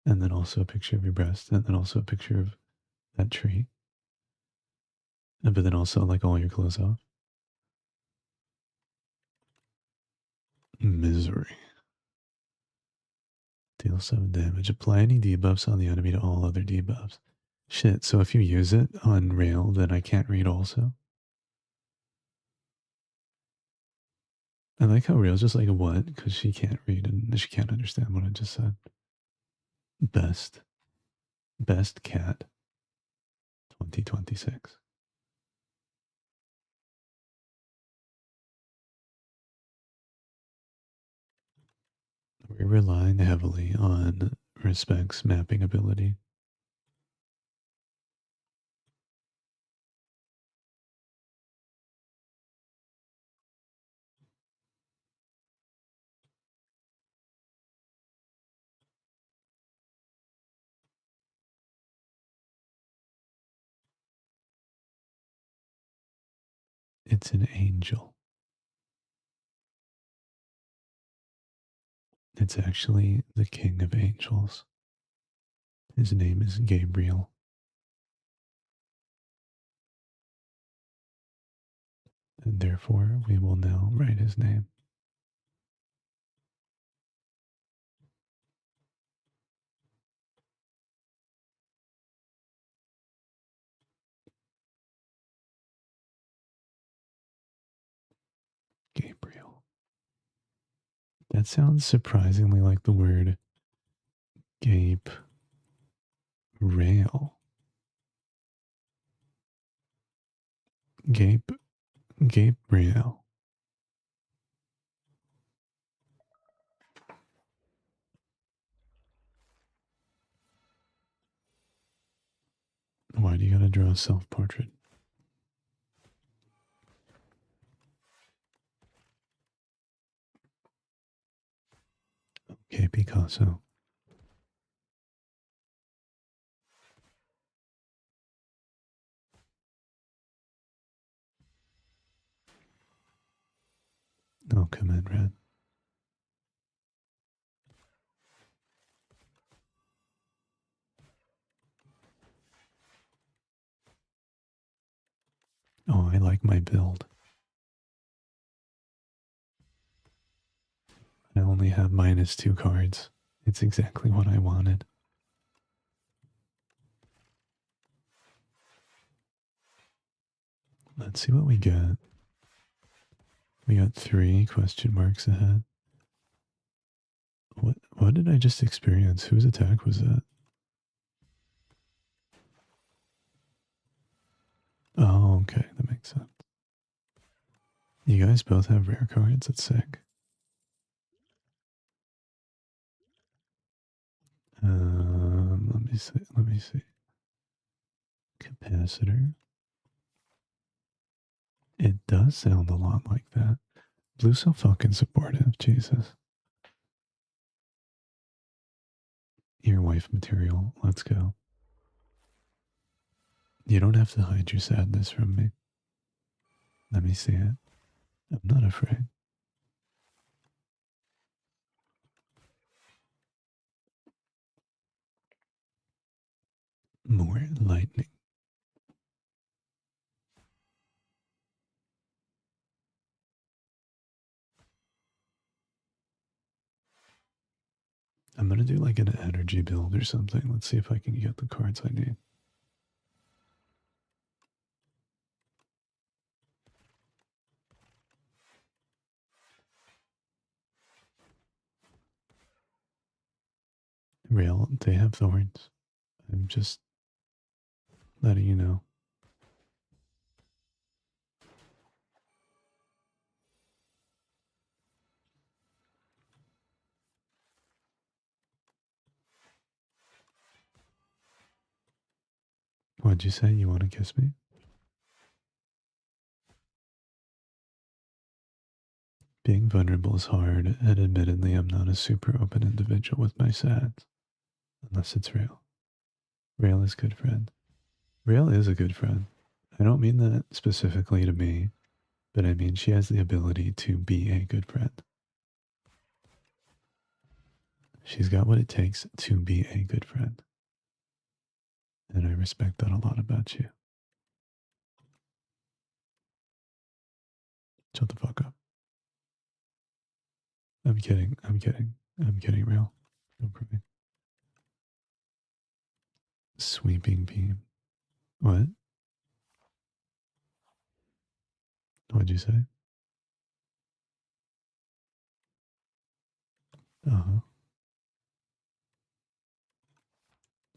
And then also a picture of your breast. And then also a picture of that tree. But then also like all your clothes off. Misery. Deal 7 damage. Apply any debuffs on the enemy to all other debuffs. Shit, so if you use it on rail, then I can't read also? I like how Rail's just like, what? Because she can't read and she can't understand what I just said. Best. Best cat. 2026. We're relying heavily on Respect's mapping ability. It's an angel. It's actually the King of Angels. His name is Gabriel. And therefore, we will now write his name. Gabriel. That sounds surprisingly like the word gape rail. Gape rail. Why do you gotta draw a self-portrait? Okay, Picasso. Oh, come in, Red. Oh, I like my build. I only have -2 cards. It's exactly what I wanted. Let's see what we get. We got 3 question marks ahead. What did I just experience? Whose attack was that? Oh, okay, that makes sense. You guys both have rare cards. That's sick. Let me see. Let me see. Capacitor. It does sound a lot like that. Blue's so fucking supportive. Jesus. Your wife material. Let's go. You don't have to hide your sadness from me. Let me see it. I'm not afraid. More lightning. I'm gonna do like an energy build or something. Let's see if I can get the cards I need. Rail, they have thorns. I'm just letting you know. What'd you say? You want to kiss me? Being vulnerable is hard, and admittedly, I'm not a super open individual with my sads. Unless it's Rail. Rail is good friend. Rail is a good friend. I don't mean that specifically to me, but I mean she has the ability to be a good friend. She's got what it takes to be a good friend. And I respect that a lot about you. Shut the fuck up. I'm kidding. I'm kidding. I'm kidding, Rail. Don't cry. Sweeping beam. What? What'd you say? Uh-huh.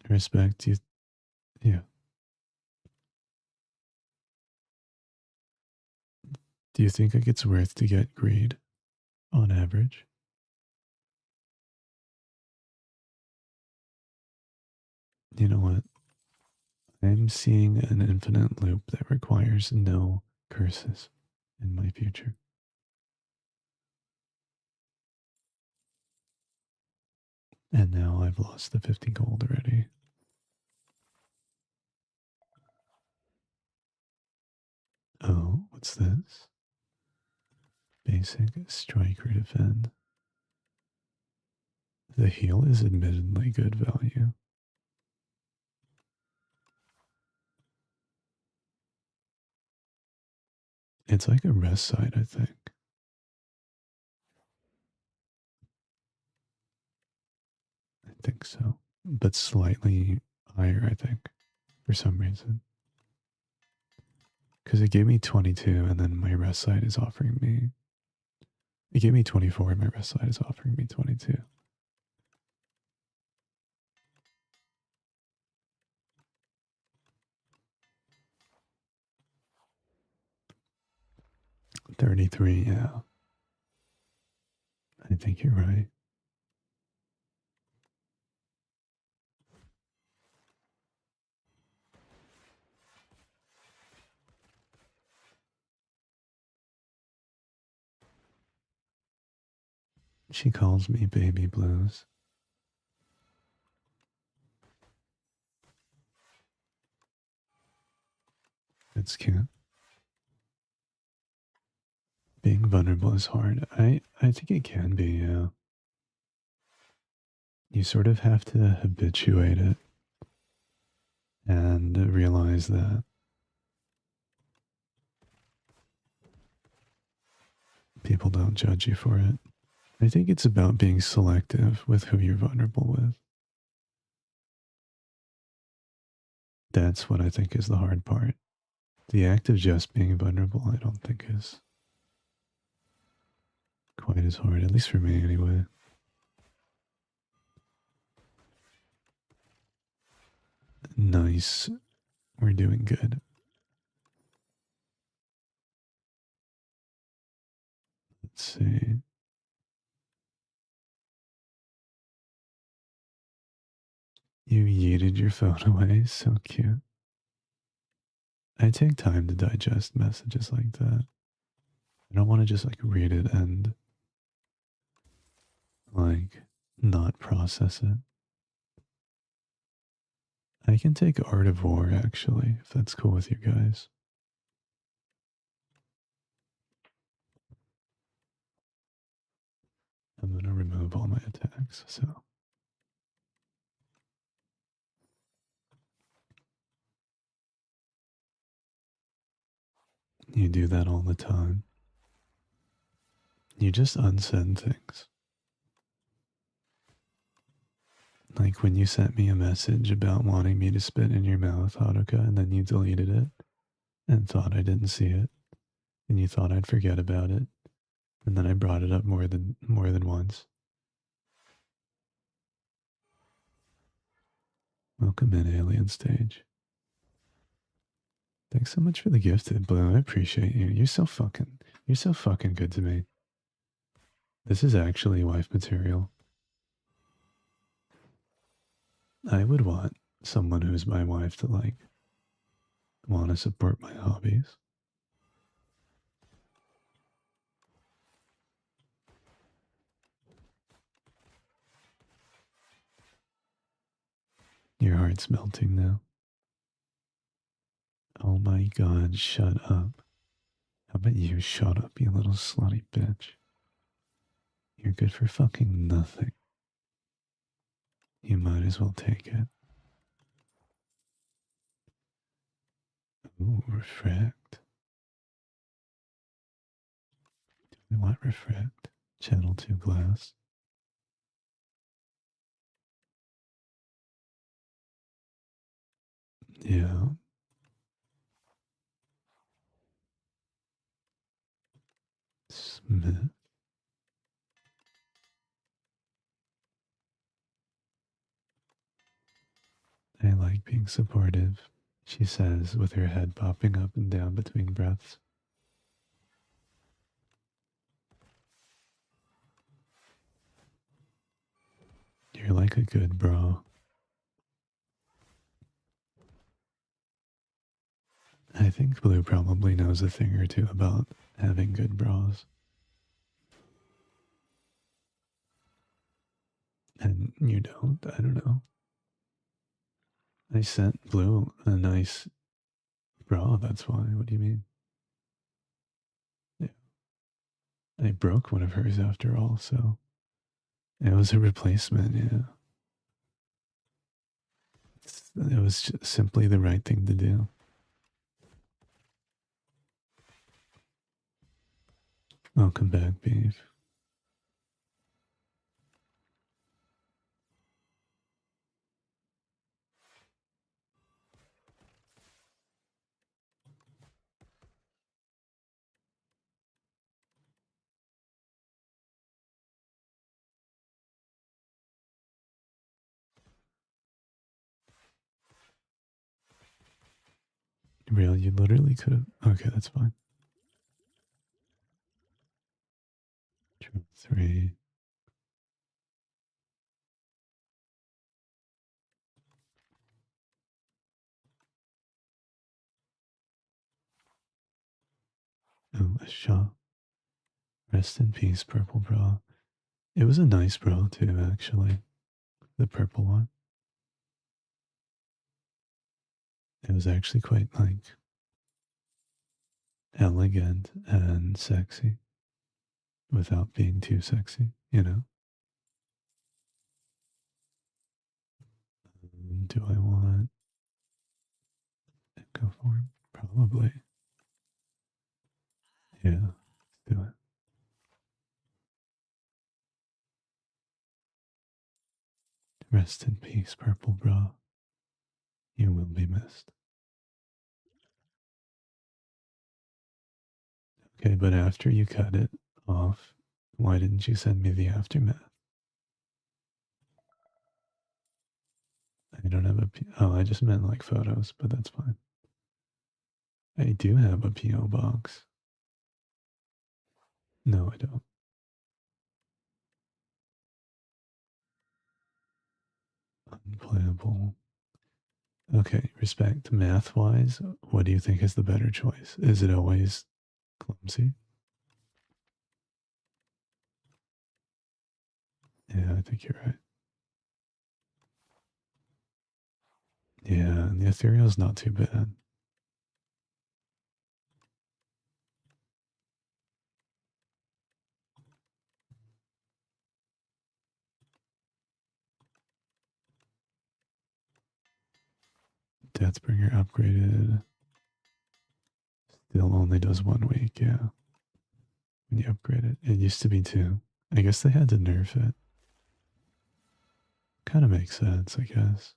Respect you. Yeah. Do you think it's worth to get greed on average? You know what? I'm seeing an infinite loop that requires no curses in my future. And now I've lost the 50 gold already. Oh, what's this? Basic strike or defend. The heal is admittedly good value. It's like a rest site, I think. I think so. But slightly higher, I think, for some reason. Because it gave me 22, and then my rest site is offering me. It gave me 24, and my rest site is offering me 22. $33, yeah. I think you're right. She calls me Baby Blues. It's cute. Being vulnerable is hard. I think it can be, yeah. You sort of have to habituate it and realize that people don't judge you for it. I think it's about being selective with who you're vulnerable with. That's what I think is the hard part. The act of just being vulnerable, I don't think is quite as hard, at least for me anyway. Nice. We're doing good. Let's see. You yeeted your phone away. So cute. I take time to digest messages like that. I don't want to just like read it and like not process it. I can take Art of War actually, if that's cool with you guys. I'm gonna remove all my attacks, so. You do that all the time. You just unsend things. Like when you sent me a message about wanting me to spit in your mouth, Haruka, and then you deleted it and thought I didn't see it, and you thought I'd forget about it, and then I brought it up more than once. Welcome in, Alien Stage. Thanks so much for the gifted, Blue. I appreciate you. You're so fucking good to me. This is actually wife material. I would want someone who's my wife to like want to support my hobbies. Your heart's melting now. Oh my god, shut up. How about you shut up, you little slutty bitch? You're good for fucking nothing. You might as well take it. Ooh, refract. Do we want refract? Channel 2 glass. Yeah. Smith. I like being supportive, she says with her head popping up and down between breaths. You're like a good bro. I think Blue probably knows a thing or two about having good bras. And you don't, I don't know. I sent Blue a nice bra, that's why. What do you mean? Yeah. I broke one of hers after all, so It was a replacement, yeah. It was just simply the right thing to do. Welcome back, Beef. Real, you literally could have. Okay, that's fine. Drop 3. Oh, a shop. Rest in peace, purple bra. It was a nice bra too, actually. The purple one. It was actually quite like elegant and sexy without being too sexy, you know? Do I want Echo form? Probably. Yeah, let's do it. Rest in peace, purple bra. You will be missed. Okay, but after you cut it off, why didn't you send me the aftermath? I don't have a oh, I just meant like photos, but that's fine. I do have a PO box. No, I don't. Unplayable. Okay, respect. Math wise, what do you think is the better choice? Is it always clumsy? Yeah, I think you're right. Yeah, and the ethereal's not too bad. Deathbringer upgraded. Still only does 1 week, yeah. When you upgrade it. It used to be 2. I guess they had to nerf it. Kind of makes sense, I guess.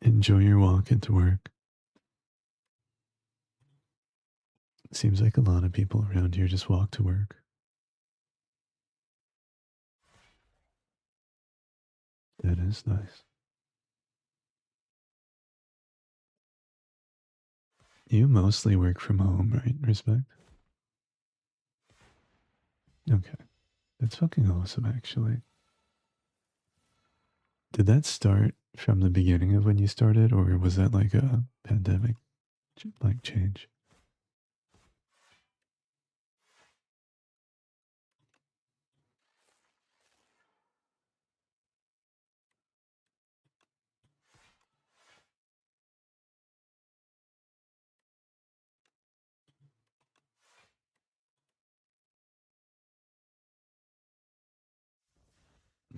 Enjoy your walk into work. Seems like a lot of people around here just walk to work. That is nice. You mostly work from home, right? Respect? Okay. That's fucking awesome, actually. Did that start from the beginning of when you started, or was that like a pandemic like change?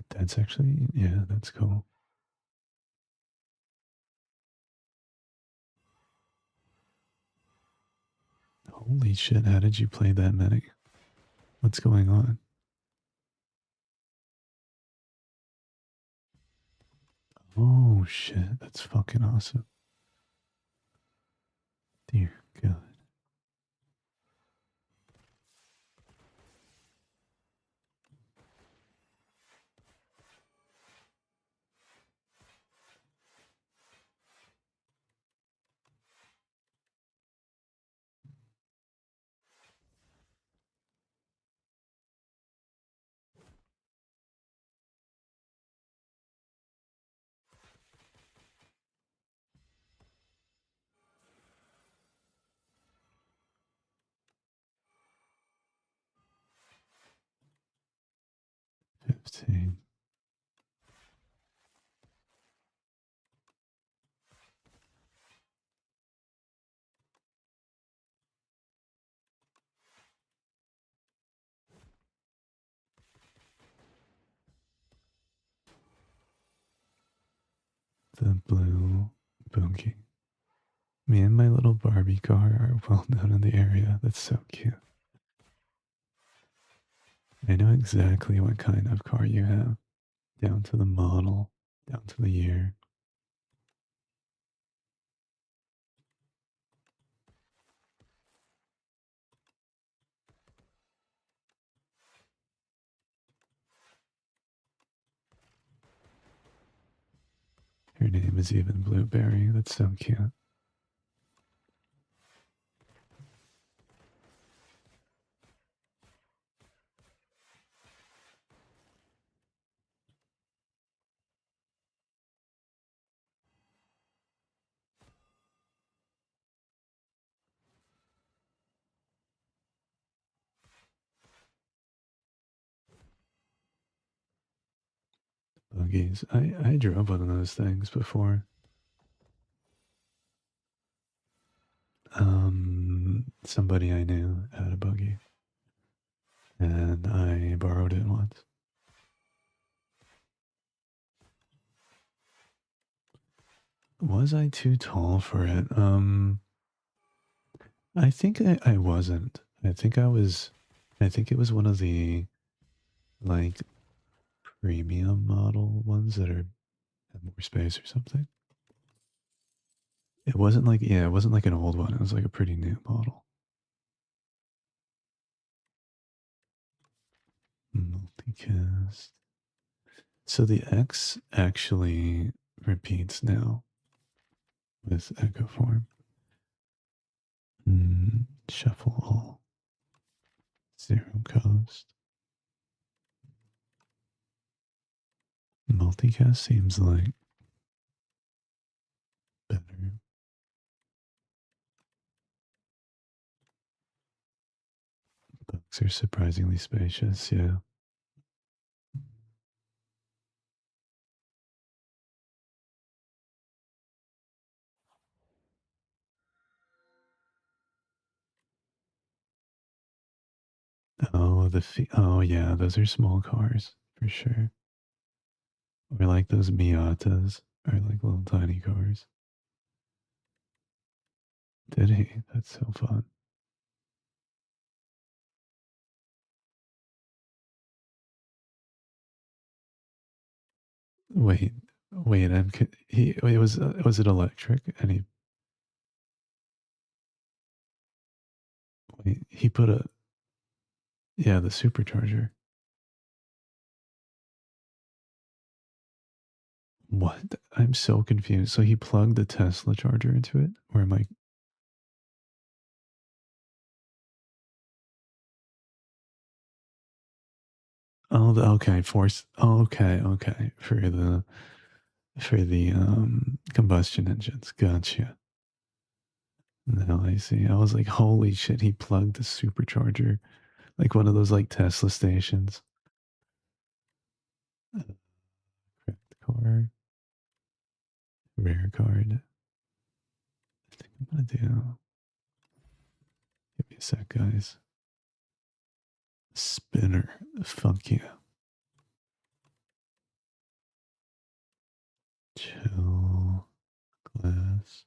That's actually, yeah, that's cool. Holy shit, how did you play that many? What's going on? Oh shit, that's fucking awesome. Dear God. 15. The blue boogie. Me and my little Barbie car are well known in the area. That's so cute. I know exactly what kind of car you have, down to the model, down to the year. Her name is even Blueberry. That's so cute. Buggies. I drove one of those things before. Somebody I knew had a buggy, and I borrowed it once. Was I too tall for it? I think I wasn't. I think I was. I think it was one of the like premium model ones that are have more space or something. It wasn't like, yeah, it wasn't like an old one. It was like a pretty new model. Multicast. So the X actually repeats now with echo form. Shuffle all. Zero coast. Multicast seems like better. Books are surprisingly spacious, yeah. Oh, oh yeah, those are small cars for sure. Or like those Miatas, or like little tiny cars. Did he? That's so fun. Wait, wait. It was it electric? And he put a, yeah, the supercharger. What? I'm so confused. So he plugged the Tesla charger into it, or am I? Oh, okay. Force. Oh, okay. For the combustion engines. Gotcha. Now I see. I was like, holy shit! He plugged the supercharger, like one of those like Tesla stations. Correct car. Rare card. I think I'm gonna do. Give me a sec, guys. Spinner. Fuck yeah. Chill. Glass.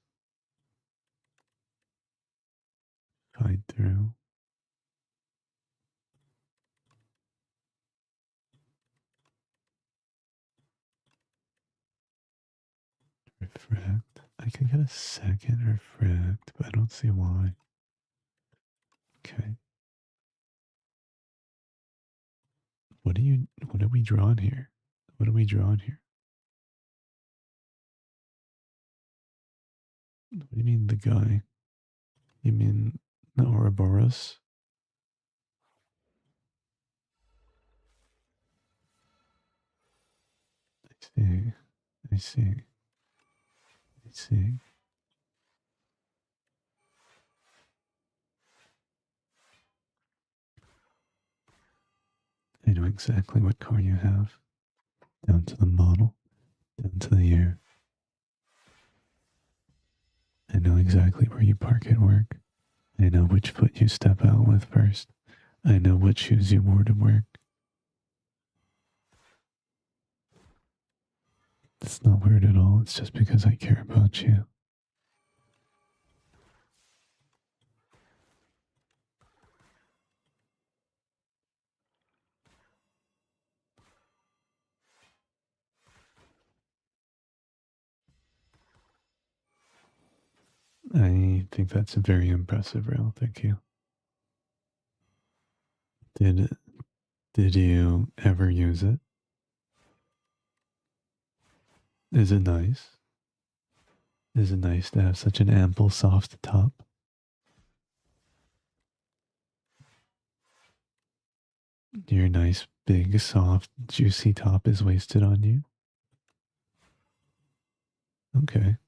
Fight through. Refract. I could get a second refract, but I don't see why. Okay. What are we drawing here? What are we drawing here? What do you mean the guy? You mean the Ouroboros? I see. I see. I see. I know exactly what car you have, down to the model, down to the year. I know exactly where you park at work. I know which foot you step out with first. I know what shoes you wore to work. It's not weird at all. It's just because I care about you. I think that's a very impressive rail. Thank you. Did you ever use it? Is it nice? Is it nice to have such an ample, soft top? Your nice, big, soft, juicy top is wasted on you? Okay.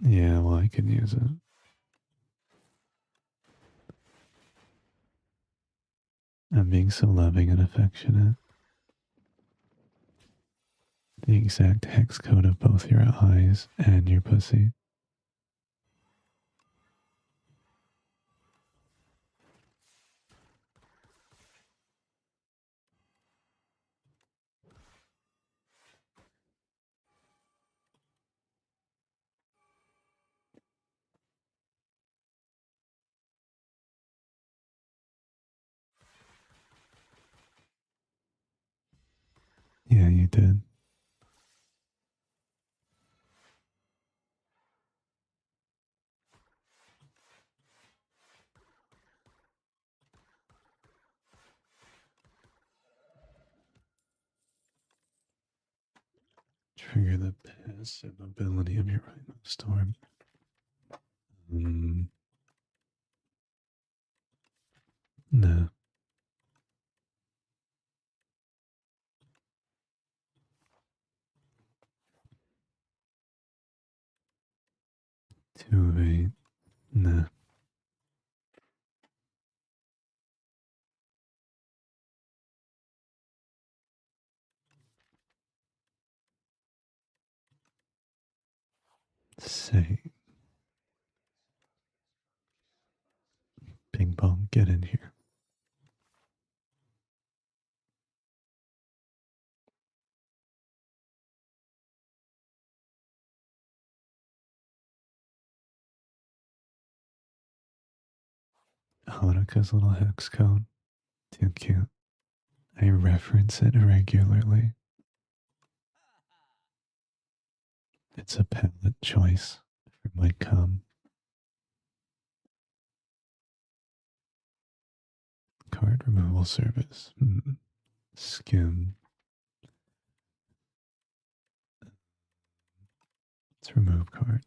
Yeah, well, I can use it. I'm being so loving and affectionate. The exact hex code of both your eyes and your pussy. Yeah, you did. Trigger the passive ability of your Rhino Storm. No. Two of eight. No. Say, ping pong, get in here. Hanukka's little hex code. Too cute. I reference it regularly. It's a palette choice for my cum. Card removal service. Skim. Let's remove card.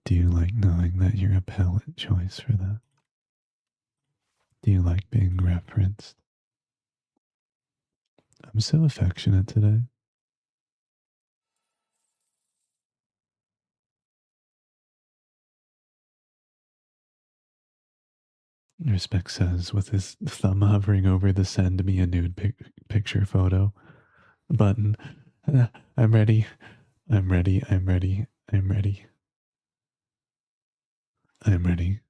Do you like knowing that you're a palette choice for that? Do you like being referenced? I'm so affectionate today. Respect says, with his thumb hovering over the send me a nude picture photo button. I'm ready. I'm ready. I'm ready. I'm ready. I'm ready.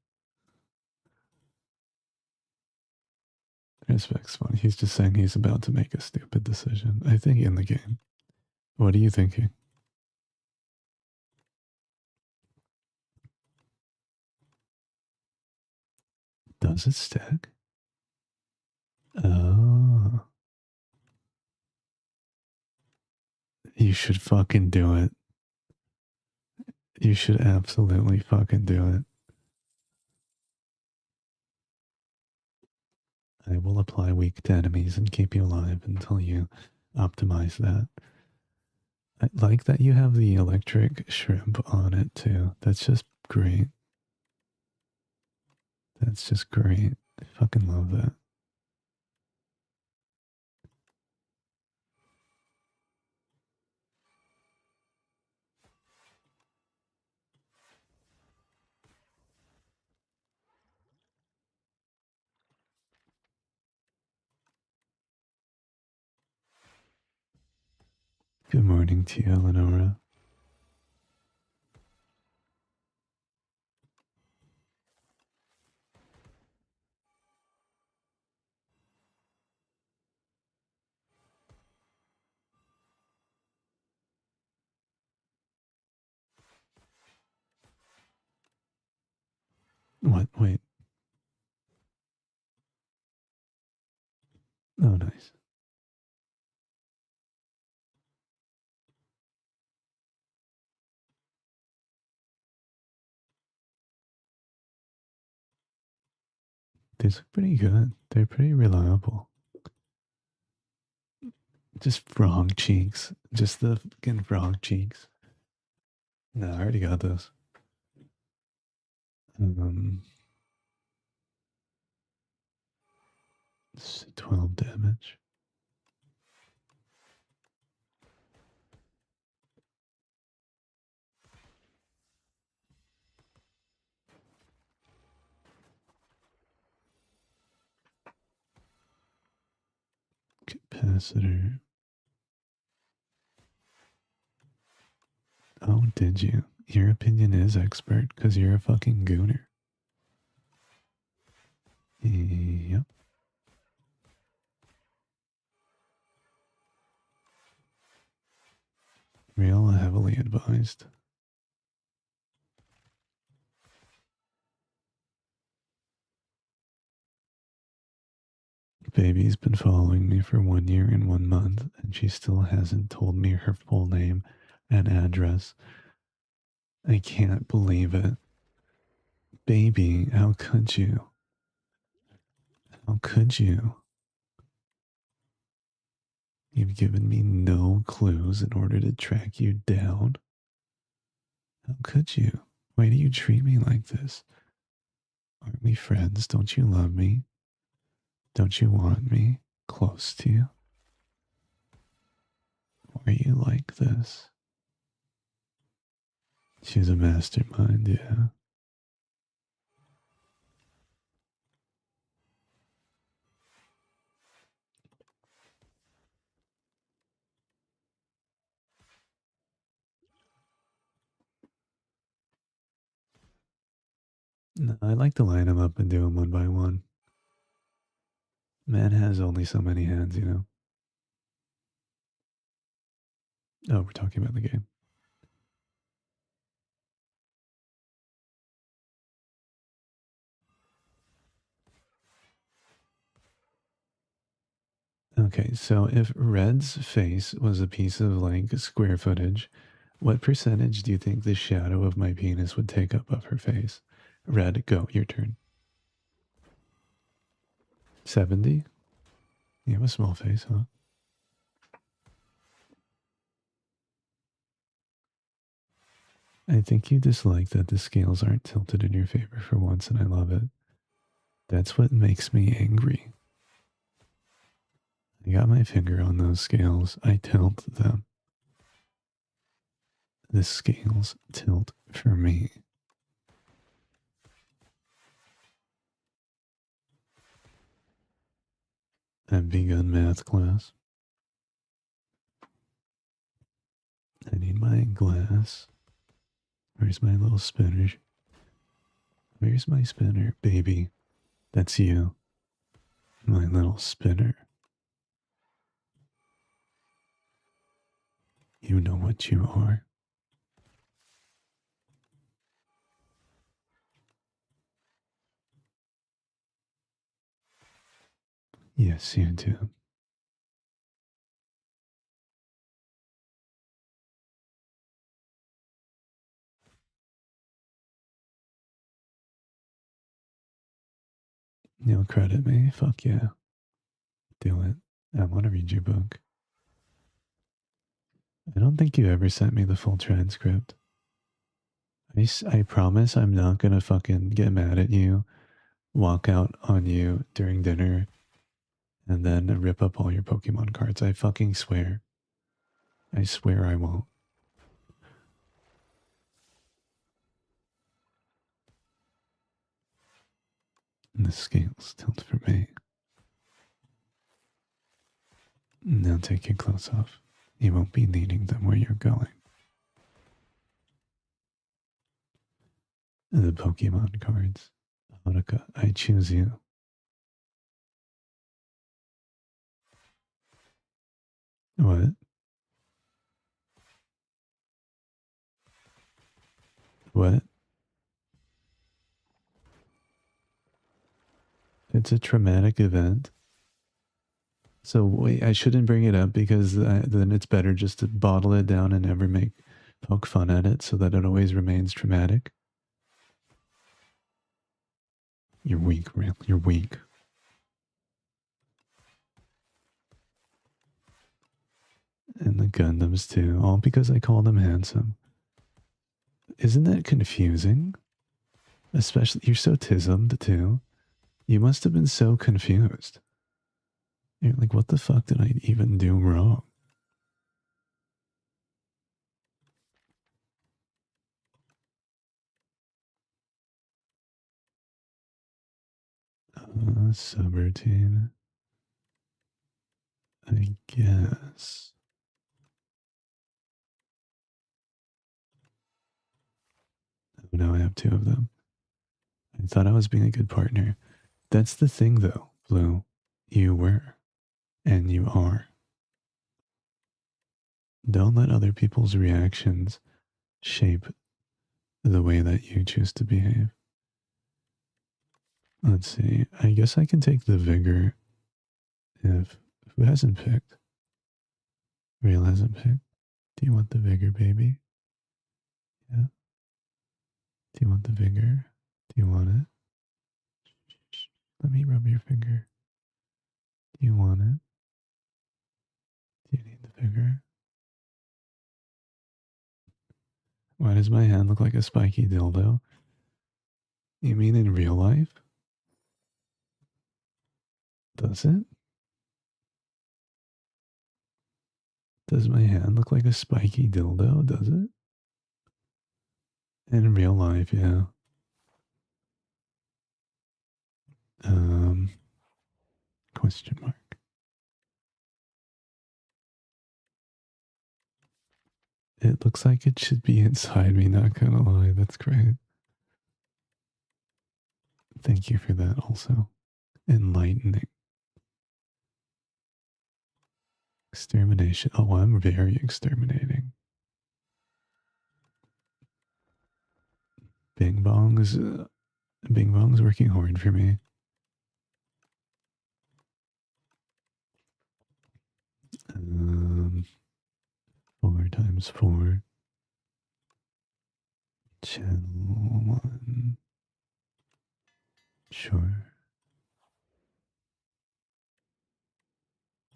Respect's funny. He's just saying he's about to make a stupid decision. I think in the game. What are you thinking? Does it stack? Oh. You should fucking do it. You should absolutely fucking do it. I will apply weak to enemies and keep you alive until you optimize that. I like that you have the electric shrimp on it too. That's just great. That's just great. I fucking love that. Good morning to you, Eleonora. What? Wait. Oh, nice. These look pretty good. They're pretty reliable. Just frog cheeks. Just the fucking frog cheeks. No, I already got those. 12 damage. Capacitor. Oh, did you? Your opinion is expert because you're a fucking gooner. Yep. Real heavily advised. Baby's been following me for 1 year and 1 month, and she still hasn't told me her full name and address. I can't believe it. Baby, how could you? How could you? You've given me no clues in order to track you down. How could you? Why do you treat me like this? Aren't we friends? Don't you love me? Don't you want me close to you? Why are you like this? She's a mastermind, yeah. No, I like to line them up and do them one by one. Man has only so many hands, you know? Oh, we're talking about the game. Okay, so if Red's face was a piece of like square footage, what percentage do you think the shadow of my penis would take up of her face? Red, go, your turn. 70? You have a small face, huh? I think you dislike that the scales aren't tilted in your favor for once, and I love it. That's what makes me angry. I got my finger on those scales. I tilt them. The scales tilt for me. I've begun math class. I need my glass. Where's my little spinner? Where's my spinner, baby? That's you. My little spinner. You know what you are. Yes, you do. You'll credit me? Fuck yeah. Do it. I want to read your book. I don't think you ever sent me the full transcript. I promise I'm not gonna fucking get mad at you, walk out on you during dinner, and then rip up all your Pokemon cards. I fucking swear. I swear I won't. And the scales tilt for me. Now take your clothes off. You won't be needing them where you're going. The Pokemon cards. Haruka, I choose you. What? What? It's a traumatic event. So wait, I shouldn't bring it up because then it's better just to bottle it down and never poke fun at it so that it always remains traumatic. You're weak, real. You're weak. And the Gundams too, all because I called him handsome. Isn't that confusing? Especially, you're so tismed too. You must have been so confused. You're like, what the fuck did I even do wrong? Subroutine. I guess. Oh, now I have two of them. I thought I was being a good partner. That's the thing, though, Blue. You were. And you are. Don't let other people's reactions shape the way that you choose to behave. Let's see. I guess I can take the vigor if... Who hasn't picked? Real hasn't picked. Do you want the vigor, baby? Yeah. Do you want the vigor? Do you want it? Let me rub your finger. Do you want it? Do you need the vigor? Why does my hand look like a spiky dildo? You mean in real life? Does it? Does my hand look like a spiky dildo? Does it? In real life, yeah. Question mark. It looks like it should be inside me, not gonna lie. That's great. Thank you for that also. Enlightening. Extermination. Oh, I'm very exterminating. Bing Bong's working hard for me. 4 times 4. Channel 1. Sure.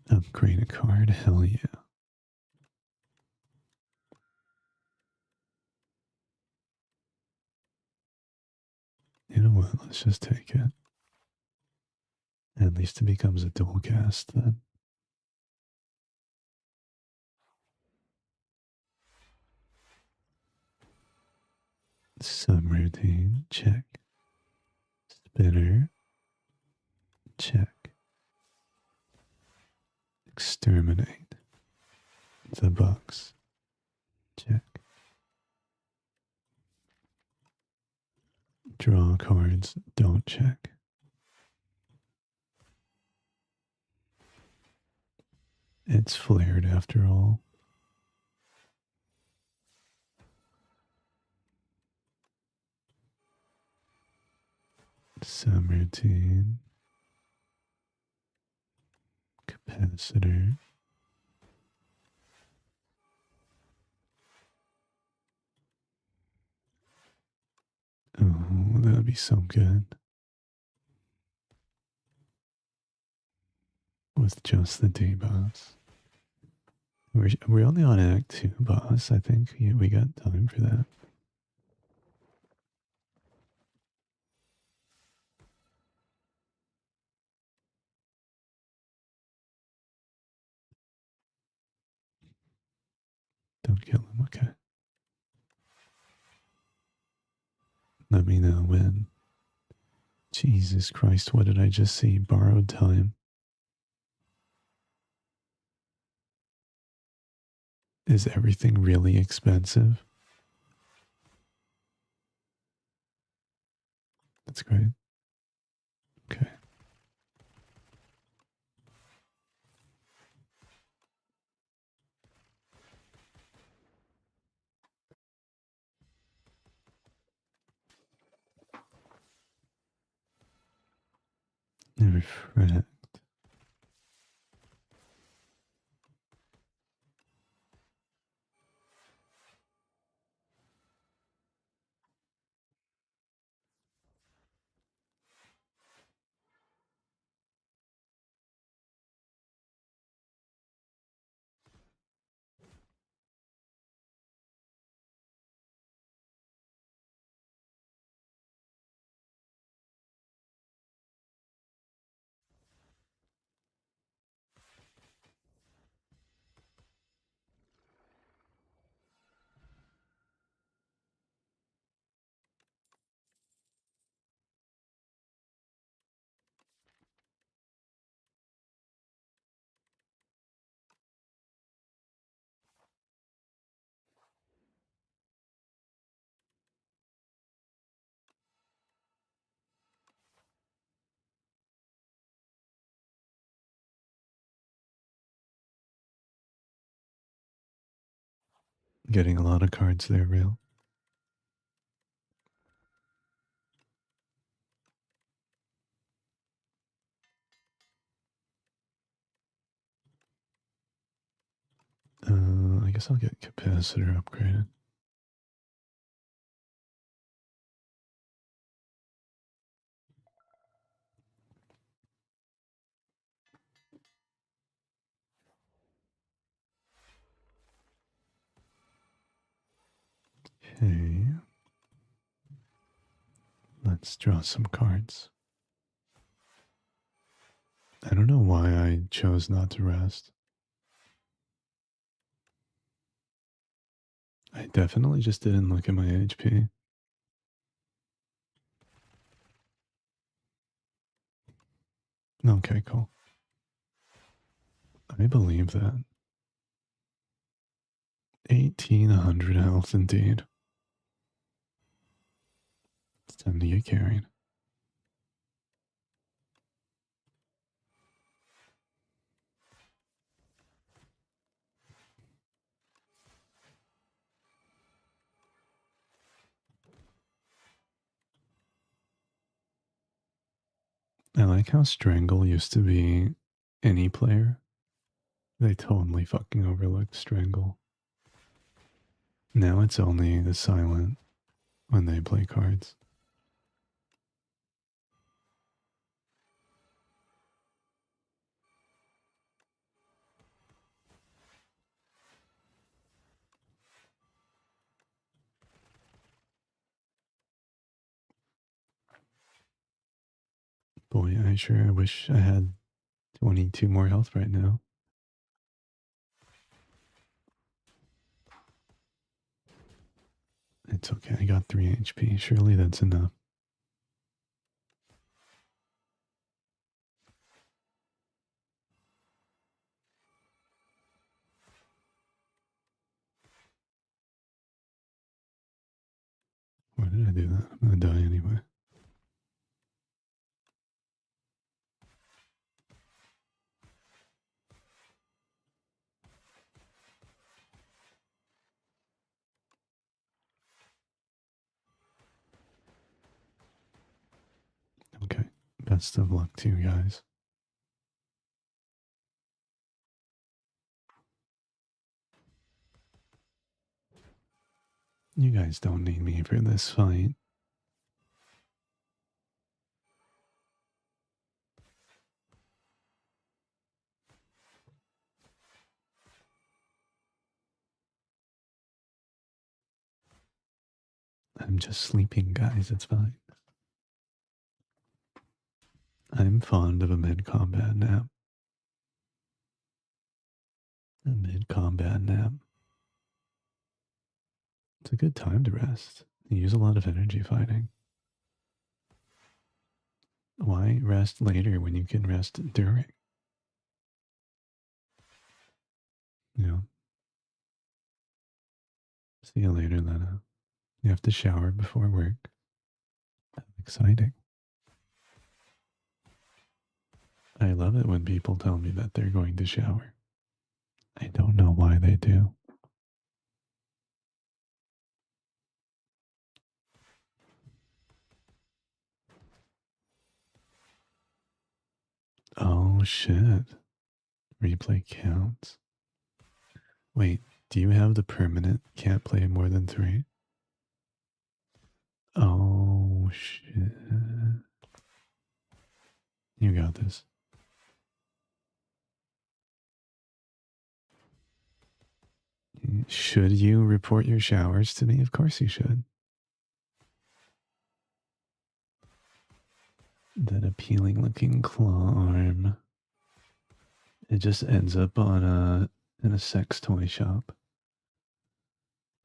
Upgrade a card. Hell yeah. You know what? Let's just take it. At least it becomes a dual cast then. Subroutine, check. Spinner, check. Exterminate the bugs, check. Draw cards, don't check. It's flared after all. Subroutine. Capacitor. Oh, that would be so good. With just the D boss. We're only on Act 2 boss. I think we got time for that. Don't kill him, okay. Let me know when. Jesus Christ, what did I just see? Borrowed time. Is everything really expensive? That's great. Okay. Refract. Getting a lot of cards there, real. I guess I'll get capacitor upgraded. Okay. Let's draw some cards. I don't know why I chose not to rest. I definitely just didn't look at my HP. Okay, cool. I believe that. 1800 health indeed. It's time to get carried. I like how Strangle used to be any player. They totally fucking overlooked Strangle. Now it's only the silent when they play cards. Boy, I wish I had 22 more health right now. It's okay, I got 3 HP. Surely that's enough. Why did I do that? I'm gonna die anyway. Okay, best of luck to you guys. You guys don't need me for this fight. I'm just sleeping, guys. It's fine. I'm fond of a mid-combat nap. A mid-combat nap. It's a good time to rest. You use a lot of energy fighting. Why rest later when you can rest during? You know, See you later, Lena. You have to shower before work. Exciting. I love it when people tell me that they're going to shower. I don't know why they do. Oh shit. Replay counts. Wait, do you have the permanent can't play more than 3? Oh shit. You got this. Should you report your showers to me? Of course you should. That appealing looking claw arm. It just ends up on in a sex toy shop.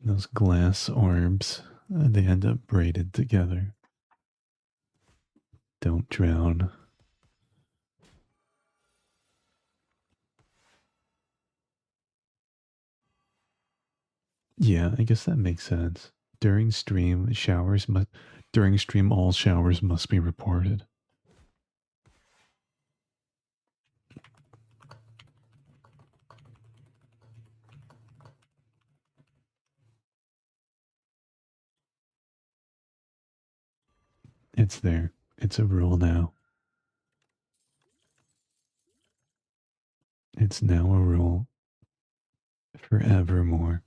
Those glass orbs, they end up braided together. Don't drown. Yeah, I guess that makes sense. During stream, all showers must be reported. It's there. It's a rule now. It's now a rule. Forevermore.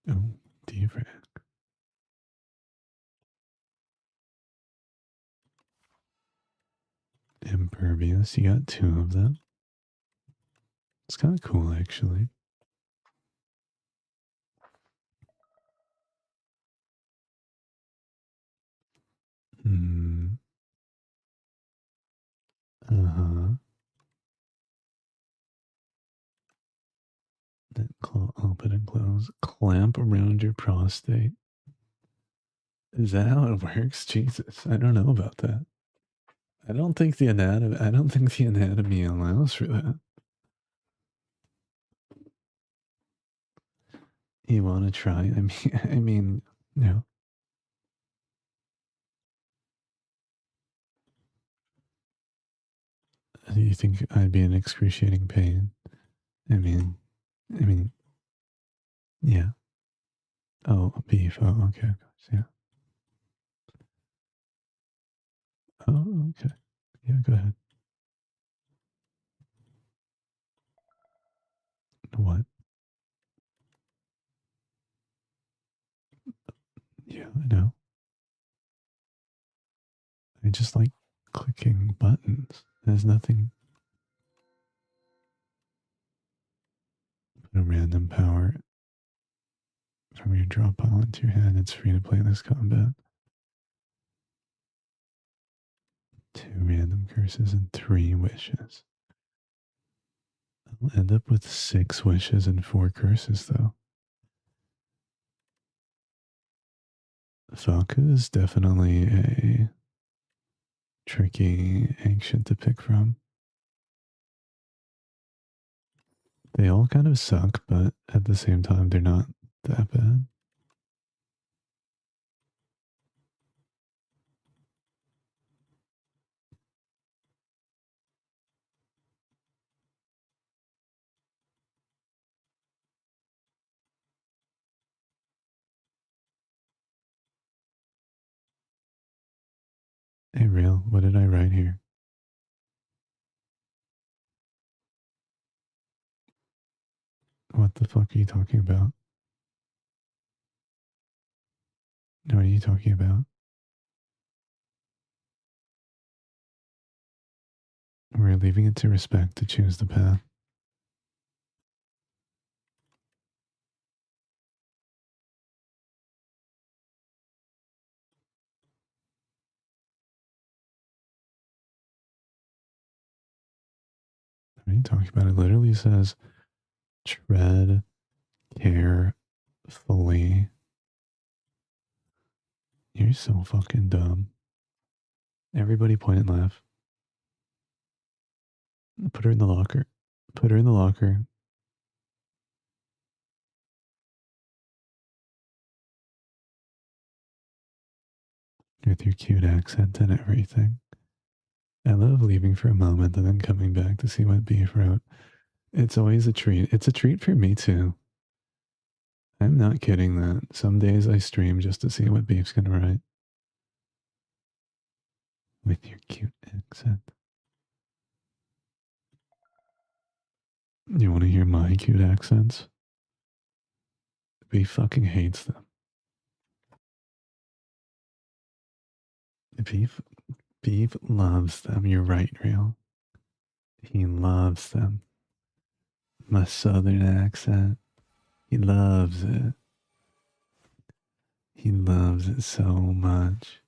Oh, defrag. Impervious. You got 2 of them. It's kind of cool, actually. Hmm. Uh-huh. Then claw open and close. Clamp around your prostate. Is that how it works? Jesus, I don't know about that. I don't think the anatomy allows for that. You want to try? I mean, no. You think I'd be in excruciating pain? I mean, yeah. Oh, beef. Oh, okay, of course, yeah. Oh, okay. Yeah, go ahead. What? Yeah, I know. I just like clicking buttons. There's nothing. Put a random power from your draw pile into your hand. It's free to play this combat. 2 random curses and 3 wishes. I'll end up with 6 wishes and 4 curses, though. Faku is definitely a tricky ancient to pick from. They all kind of suck, but at the same time, they're not that bad. Hey, real, what did I write here? What the fuck are you talking about? What are you talking about? We're leaving it to respect to choose the path. What are you talking about? It literally says tread carefully. You're so fucking dumb. Everybody point and laugh. Put her in the locker. Put her in the locker. With your cute accent and everything. I love leaving for a moment and then coming back to see what Beef wrote. It's always a treat. It's a treat for me too. I'm not kidding that. Some days I stream just to see what Beef's gonna write. With your cute accent. You want to hear my cute accents? Beef fucking hates them. Beef loves them. You're right, Real. He loves them. My southern accent. He loves it. He loves it so much.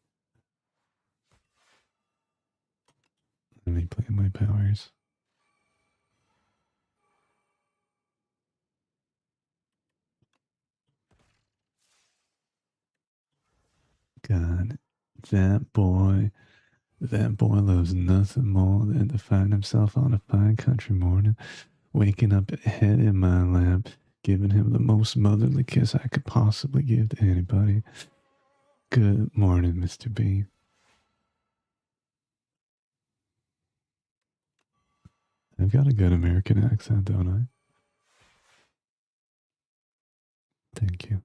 Let me play my powers. God, that boy loves nothing more than to find himself on a fine country morning, waking up head in my lap, giving him the most motherly kiss I could possibly give to anybody. Good morning, Mr. B. I've got a good American accent, don't I? Thank you.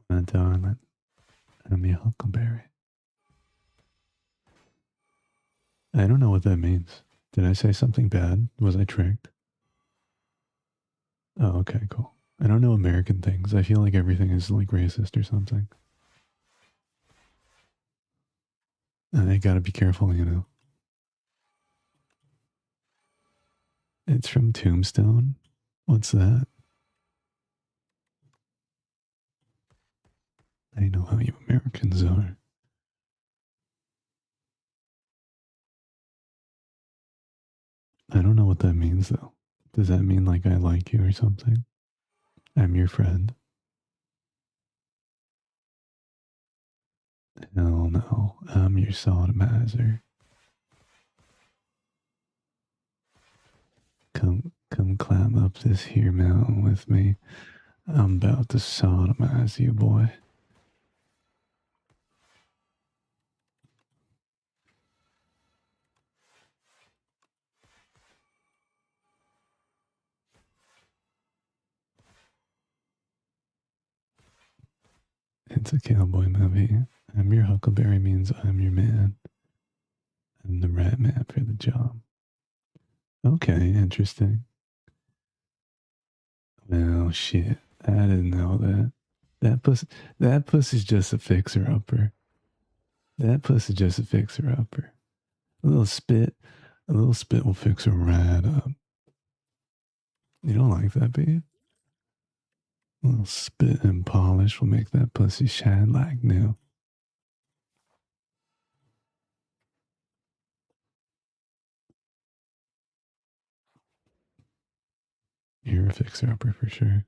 My darling, I'm your huckleberry. I don't know what that means. Did I say something bad? Was I tricked? Oh, okay, cool. I don't know American things. I feel like everything is like racist or something. I gotta be careful, you know. It's from Tombstone? What's that? I know how you Americans are. I don't know what that means, though. Does that mean like I like you or something? I'm your friend? Hell no. I'm your sodomizer. Come climb up this here mountain with me. I'm about to sodomize you, boy. It's a cowboy movie. I'm your huckleberry means I'm your man. I'm the right man for the job. Okay, interesting. Well, shit. I didn't know that. That pussy's just a fixer-upper. That pussy's just a fixer-upper. A little spit will fix her right up. You don't like that, babe? A little spit and polish will make that pussy shine like new. You're a fixer-upper for sure.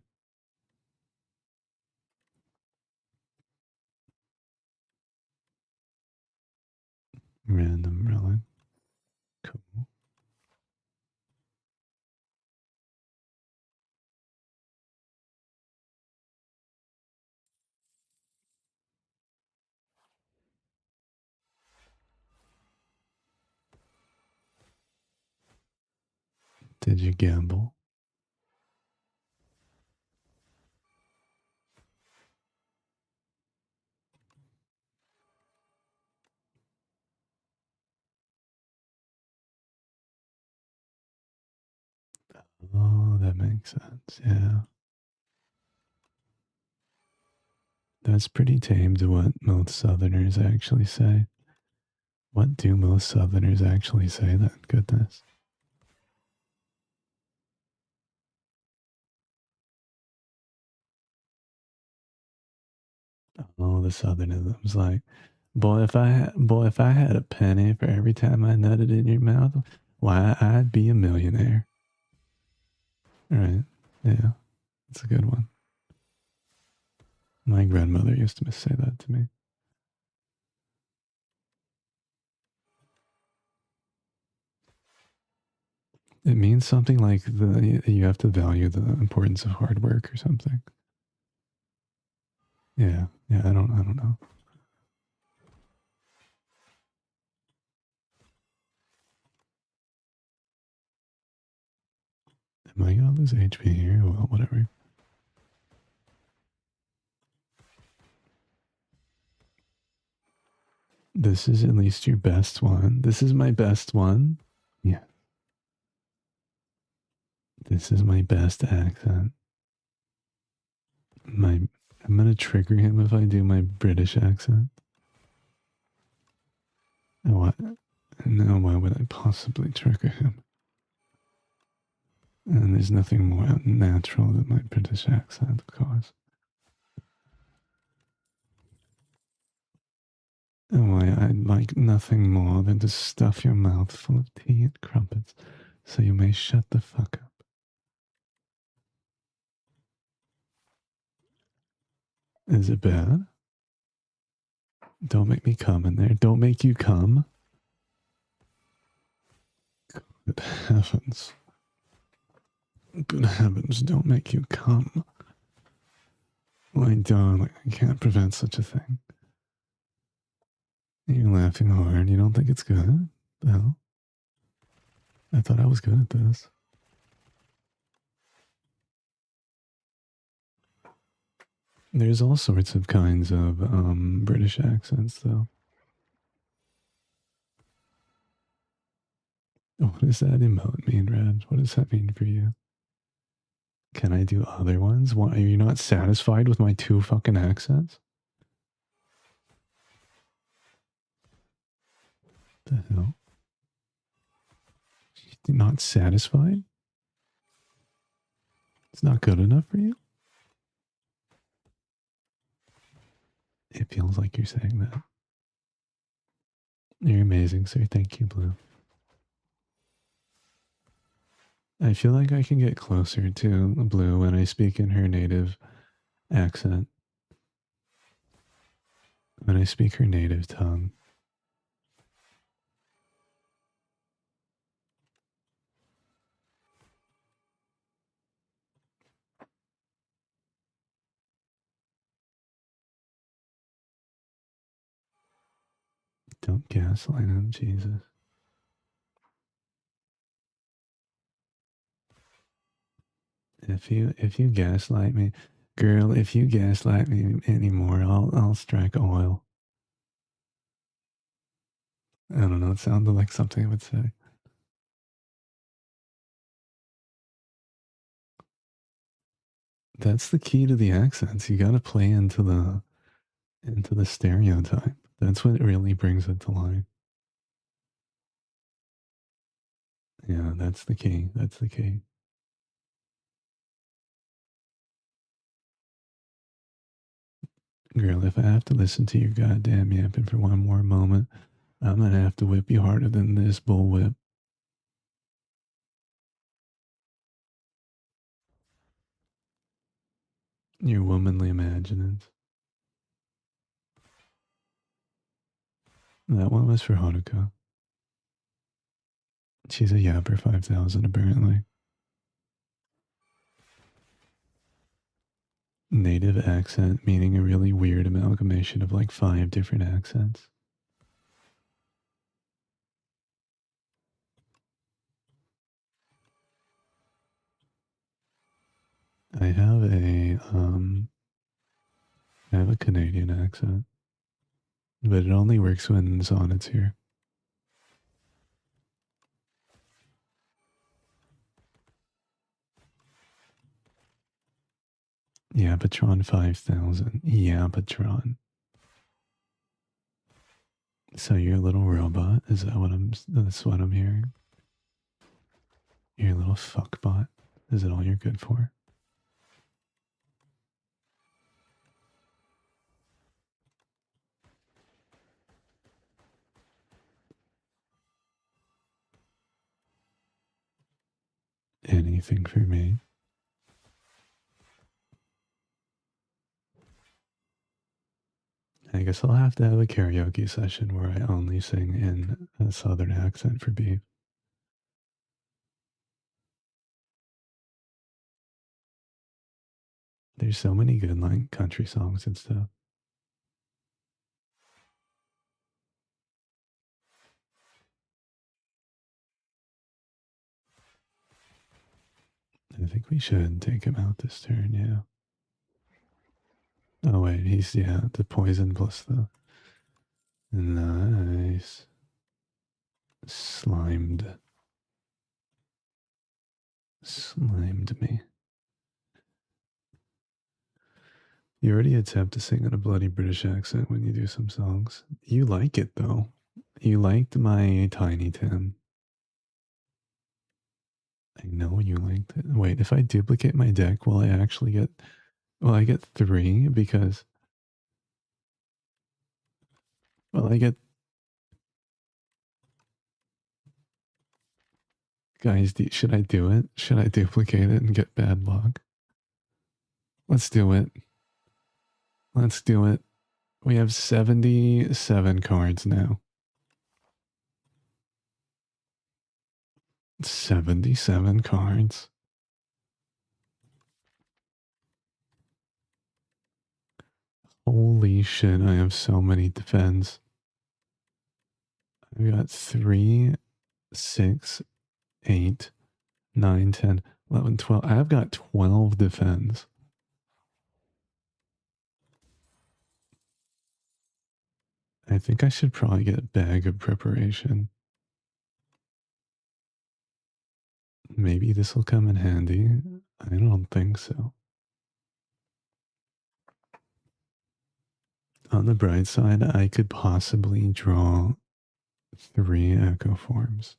Random rolling. Cool. Did you gamble? Oh, that makes sense. Yeah. That's pretty tame to what most Southerners actually say. What do most Southerners actually say then? Goodness. Oh, the Southernism's like, boy, if I had a penny for every time I nutted in your mouth, Why, I'd be a millionaire. Right. Yeah. That's a good one. My grandmother used to say that to me. It means something like you have to value the importance of hard work or something. Yeah. Yeah, I don't know. Am I gonna lose HP here? Well, whatever. This is at least your best one. This is my best one. Yeah. This is my best accent. I'm gonna trigger him if I do my British accent. What? No, why would I possibly trigger him? And there's nothing more natural than my British accent, of course. And why I'd like nothing more than to stuff your mouth full of tea and crumpets so you may shut the fuck up. Is it bad? Don't make me come in there. Don't make you come. Good heavens. Good heavens, don't make you come. My darling, I can't prevent such a thing. You're laughing hard. You don't think it's good? The hell? I thought I was good at this. There's all sorts of kinds of British accents, though. What does that emote mean, Red? What does that mean for you? Can I do other ones? Why, are you not satisfied with my 2 fucking accents? The hell? You're not satisfied? It's not good enough for you? It feels like you're saying that. You're amazing, sir. Thank you, Blue. I feel like I can get closer to Blue when I speak in her native accent. When I speak her native tongue. Don't gaslight him, Jesus. If you gaslight me, girl, if you gaslight me anymore, I'll strike oil. I don't know, it sounded like something I would say. That's the key to the accents. You gotta play into the stereotype. That's what really brings it to life. Yeah, that's the key. That's the key. Girl, if I have to listen to your goddamn yapping for one more moment, I'm gonna have to whip you harder than this bullwhip. Your womanly imaginings. That one was for Haruka. She's a yapper 5000 apparently. Native accent meaning a really weird amalgamation of like 5 different accents. I have a Canadian accent, but it only works when Sonnet's here. Yeah, Patron 5000. Yeah, Patron. So you're a little robot? Is that that's what I'm hearing? You're a little fuckbot? Is it all you're good for? anything for me. I guess I'll have to have a karaoke session where I only sing in a southern accent for Beef. There's so many good like country songs and stuff. I think we should take him out this turn, yeah. Oh wait, he's, yeah, the poison plus the... Nice. Slimed me. You already attempt to sing in a bloody British accent when you do some songs. You like it though. You liked my Tiny Tim. I know you liked it. Wait, if I duplicate my deck, will I actually get... Well, I get 3 because... Well, I get... Guys, should I do it? Should I duplicate it and get bad luck? Let's do it. Let's do it. We have 77 cards now. 77 cards. Holy shit, I have so many defense. I've got 3, 6, 8, 9, 10, 11, 12. I've got 12 defense. I think I should probably get a bag of preparation. Maybe this will come in handy. I don't think so. On the bright side, I could possibly draw 3 echo forms.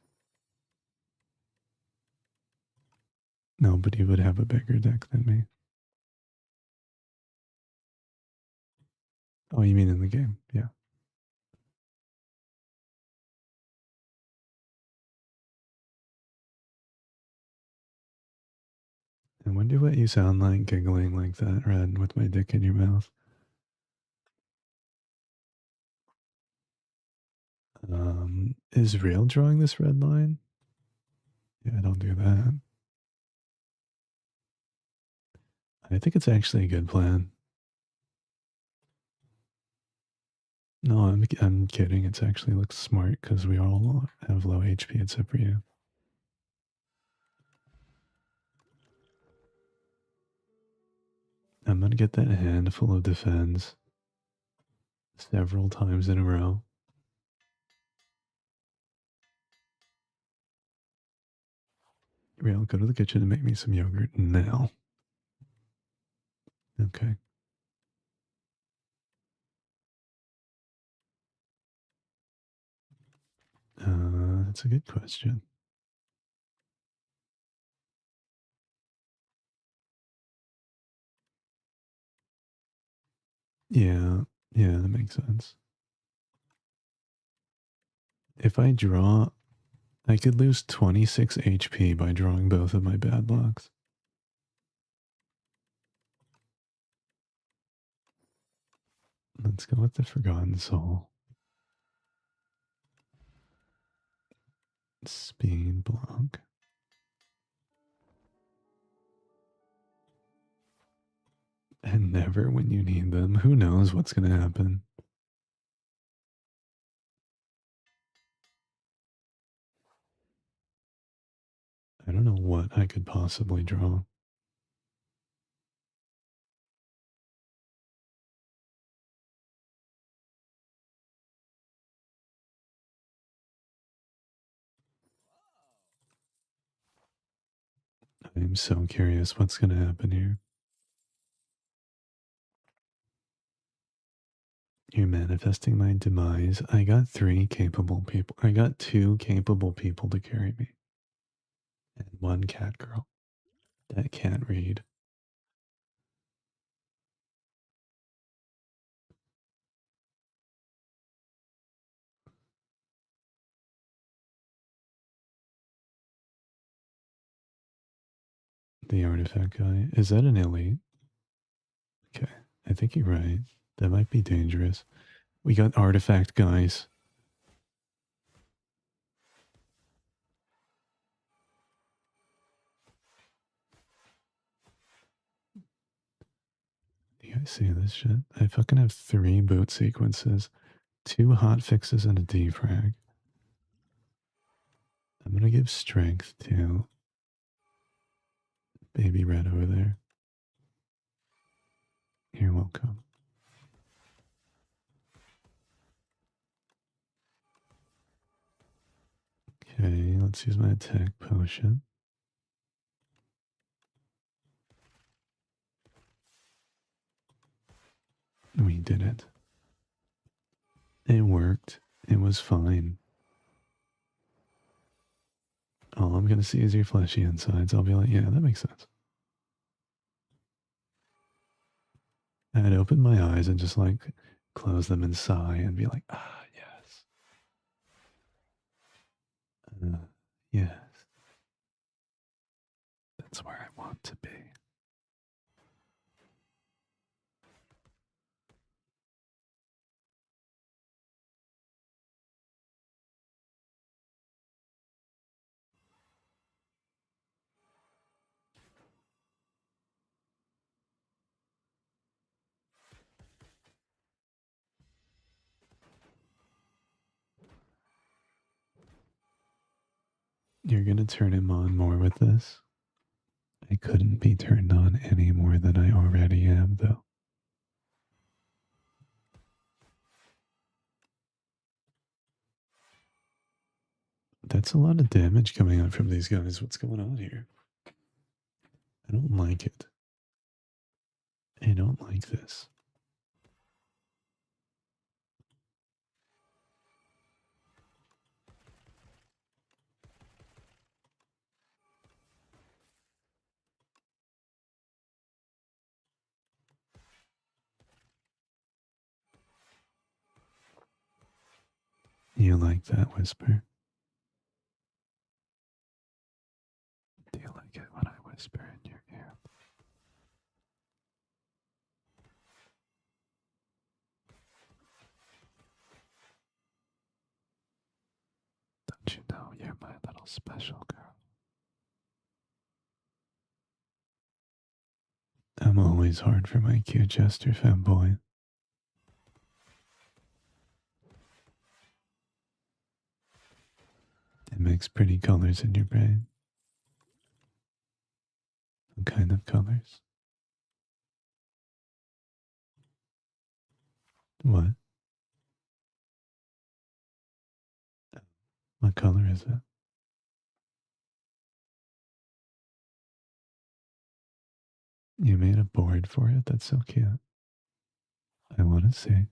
Nobody would have a bigger deck than me. Oh, you mean in the game? Yeah. I wonder what you sound like giggling like that, Red, with my dick in your mouth. Is Real drawing this red line? Yeah, don't do that. I think it's actually a good plan. No, I'm kidding. It actually looks smart because we all have low HP except for you. I'm gonna get that handful of defense several times in a row. Real, go to the kitchen and make me some yogurt now. Okay. That's a good question. Yeah, that makes sense. If I draw, I could lose 26 HP by drawing both of my bad blocks. Let's go with the Forgotten Soul. Speed block. And never when you need them. Who knows what's going to happen? I don't know what I could possibly draw. I'm so curious what's going to happen here. You're manifesting my demise. I got 3 capable people. I got 2 capable people to carry me. And 1 cat girl that can't read. The artifact guy. Is that an elite? Okay, I think you're right. That might be dangerous. We got artifact guys. You guys see this shit? I fucking have 3 boot sequences, 2 hot fixes, and a defrag. I'm gonna give strength to Baby Red over there. You're welcome. Okay, let's use my attack potion. We did it. It worked. It was fine. All I'm gonna see is your fleshy insides. I'll be like, yeah, that makes sense. I'd open my eyes and just like close them and sigh and be like, ah, yes. Yes. That's where I want to be. You're gonna turn him on more with this? I couldn't be turned on any more than I already am, though. That's a lot of damage coming out from these guys. What's going on here? I don't like it. I don't like this. You like that whisper? Do you like it when I whisper in your ear? Don't you know you're my little special girl? I'm always hard for my cute jester femboy. It makes pretty colors in your brain. What kind of colors? What? What color is it? You made a board for it? That's so cute. I want to see.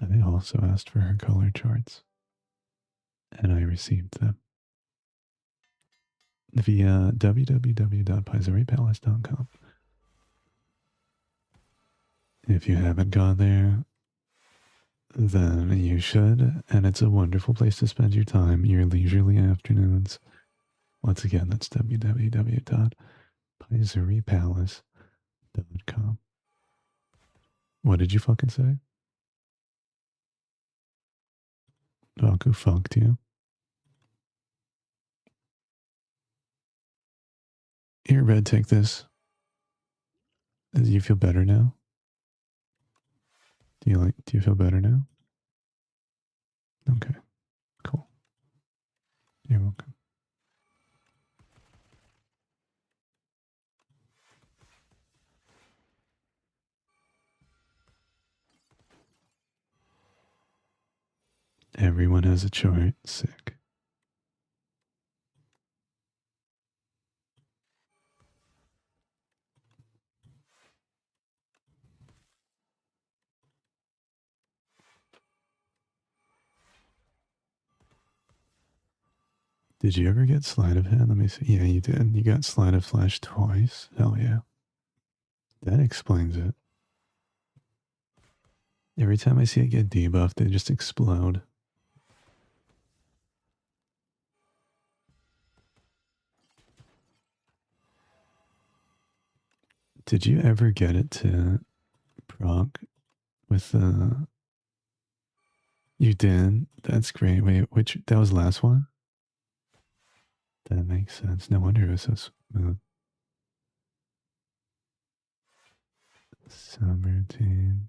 I also asked for her color charts, and I received them via www.paiseripalace.com. If you haven't gone there, then you should, and it's a wonderful place to spend your time, your leisurely afternoons. Once again, that's www.paiseripalace.com. What did you fucking say? Valku funked you? Here, Red, take this. Do you feel better now? Do you feel better now? Okay, cool. You're welcome. Everyone has a chart. Sick. Did you ever get sleight of hand? Let me see. Yeah, you did. You got sleight of flash twice. Hell yeah. That explains it. Every time I see it get debuffed, they just explode. Did you ever get it to proc with the... You did? That's great. Wait, which... That was the last one? That makes sense. No wonder it was so smooth. Subroutine.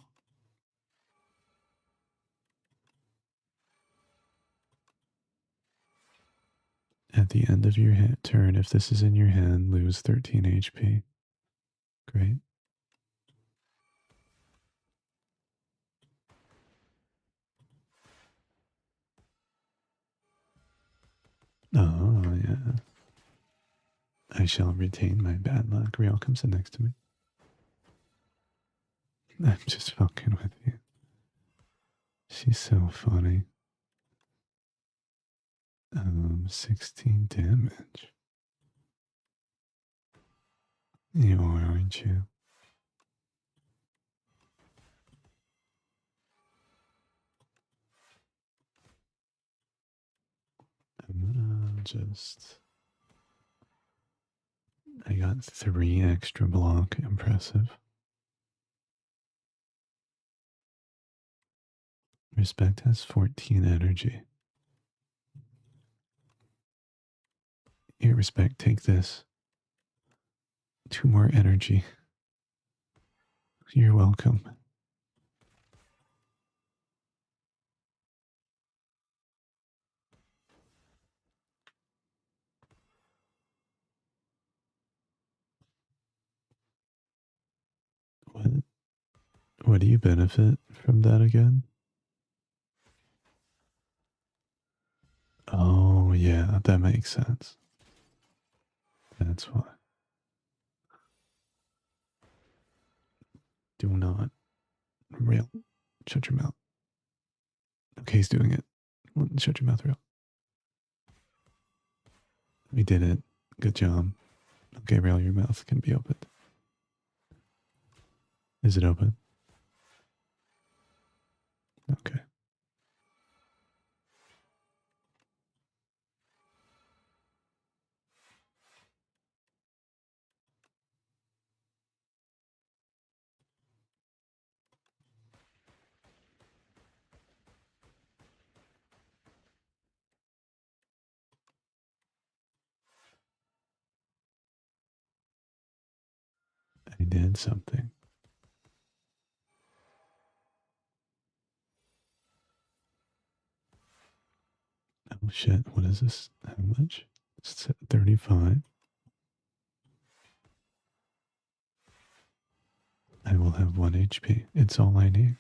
At the end of your turn, if this is in your hand, lose 13 HP. Great. Oh, yeah. I shall retain my bad luck. Riel comes in next to me. I'm just fucking with you. She's so funny. 16 damage. You are, aren't you? I'm gonna just... I got 3 extra block. Impressive. Respect has 14 energy. Here, Respect, take this. 2 more energy. You're welcome. What do you benefit from that again? Oh, yeah, that makes sense. That's why. Do not. Real. Shut your mouth. Okay, he's doing it. Shut your mouth, Real. We did it. Good job. Okay, Real, your mouth can be opened. Is it open? Okay. I did something. Oh shit, what is this? How much? It's 35. I will have 1 HP. It's all I need.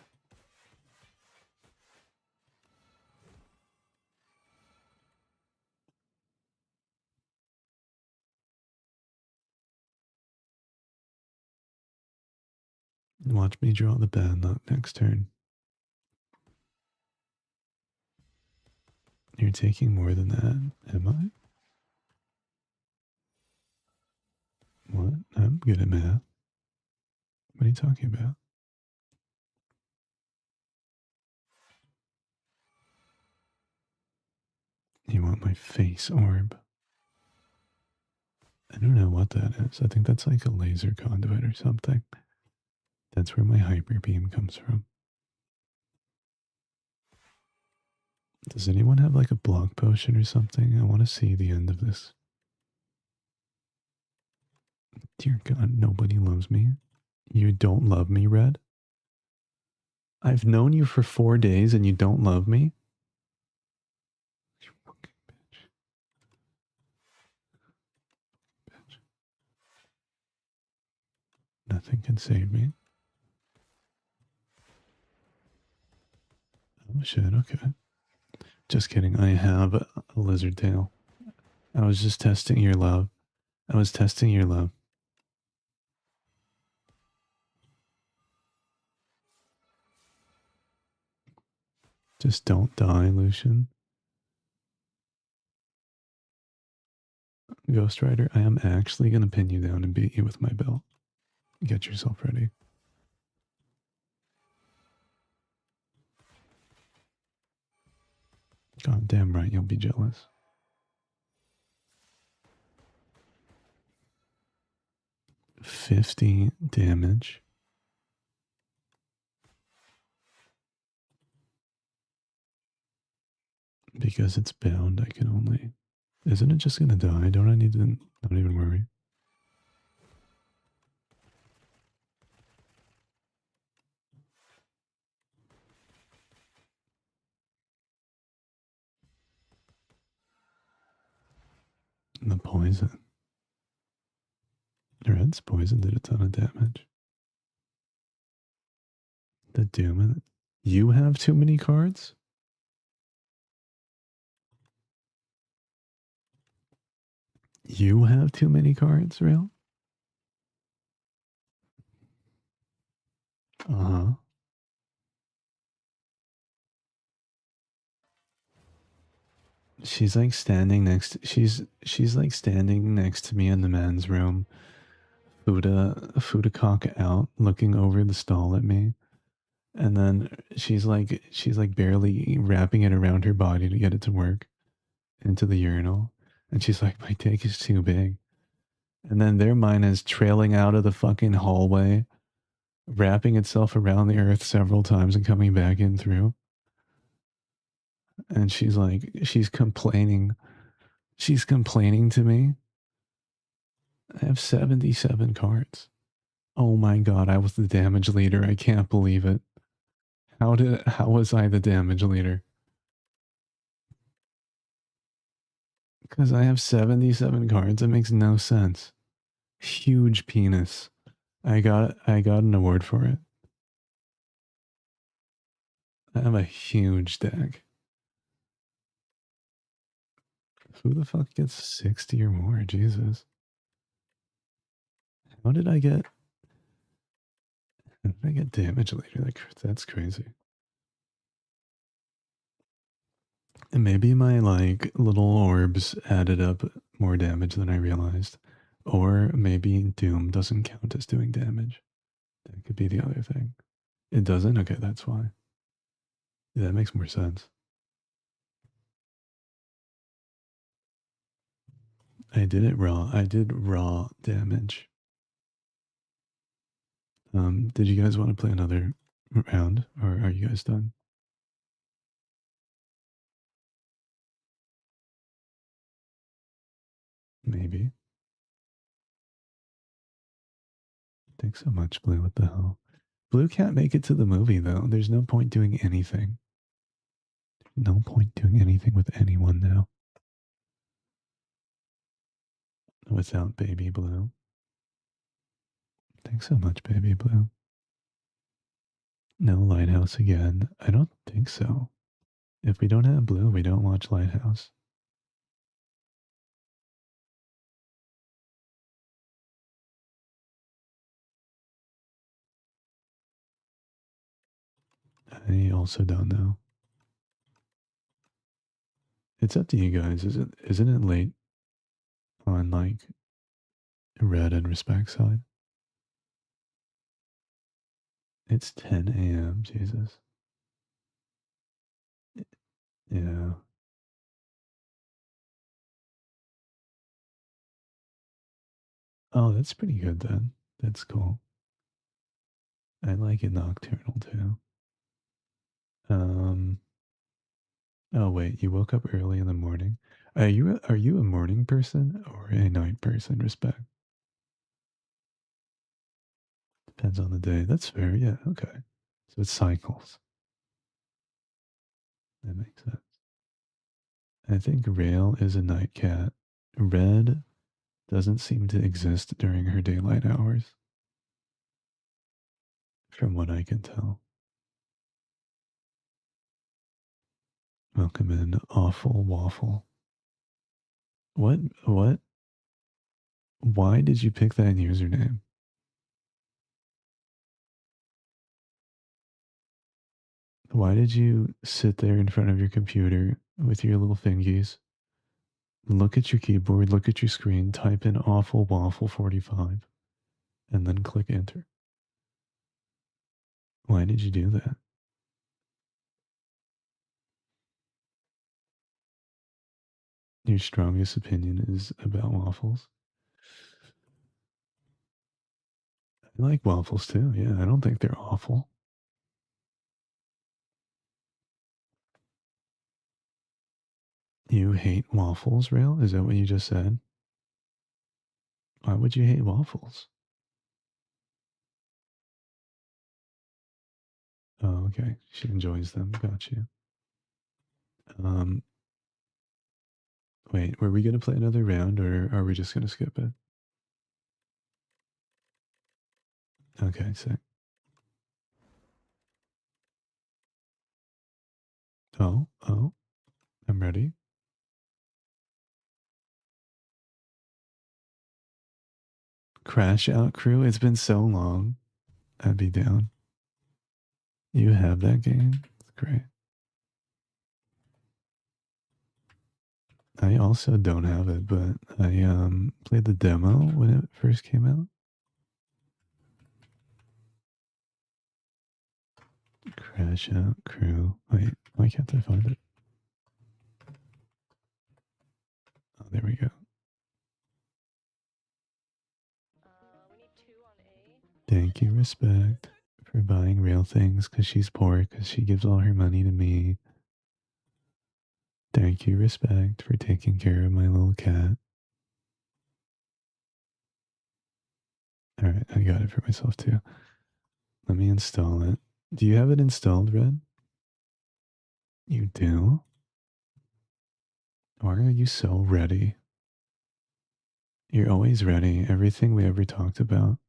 Watch me draw the bad luck next turn. You're taking more than that, am I? What? I'm good at math. What are you talking about? You want my face orb? I don't know what that is. I think that's like a laser conduit or something. That's where my hyper beam comes from. Does anyone have like a block potion or something? I want to see the end of this. Dear God, nobody loves me. You don't love me, Red? I've known you for 4 days and you don't love me? You fucking bitch. Bitch. Nothing can save me. Oh shit, okay. Just kidding, I have a lizard tail. I was just testing your love. I was testing your love. Just don't die, Lucian. Ghost Rider, I am actually going to pin you down and beat you with my belt. Get yourself ready. God damn right, you'll be jealous. $50 damage. Because it's bound, I can only... Isn't it just gonna die? Don't I need to not even worry? The poison. Red's poison did a ton of damage. The doom. You have too many cards? You have too many cards, Real? Uh-huh. She's like standing next she's like standing next to me in the men's room. Fuda cock out, looking over the stall at me. And then she's like barely wrapping it around her body to get it to work into the urinal. And she's like, my dick is too big. And then their mine is trailing out of the fucking hallway, wrapping itself around the earth several times and coming back in through. And she's like, she's complaining. She's complaining to me. I have 77 cards. Oh my god, I was the damage leader. I can't believe it. How was I the damage leader? Because I have 77 cards. It makes no sense. Huge penis. I got an award for it. I have a huge deck. Who the fuck gets 60 or more? Jesus. How did I get damage later? That's crazy. And maybe my like little orbs added up more damage than I realized. Or maybe Doom doesn't count as doing damage. That could be the other thing. It doesn't? Okay, that's why. Yeah, that makes more sense. I did it raw. I did raw damage. Did you guys want to play another round, or are you guys done? Maybe. Thanks so much, Blue. What the hell? Blue can't make it to the movie, though. There's no point doing anything. No point doing anything with anyone now. Without Baby Blue. Thanks so much, Baby Blue. No Lighthouse again. I don't think so. If we don't have Blue, we don't watch Lighthouse. I also don't know. It's up to you guys. Isn't it late on like Red and Respect side? It's 10 a.m. Jesus. Yeah. Oh, that's pretty good then. That's cool. I like it nocturnal too. Oh wait, you woke up early in the morning. Are you a morning person or a night person? Respect. Depends on the day. That's fair. Yeah. Okay. So it cycles. That makes sense. I think Rail is a night cat. Red doesn't seem to exist during her daylight hours, from what I can tell. Welcome in, Awful Waffle. What? Why did you pick that username? Why did you sit there in front of your computer with your little fingies, look at your keyboard, look at your screen, type in Awful Waffle 45? and then click enter. Why did you do that? Your strongest opinion is about waffles? I like waffles too, yeah. I don't think they're awful. You hate waffles, Rail? Is that what you just said? Why would you hate waffles? Oh, okay. She enjoys them. Got you. Wait, were we going to play another round or are we just going to skip it? Okay, sick. Oh, I'm ready. Crashout Crew, it's been so long. I'd be down. You have that game? That's great. I also don't have it, but I played the demo when it first came out. Crashout Crew. Wait, why can't I find it? Oh, there we go. We need 2 on A. Thank you, Respect, for buying real things because she's poor because she gives all her money to me. Thank you, Respect, for taking care of my little cat. Alright, I got it for myself too. Let me install it. Do you have it installed, Red? You do? Why are you so ready? You're always ready. Everything we ever talked about.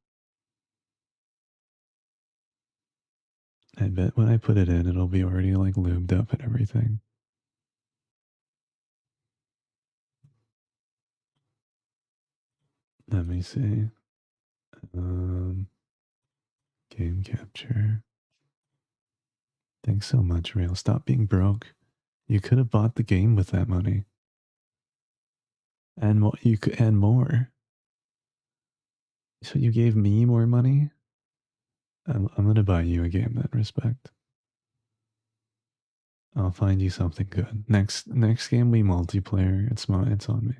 I bet when I put it in, it'll be already like lubed up and everything. Let me see. Game capture. Thanks so much, Rail. Stop being broke. You could have bought the game with that money. And what you could and more. So you gave me more money? I'm gonna buy you a game then, Respect. I'll find you something good. Next game we multiplayer. It's on me.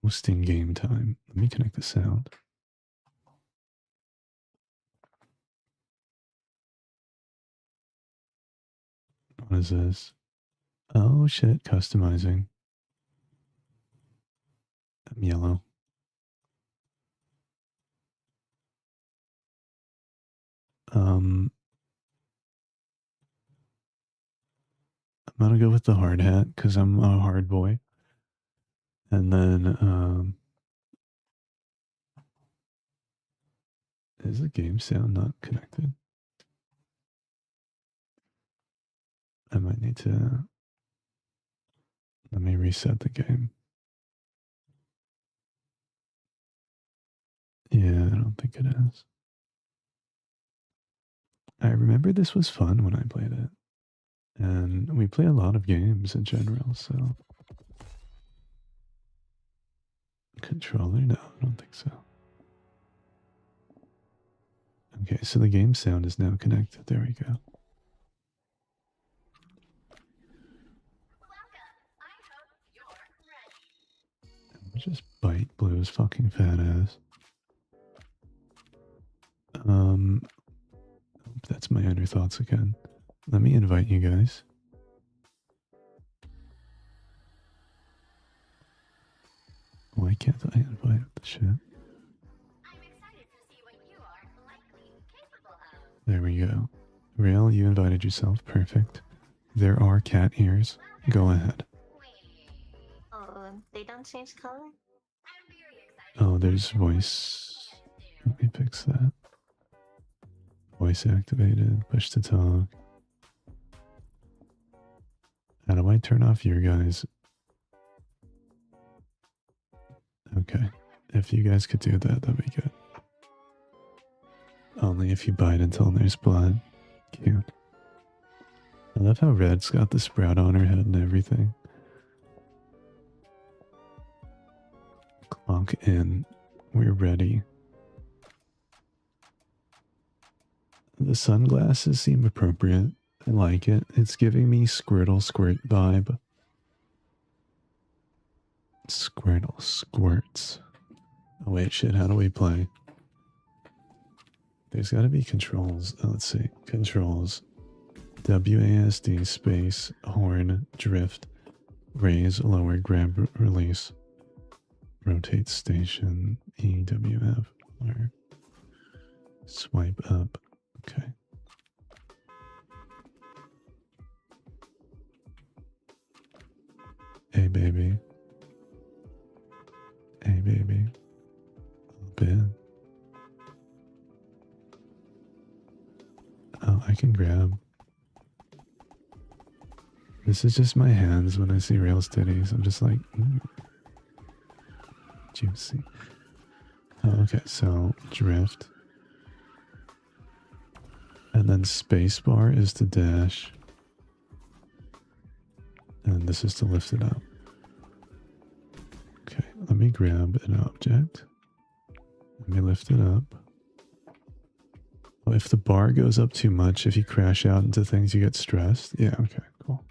Hosting game time. Let me connect the sound. What is this? Oh shit, customizing. I'm yellow. I'm gonna go with the hard hat because I'm a hard boy. And then is the game sound not connected? I might need to let me reset the game. Yeah, I don't think it is. I remember this was fun when I played it. And we play a lot of games in general, so. Controller? No, I don't think so. Okay, so the game sound is now connected. There we go. Just bite Blue's fucking fat ass. That's my inner thoughts again. Let me invite you guys. Why can't I invite the shit? There we go. Rail, you invited yourself. Perfect. There are cat ears. Go ahead. Oh, they don't change color? Oh, there's voice. Let me fix that. Voice activated. Push to talk. How do I turn off your guys? Okay. If you guys could do that, that'd be good. Only if you bite until there's blood. Cute. I love how Red's got the sprout on her head and everything. walk in. We're ready. The sunglasses seem appropriate. I like it. It's giving me Squirtle Squirt vibe. Squirtle Squirts. Oh wait, shit, how do we play? There's gotta be controls. Oh, let's see. Controls. WASD space, horn, drift, raise, lower, grab, release, rotate station, EWF, or swipe up. Okay. Hey baby. Hey baby. Up in. Oh, I can grab. This is just my hands when I see rail steadies. I'm just like, juicy. Oh, okay, so drift. And then spacebar is to dash. And this is to lift it up. Okay, let me grab an object. Let me lift it up. Oh, if the bar goes up too much, if you crash out into things, you get stressed. Yeah, okay, cool.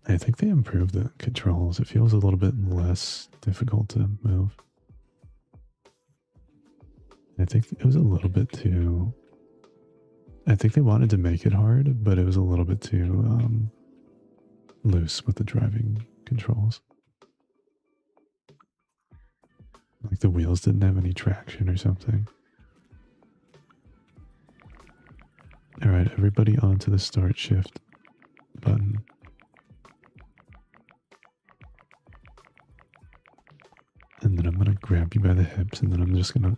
I think they improved the controls. It feels a little bit less difficult to move. I think it was a little bit too... I think they wanted to make it hard, but it was a little bit too loose with the driving controls. Like the wheels didn't have any traction or something. Alright, everybody onto the start shift button. And then I'm gonna grab you by the hips, and then I'm just gonna...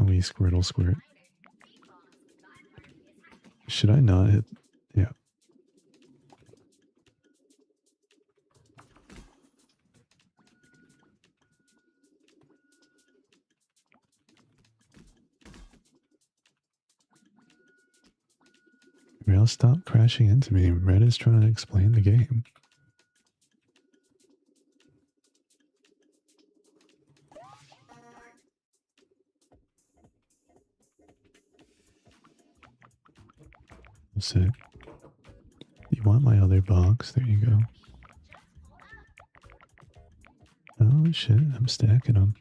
we Squirtle Squirt. Should I not hit... Yeah. Rail, stop crashing into me. Red is trying to explain the game. Sick. You want my other box? There you go. Oh shit, I'm stacking them.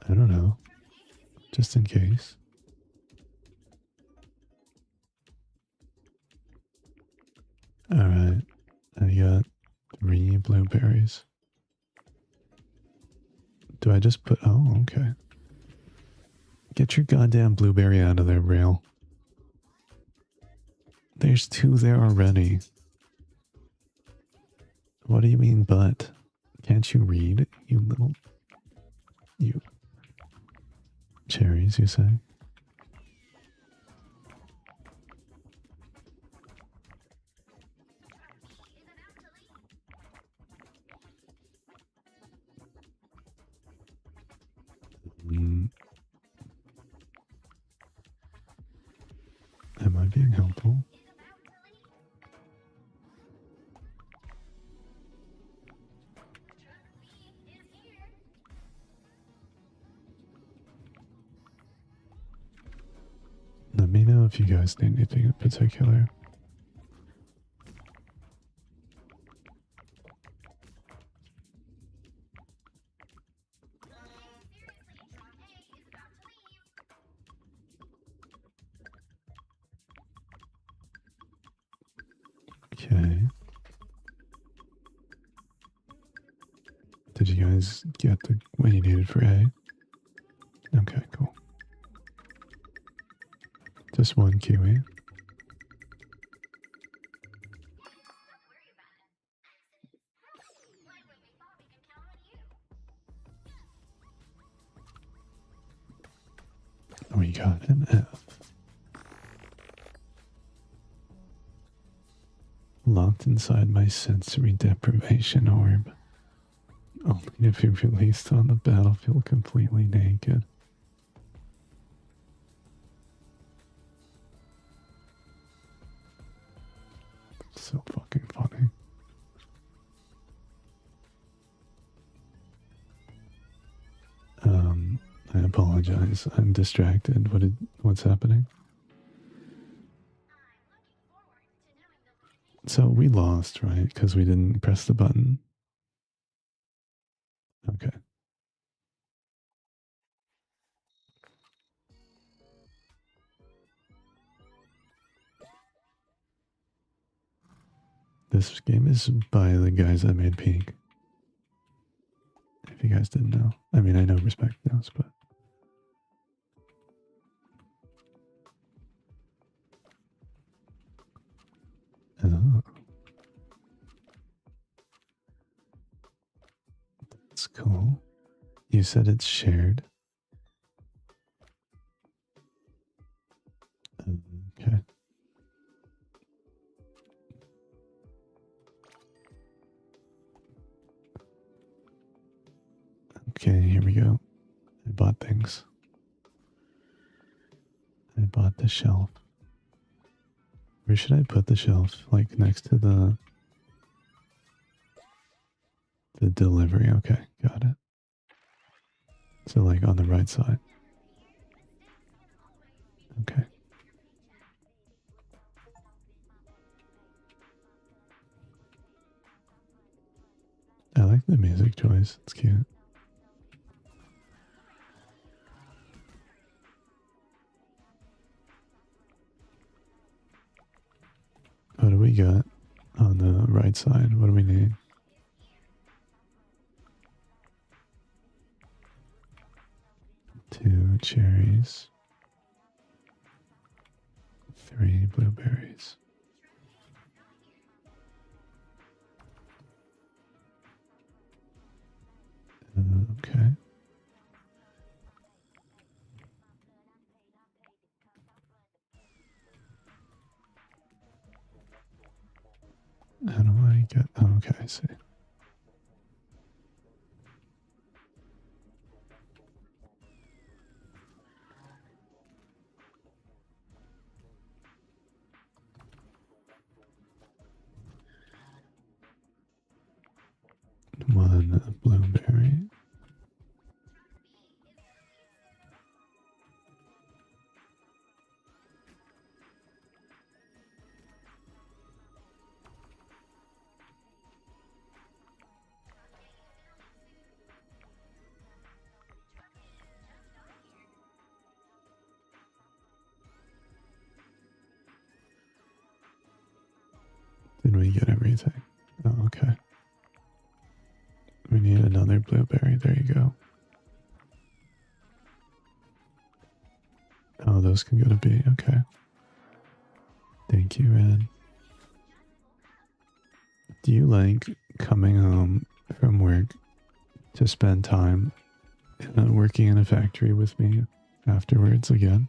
I don't know. Just in case. Alright. I got 3 blueberries. Do I just put... Oh, okay. Get your goddamn blueberry out of there, Rail. There's 2 there already. What do you mean, but? Can't you read, you little... You... Cherries, you say? Am I being helpful? Let me know if you guys need anything in particular. Okay. Did you guys get what you needed for A? Okay, cool. Just 1 kiwi. We got an F. Locked inside my sensory deprivation orb. Only if you're released on the battlefield completely naked. So fucking funny. I apologize. I'm distracted. What's happening? So we lost, right? Because we didn't press the button. Okay. This game is by the guys that made Peak. If you guys didn't know. I mean, I know Respect knows, but... Oh. That's cool. You said it's shared. Okay. Okay, here we go. I bought things. I bought the shelf. Where should I put the shelf? Like next to the delivery. Okay, got it. So like on the right side. Okay. I like the music choice. It's cute. What do we got on the right side? What do we need? Two cherries. 3 blueberries. Okay. How do I get... Oh, okay, I see. One blueberry. Did we get everything? Oh, okay. We need another blueberry. There you go. Oh, those can go to B. Okay. Thank you, Ed. Do you like coming home from work to spend time working in a factory with me afterwards again?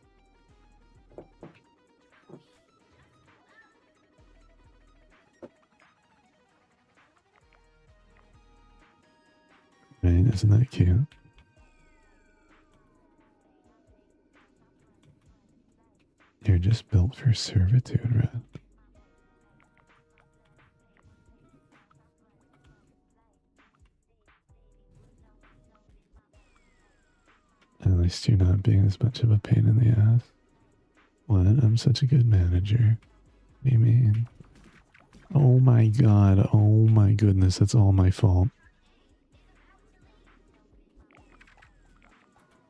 Right, isn't that cute? You're just built for servitude, Red. At least you're not being as much of a pain in the ass. What? I'm such a good manager. What do you mean? Oh my god. Oh my goodness. That's all my fault.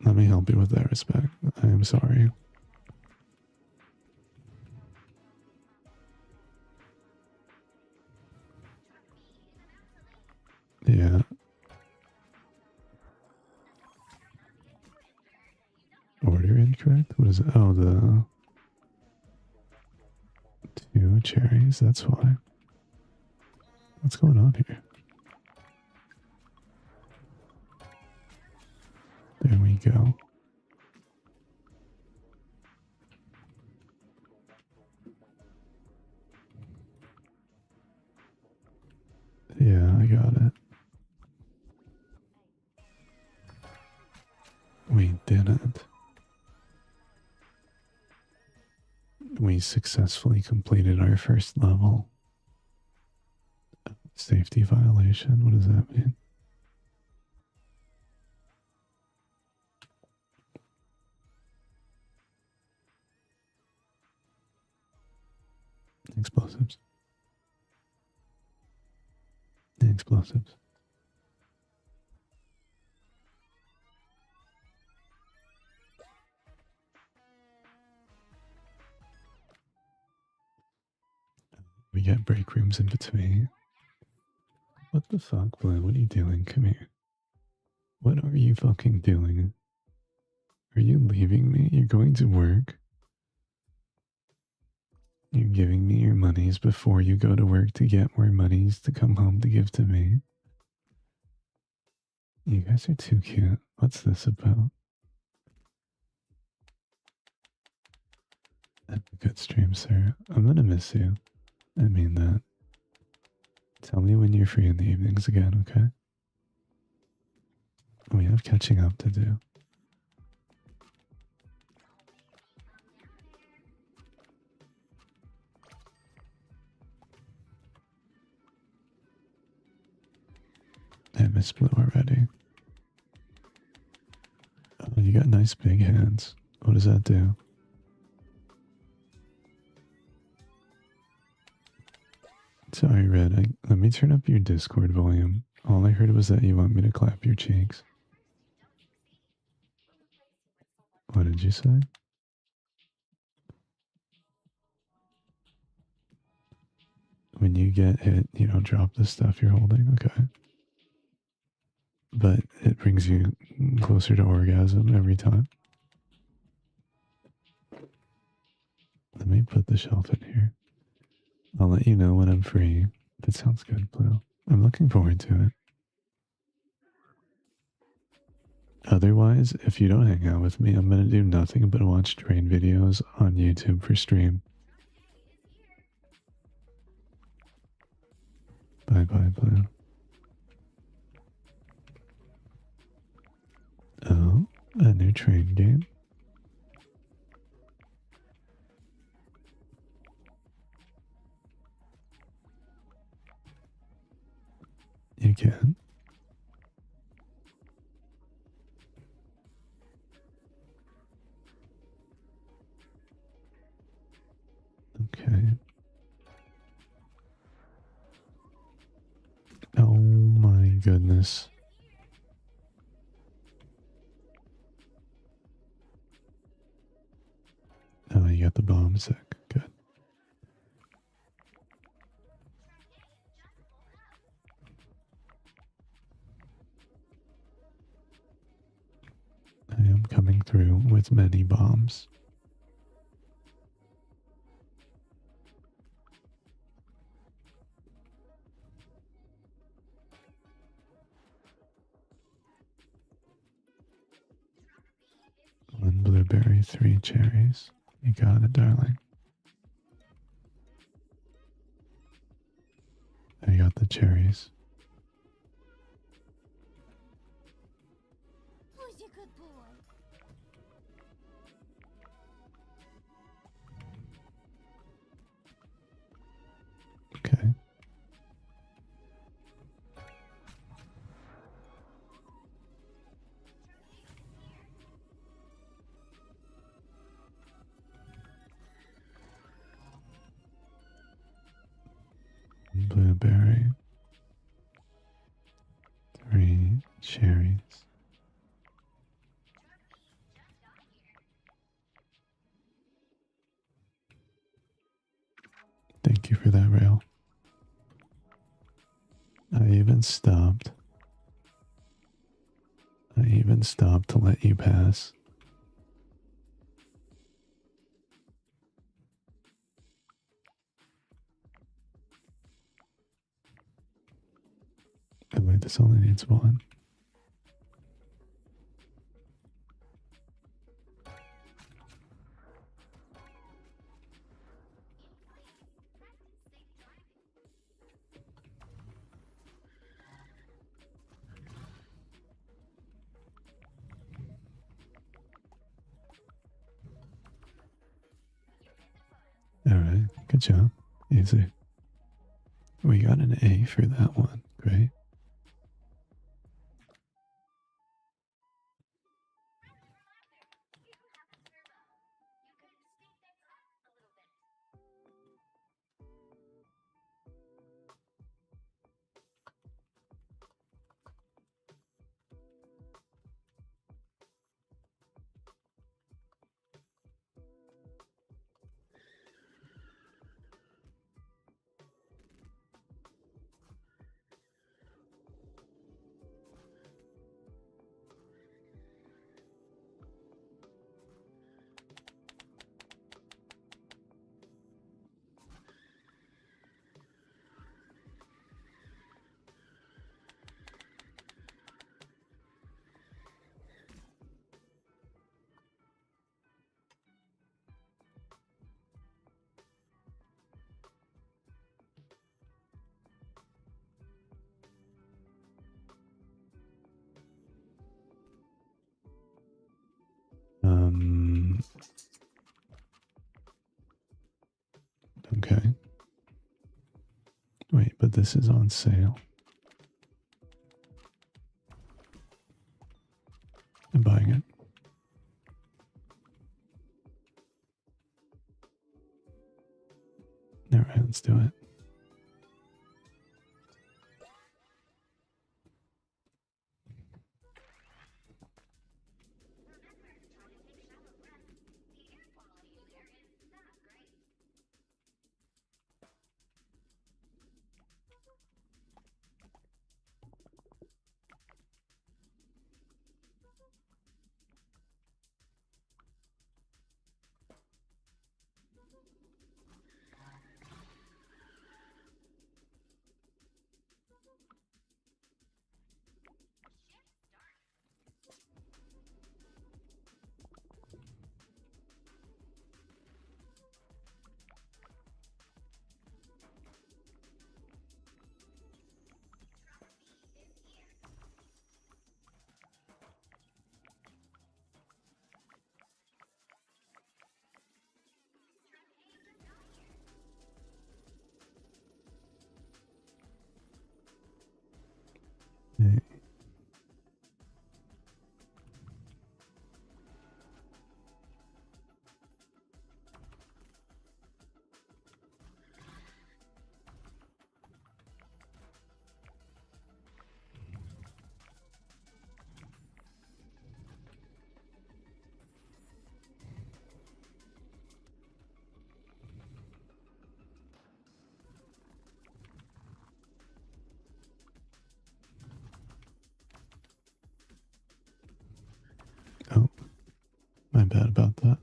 Let me help you with that, Respect. I am sorry. Yeah. Order incorrect? What is it? Oh, the 2 cherries. That's why. What's going on here? There we go. Yeah, I got it. We did it. We successfully completed our first level. Safety violation, what does that mean? Explosives. Explosives. We get break rooms in between. What the fuck, Blue? What are you doing? Come here. What are you fucking doing? Are you leaving me? You're going to work? You're giving me your monies before you go to work to get more monies to come home to give to me? You guys are too cute. What's this about? Have a good stream, sir. I'm gonna miss you. I mean that. Tell me when you're free in the evenings again, okay? We have catching up to do. I miss Blue already. Oh, you got nice big hands. What does that do? Sorry, Red. Let me turn up your Discord volume. All I heard was that you want me to clap your cheeks. What did you say? When you get hit, you don't drop the stuff you're holding? Okay. But it brings you closer to orgasm every time. Let me put the shelf in here. I'll let you know when I'm free. That sounds good, Blue. I'm looking forward to it. Otherwise, if you don't hang out with me, I'm going to do nothing but watch train videos on YouTube for stream. Bye-bye, Blue. Oh, a new train game? You can. Okay. Oh my goodness. Oh, you got the bomb sick. Good. I am coming through with many bombs. One blueberry, 3 cherries. You got it, darling. I got the cherries. Who's a good boy? Okay. Blueberry. 3 cherries. Thank you for that, Rail. I even stopped to let you pass. Oh wait, this only needs 1. Okay, good job. Easy. We got an A for that one. Great. Okay. Wait, but this is on sale. I'm buying it. Alright, let's do it. Okay. Oh, my bad about that.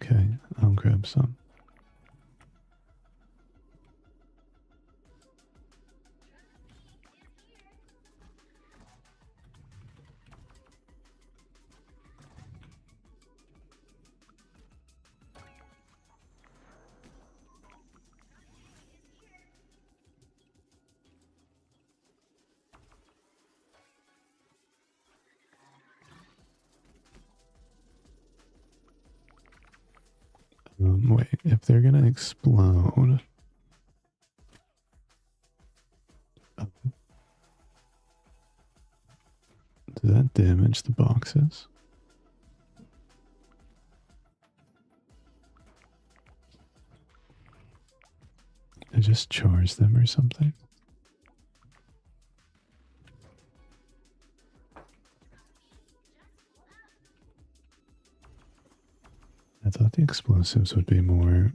Okay, I'll grab some. Wait, if they're gonna explode. Does that damage the boxes? I just charge them or something? I thought the explosives would be more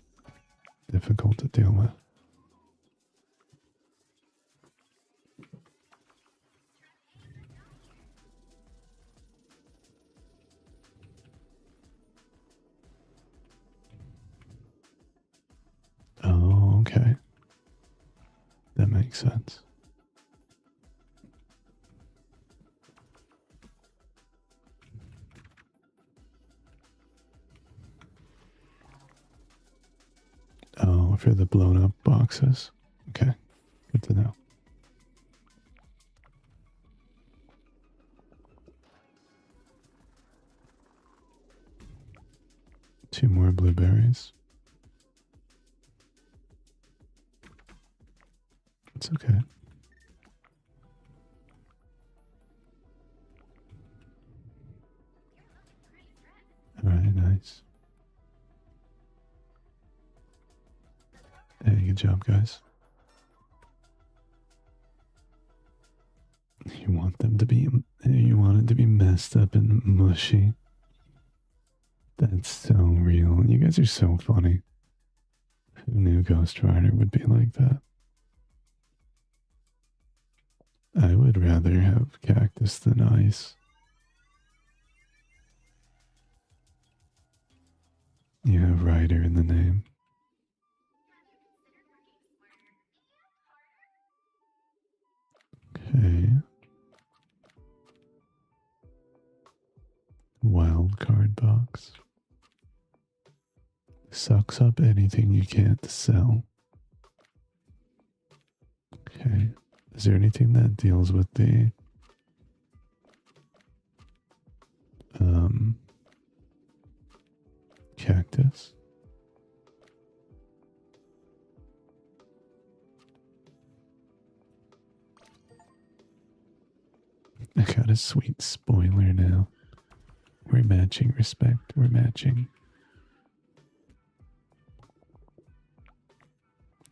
difficult to deal with. Oh, okay. That makes sense. for the blown up boxes. Okay, good to know. Two more blueberries. It's okay. Alright, nice. Hey, good job, guys. You want them to be, you want it to be messed up and mushy. That's so real. You guys are so funny. Who knew Ghost Rider would be like that? I would rather have cactus than ice. You have Rider in the name. Okay. Wild card box. Sucks up anything you can't sell. Okay. Is there anything that deals with the cactus? I got a sweet spoiler now. We're matching, respect. We're matching.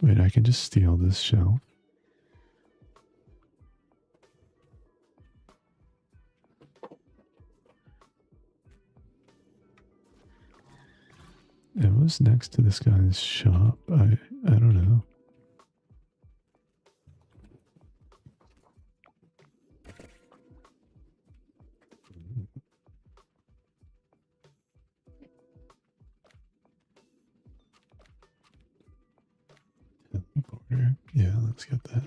Wait, I can just steal this shelf. It was next to this guy's shop. I don't know. Teleporter. Yeah, let's get that.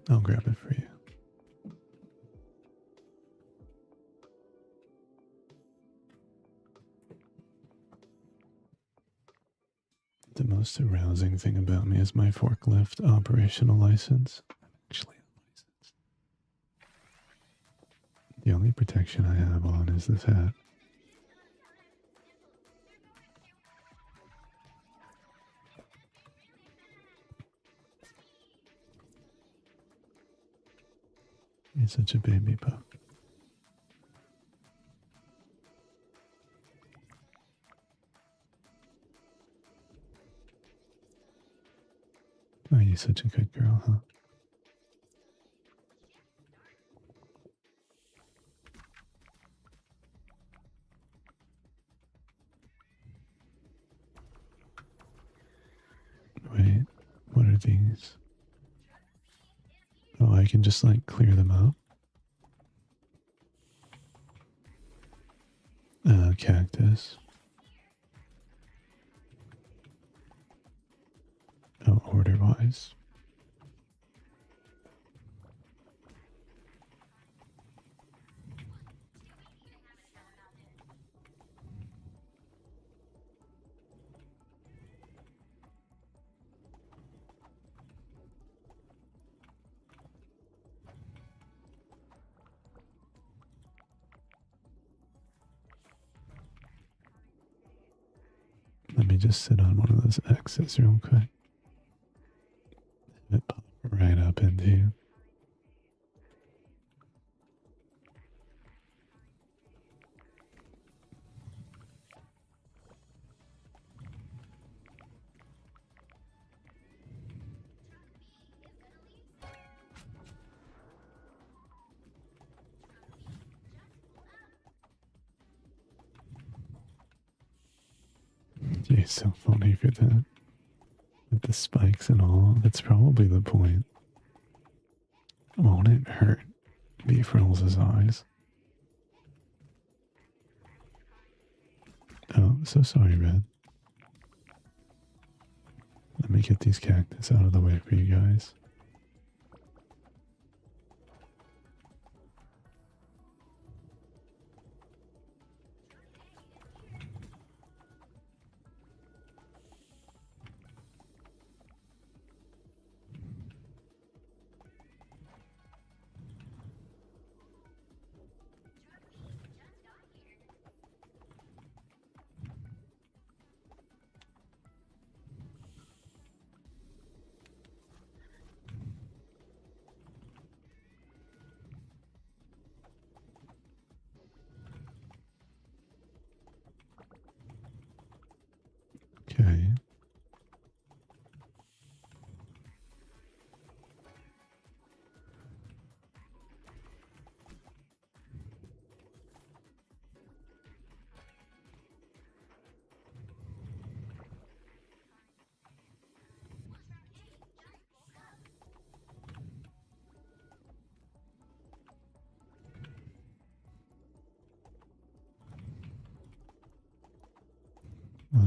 I'll grab it for you. The most arousing thing about me is my forklift operational license. I'm actually unlicensed. The only protection I have on is this hat. He's such a baby pup. Oh, you're such a good girl, huh? Wait, what are these? Oh, I can just like clear them out. Cactus. Oh, order-wise. Let me just sit on one of those X's real quick. It pop right up into you. You're so funny for that. With the spikes and all, that's probably the point. Won't it hurt? Beef rolls his eyes. Oh, so sorry, Red. Let me get these cactus out of the way for you guys.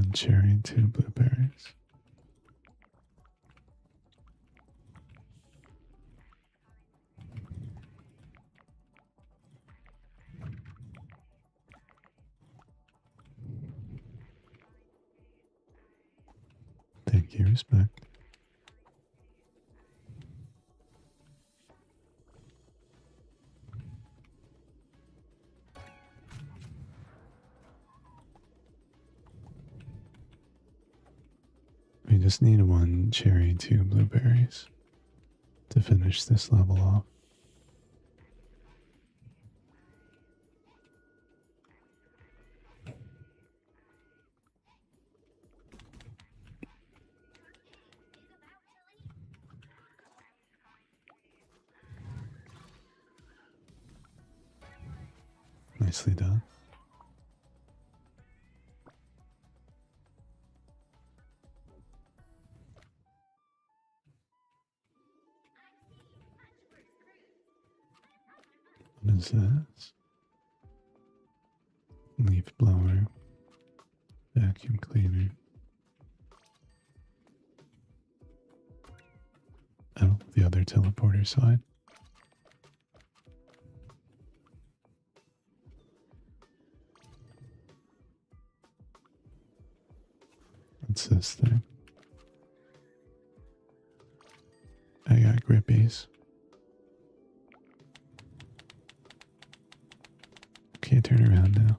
1 cherry, 2 blueberries. Thank you, respect. We just need 1 cherry, 2 blueberries to finish this level off. Nicely done. What is this? Leaf blower, vacuum cleaner. Oh, the other teleporter side. What's this thing? I got grippies. Can't turn around now.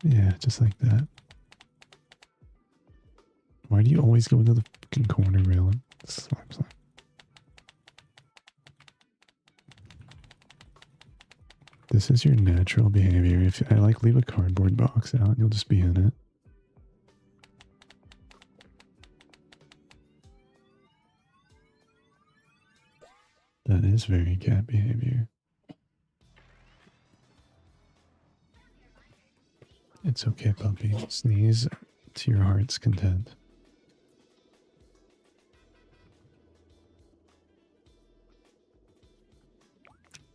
Yeah, just like that. Why do you always go into the fucking corner railing? Slap, slap. This is your natural behavior. If I like leave a cardboard box out, you'll just be in it. That is very cat behavior. It's okay, puppy. Sneeze to your heart's content.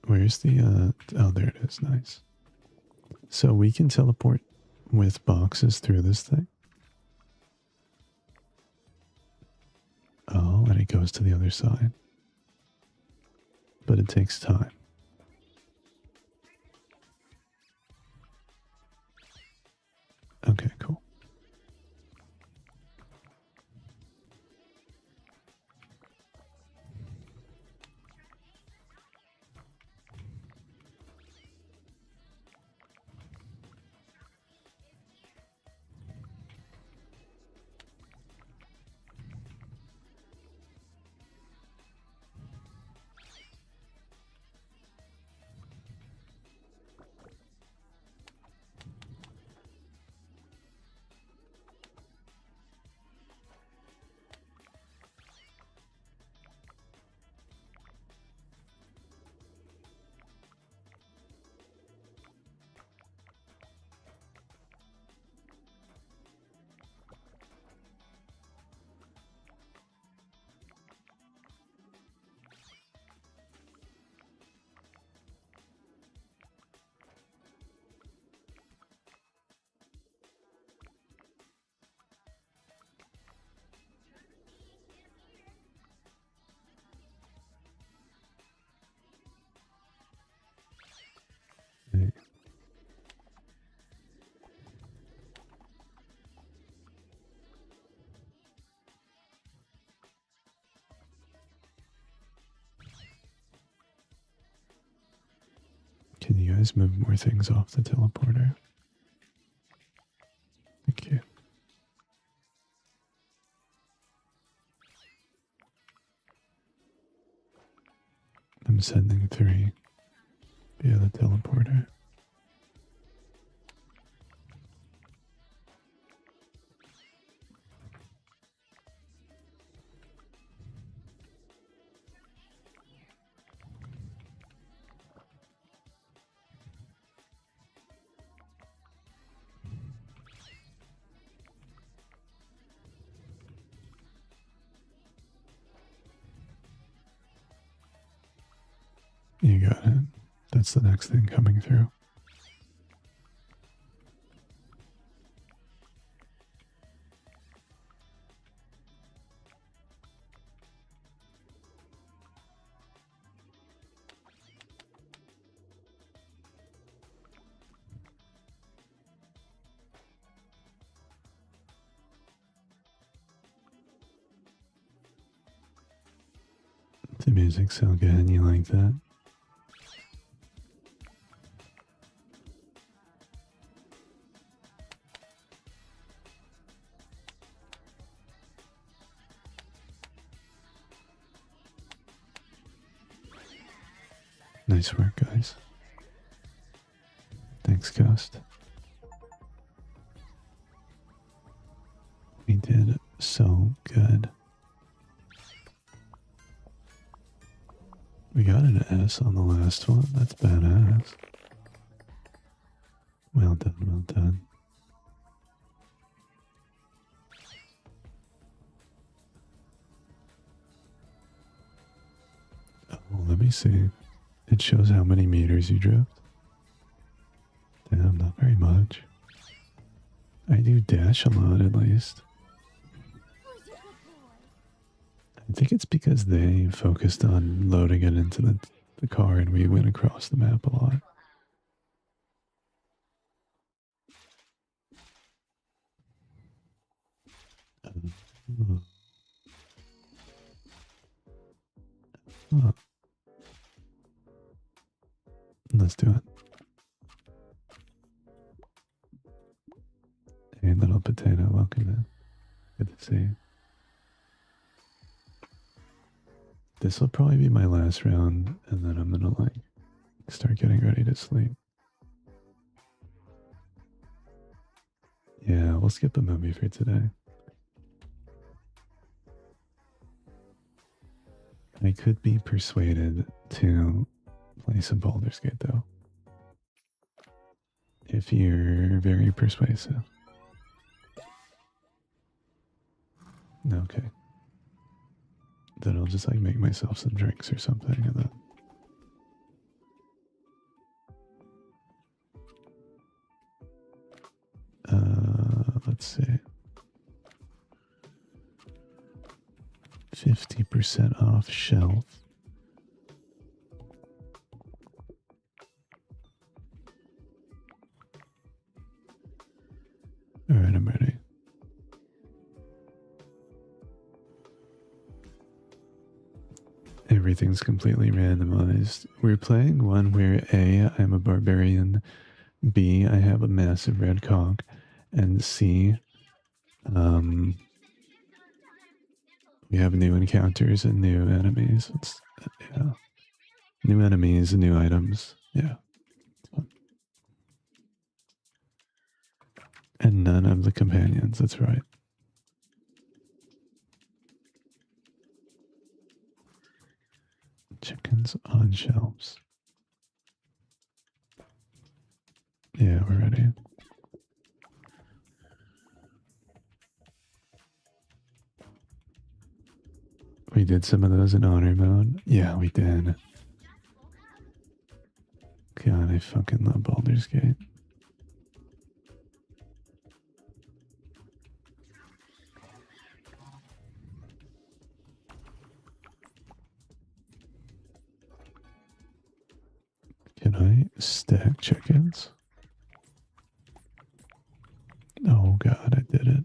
Where's the, oh, there it is. Nice. So we can teleport with boxes through this thing. Oh, and it goes to the other side. But it takes time. Okay, cool. Right. Can you guys move more things off the teleporter? Thank you. I'm sending 3 via the teleporter. You got it. That's the next thing coming through. The music's so good, you like that? Nice work, guys. Thanks, Ghost. We did so good. We got an S on the last one. That's badass. Well done, well done. Oh, let me see. It shows how many meters you drift. Damn, not very much. I do dash a lot at least. I think it's because they focused on loading it into the car and we went across the map a lot. Let's do it. Hey, little potato, welcome in. Good to see you. This will probably be my last round, and then I'm gonna like start getting ready to sleep. Yeah, we'll skip a movie for today. I could be persuaded to play some Baldur's Gate though. If you're very persuasive. Okay. Then I'll just like make myself some drinks or something and then let's see. 50% off shelf. All right, I'm ready. Everything's completely randomized. We're playing one where A, I'm a barbarian, B, I have a massive red cock, and C, we have new encounters and new enemies. Yeah. New enemies and new items. Yeah. It's fun. And none of the companions, that's right. Chickens on shelves. Yeah, we're ready. We did some of those in honor mode. Yeah, we did. God, I fucking love Baldur's Gate. Can I stack chickens? Oh God, I did it.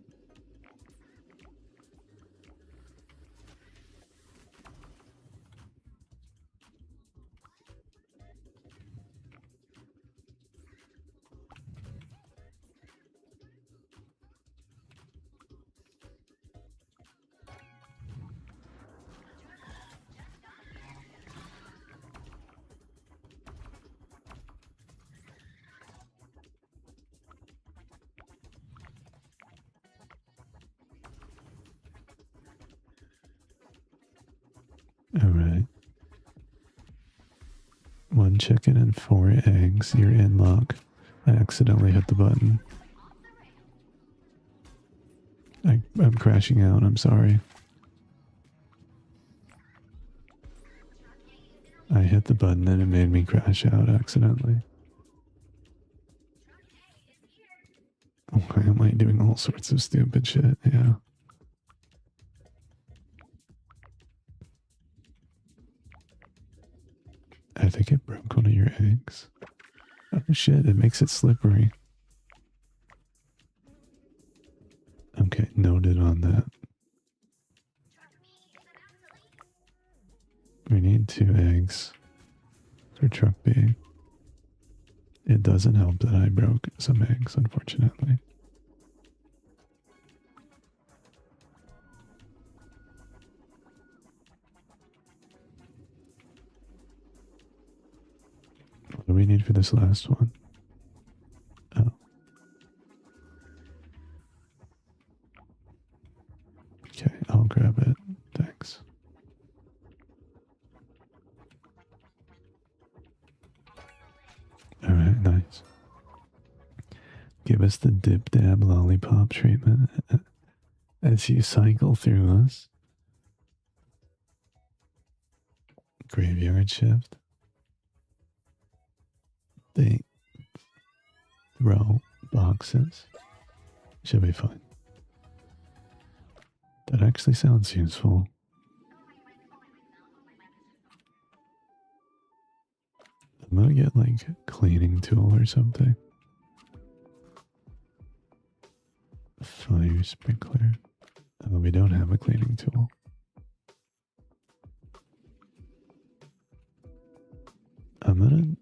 All right. 1 chicken and 4 eggs. You're in luck. I accidentally hit the button. I'm crashing out. I'm sorry. I hit the button and it made me crash out accidentally. Why am I doing all sorts of stupid shit? Yeah. I think it broke one of your eggs. Oh shit, it makes it slippery. Okay, noted on that. We need 2 eggs for truck B. It doesn't help that I broke some eggs, unfortunately. What do we need for this last one? Oh. Okay, I'll grab it. Thanks. Alright, nice. Give us the dip dab lollipop treatment as you cycle through us. Graveyard shift. They throw boxes. Should be fine. That actually sounds useful. I'm gonna get like a cleaning tool or something. Fire sprinkler. Oh, we don't have a cleaning tool. I'm gonna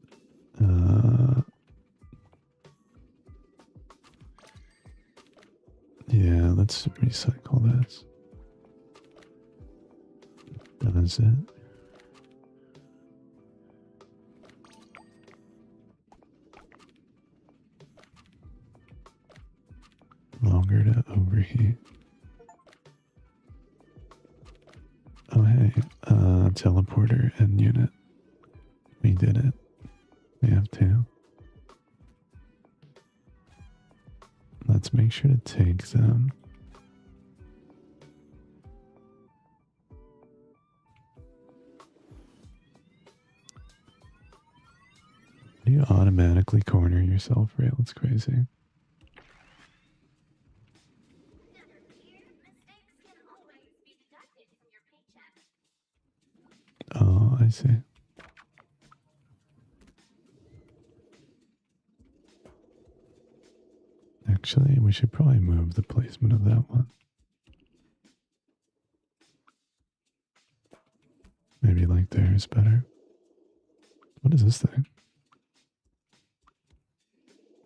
yeah, let's recycle this. Does it? Longer to overheat. Oh hey, teleporter and unit. We did it. We have 2. Let's make sure to take them. Do you automatically corner yourself, Rail? It's crazy. Oh, I see. Actually, we should probably move the placement of that one. Maybe like there is better. What is this thing?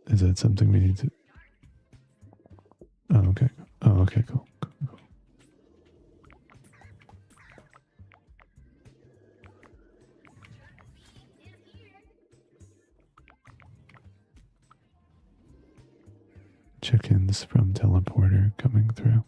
Is that something we need to... Oh, okay. Oh, okay, cool. Chickens from teleporter coming through.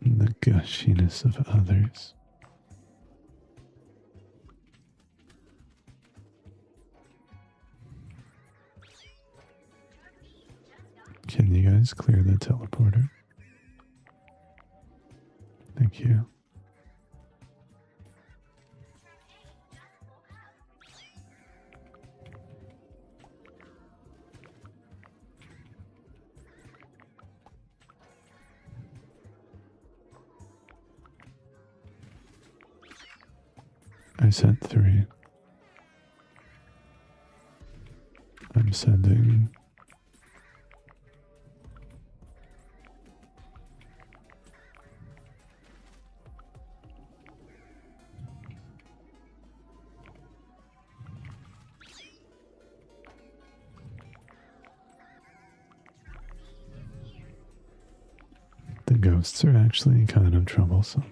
The gushiness of others. Can you guys clear the teleporter? Thank you. I sent 3. I'm sending... The ghosts are actually kind of troublesome.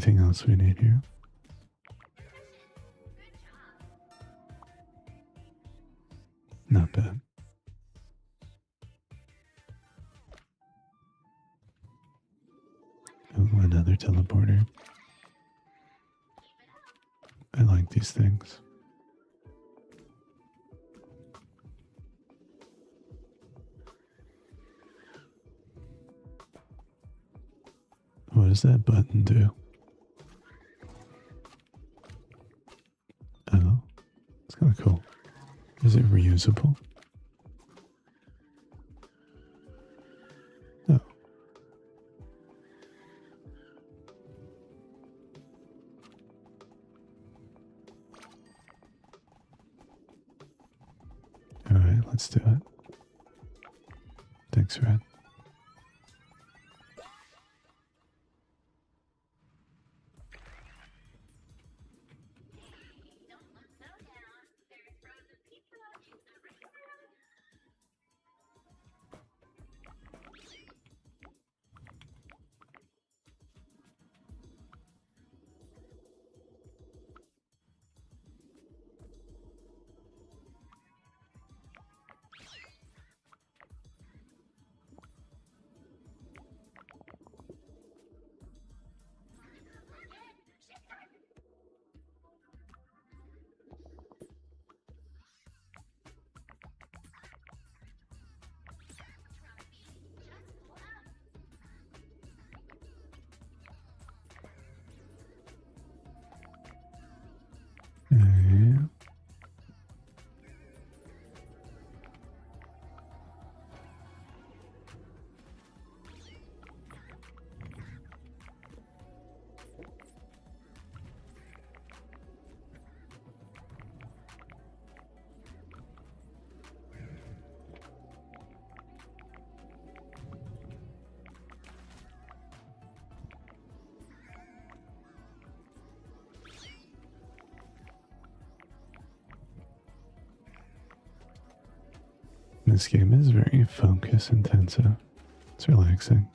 anything else we need here? Not bad. Oh, another teleporter. I like these things. What does that button do? Oh, it's kind of cool. Is it reusable? Oh. Alright, let's do it. Thanks, Red. Yeah. This game is very focus intensive. It's relaxing.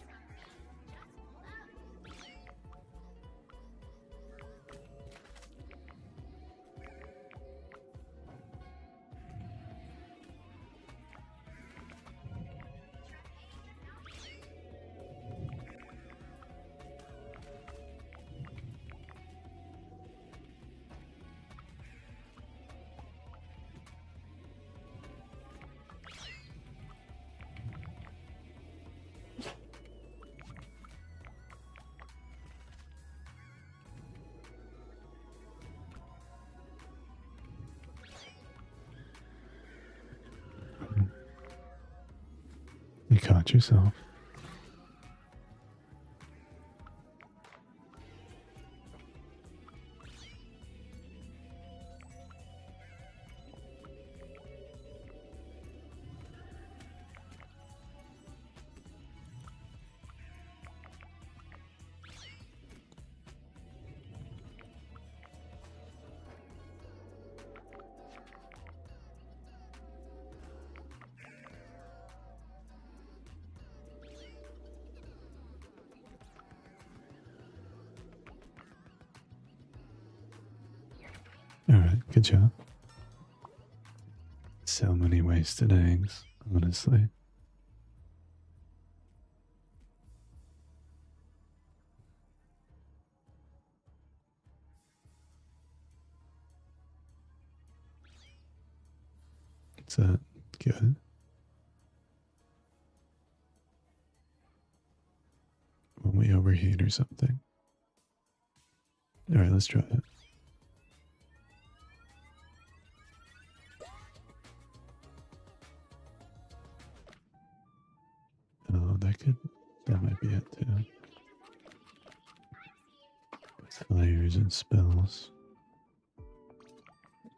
You caught yourself. Alright, good job. So many wasted eggs, honestly. Is that good? Won't we overheat or something? Alright, let's try it. Oh, that might be it too. Fires and spells.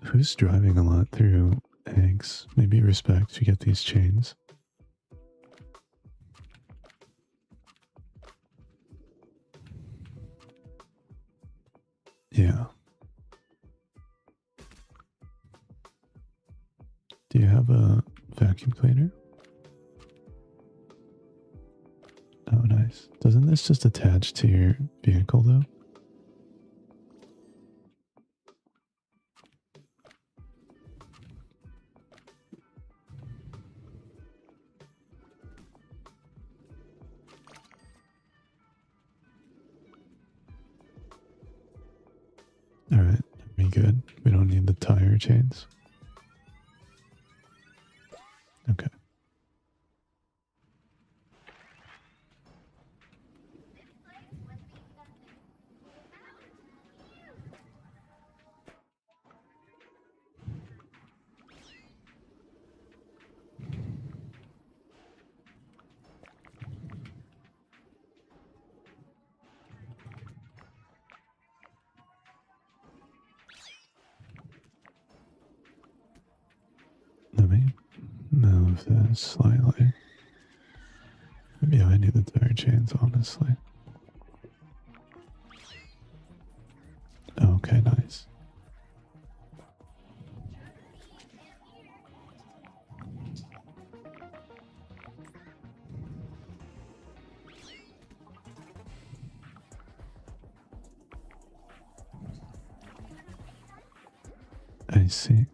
Who's driving a lot through eggs? Maybe respect to get these chains. Yeah. Do you have a vacuum cleaner? Oh, nice. Doesn't this just attach to your vehicle, though? good. We don't need the tire chains. Okay. Let me move this slightly. Maybe I need the tire chains, honestly. Okay, nice. I see.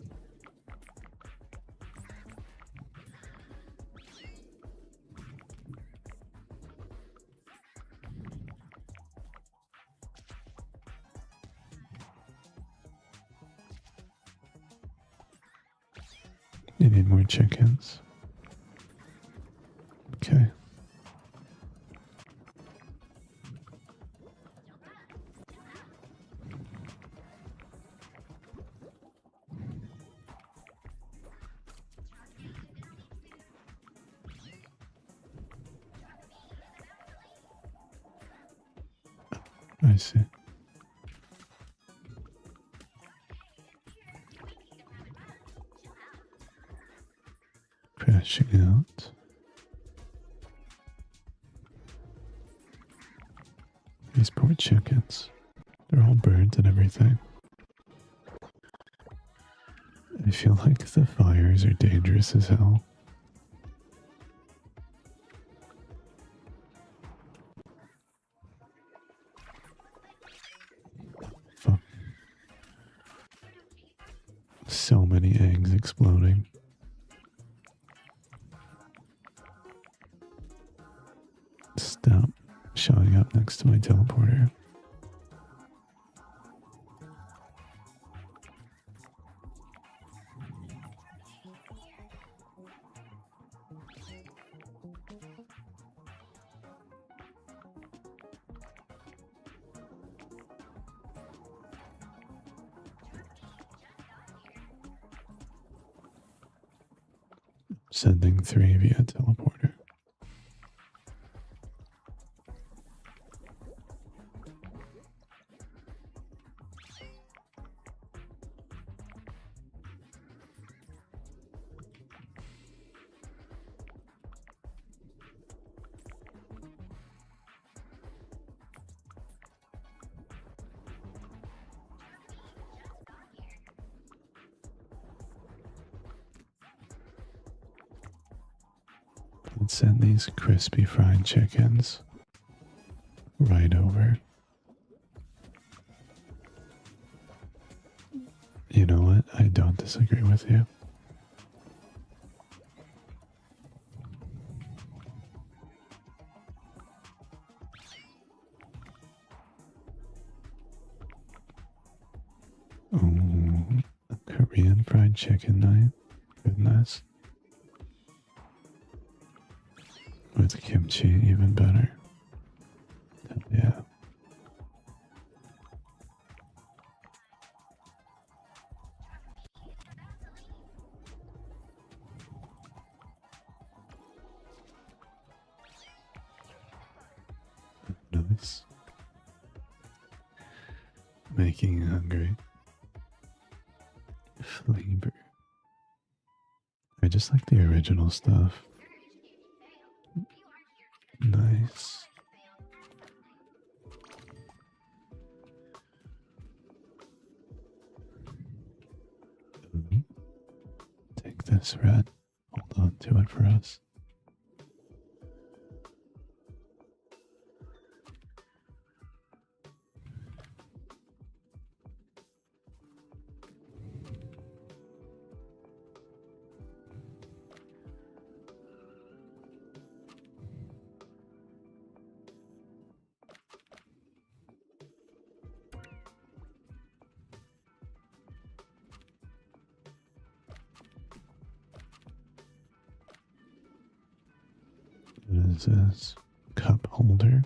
You need more chickens. Okay. I see. Crashing out. These poor chickens. They're all burnt and everything. I feel like the fires are dangerous as hell. Fuck. So many eggs exploding. Stop showing up next to my teleporter. Sending 3 via teleporter. Let's send these crispy fried chickens right over. You know what? I don't disagree with you. Ooh, a Korean fried chicken night. Goodness. With kimchi, even better. Hell yeah. Nice. Making you hungry. Flavor. I just like the original stuff. Nice. Take this, Red. Hold on to it for us. is this? Cup holder.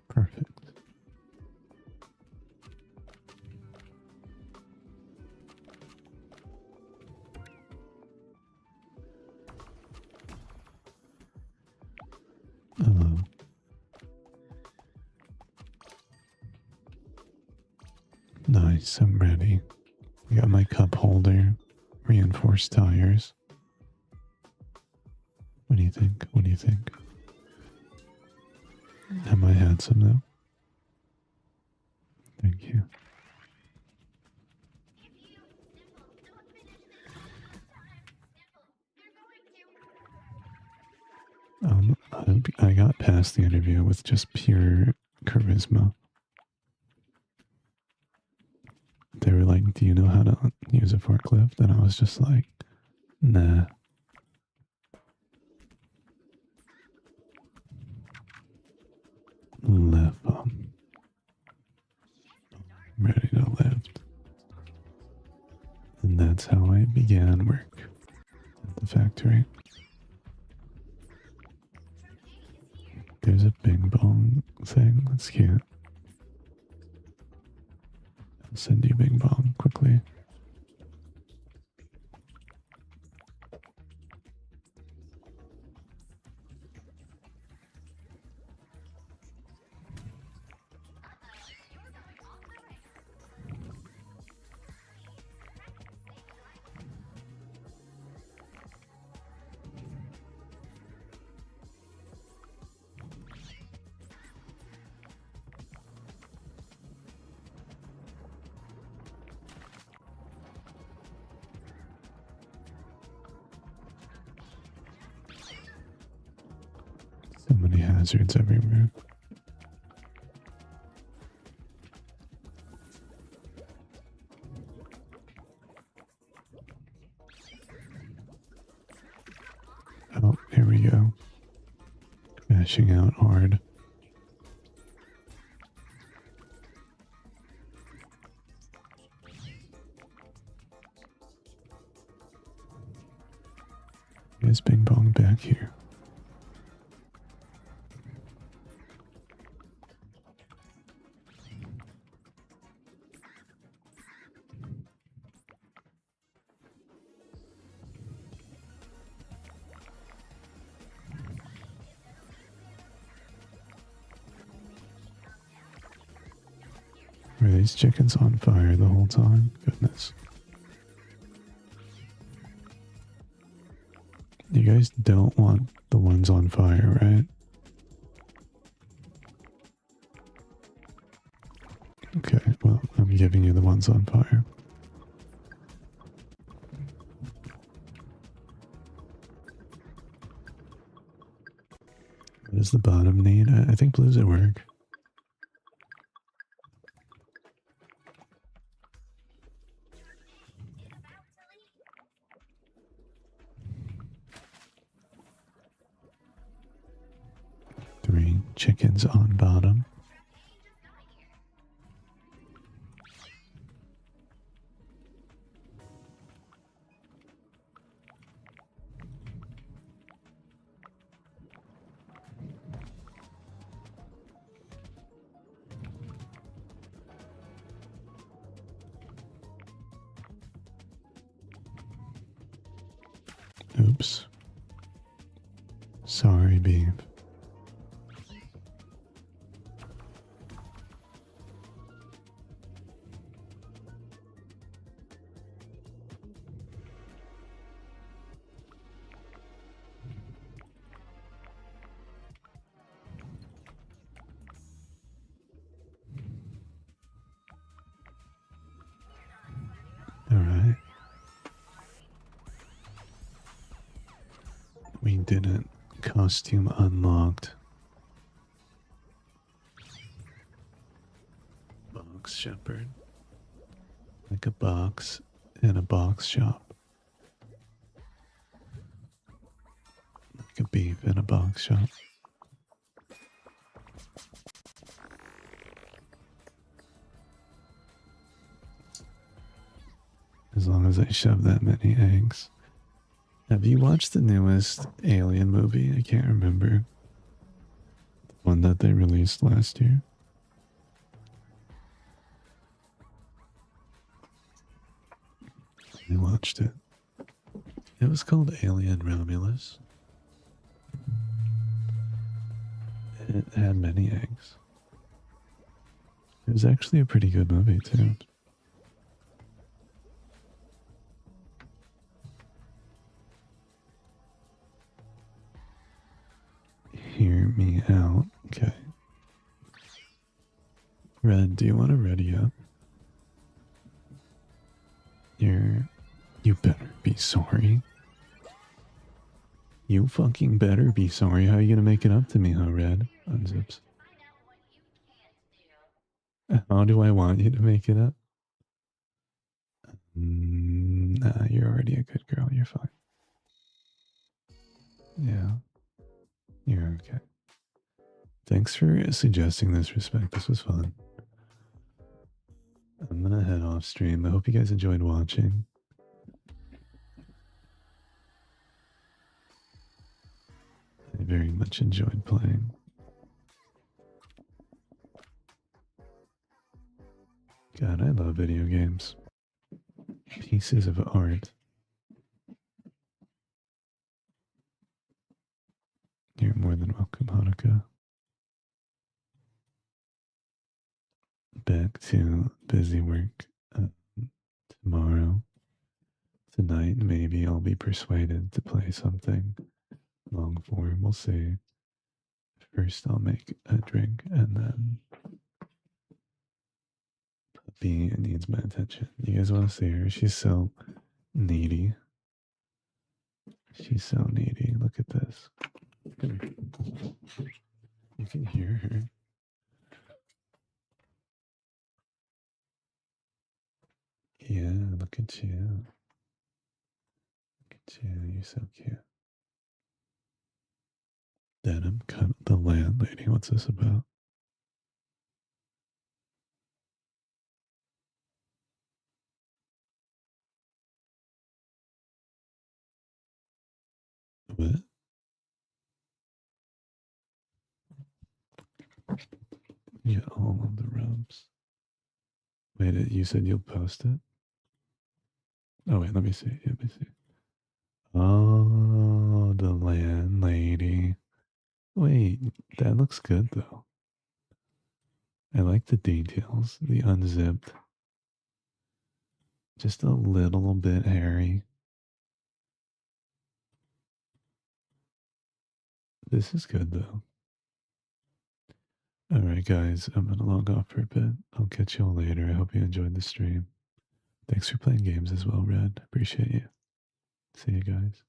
Perfect. Hello. Nice, I'm ready. I got my cup holder, reinforced tires. What do you think? What do you think? Am I handsome though? Thank you. I got past the interview with just pure charisma. They were like, do you know how to use a forklift? And I was just like, nah. Lift them. Ready to lift. And that's how I began work at the factory. There's a bing bong thing. That's cute. I'll send you bing bong quickly. So many hazards everywhere. Oh, here we go. Crashing out hard. Is Bing Bong back here? Were these chickens on fire the whole time? Goodness. You guys don't want the ones on fire, right? Okay, well, I'm giving you the ones on fire. What does the bottom need? I think blues at work. Three chickens on bottom. Oops. Sorry, beef. All right. We didn't. Costume unlocked. Box shepherd. Like a box in a box shop. Like a beef in a box shop. As long as I shove that many eggs. Have you watched the newest Alien movie? I can't remember. The one that they released last year. I watched it. It was called Alien Romulus. It had many eggs. It was actually a pretty good movie, too. Hear me out. Okay. Red, do you want to ready up? You better be sorry. You fucking better be sorry. How are you gonna make it up to me, huh, Red? Unzips. How do I want you to make it up? Nah, you're already a good girl. You're fine. Yeah. You're okay. Thanks for suggesting this, Respect. This was fun. I'm gonna head off stream. I hope you guys enjoyed watching. I very much enjoyed playing. God, I love video games. Pieces of art. You're more than welcome, Hanukkah. Back to busy work tomorrow. Tonight, maybe I'll be persuaded to play something long form. We'll see. First, I'll make a drink, and then Puppy needs my attention. You guys want to see her? She's so needy. She's so needy. Look at this. You can hear her. Yeah, look at you. Look at you. You're so cute. Denim cut the landlady. What's this about? What? Yeah, all of the rubs. Wait, you said you'll post it? Oh, wait, let me see. Let me see. Oh, the landlady. Wait, that looks good, though. I like the details. The unzipped. Just a little bit hairy. This is good, though. Alright, guys, I'm gonna log off for a bit. I'll catch y'all later. I hope you enjoyed the stream. Thanks for playing games as well, Red. Appreciate you. See you guys.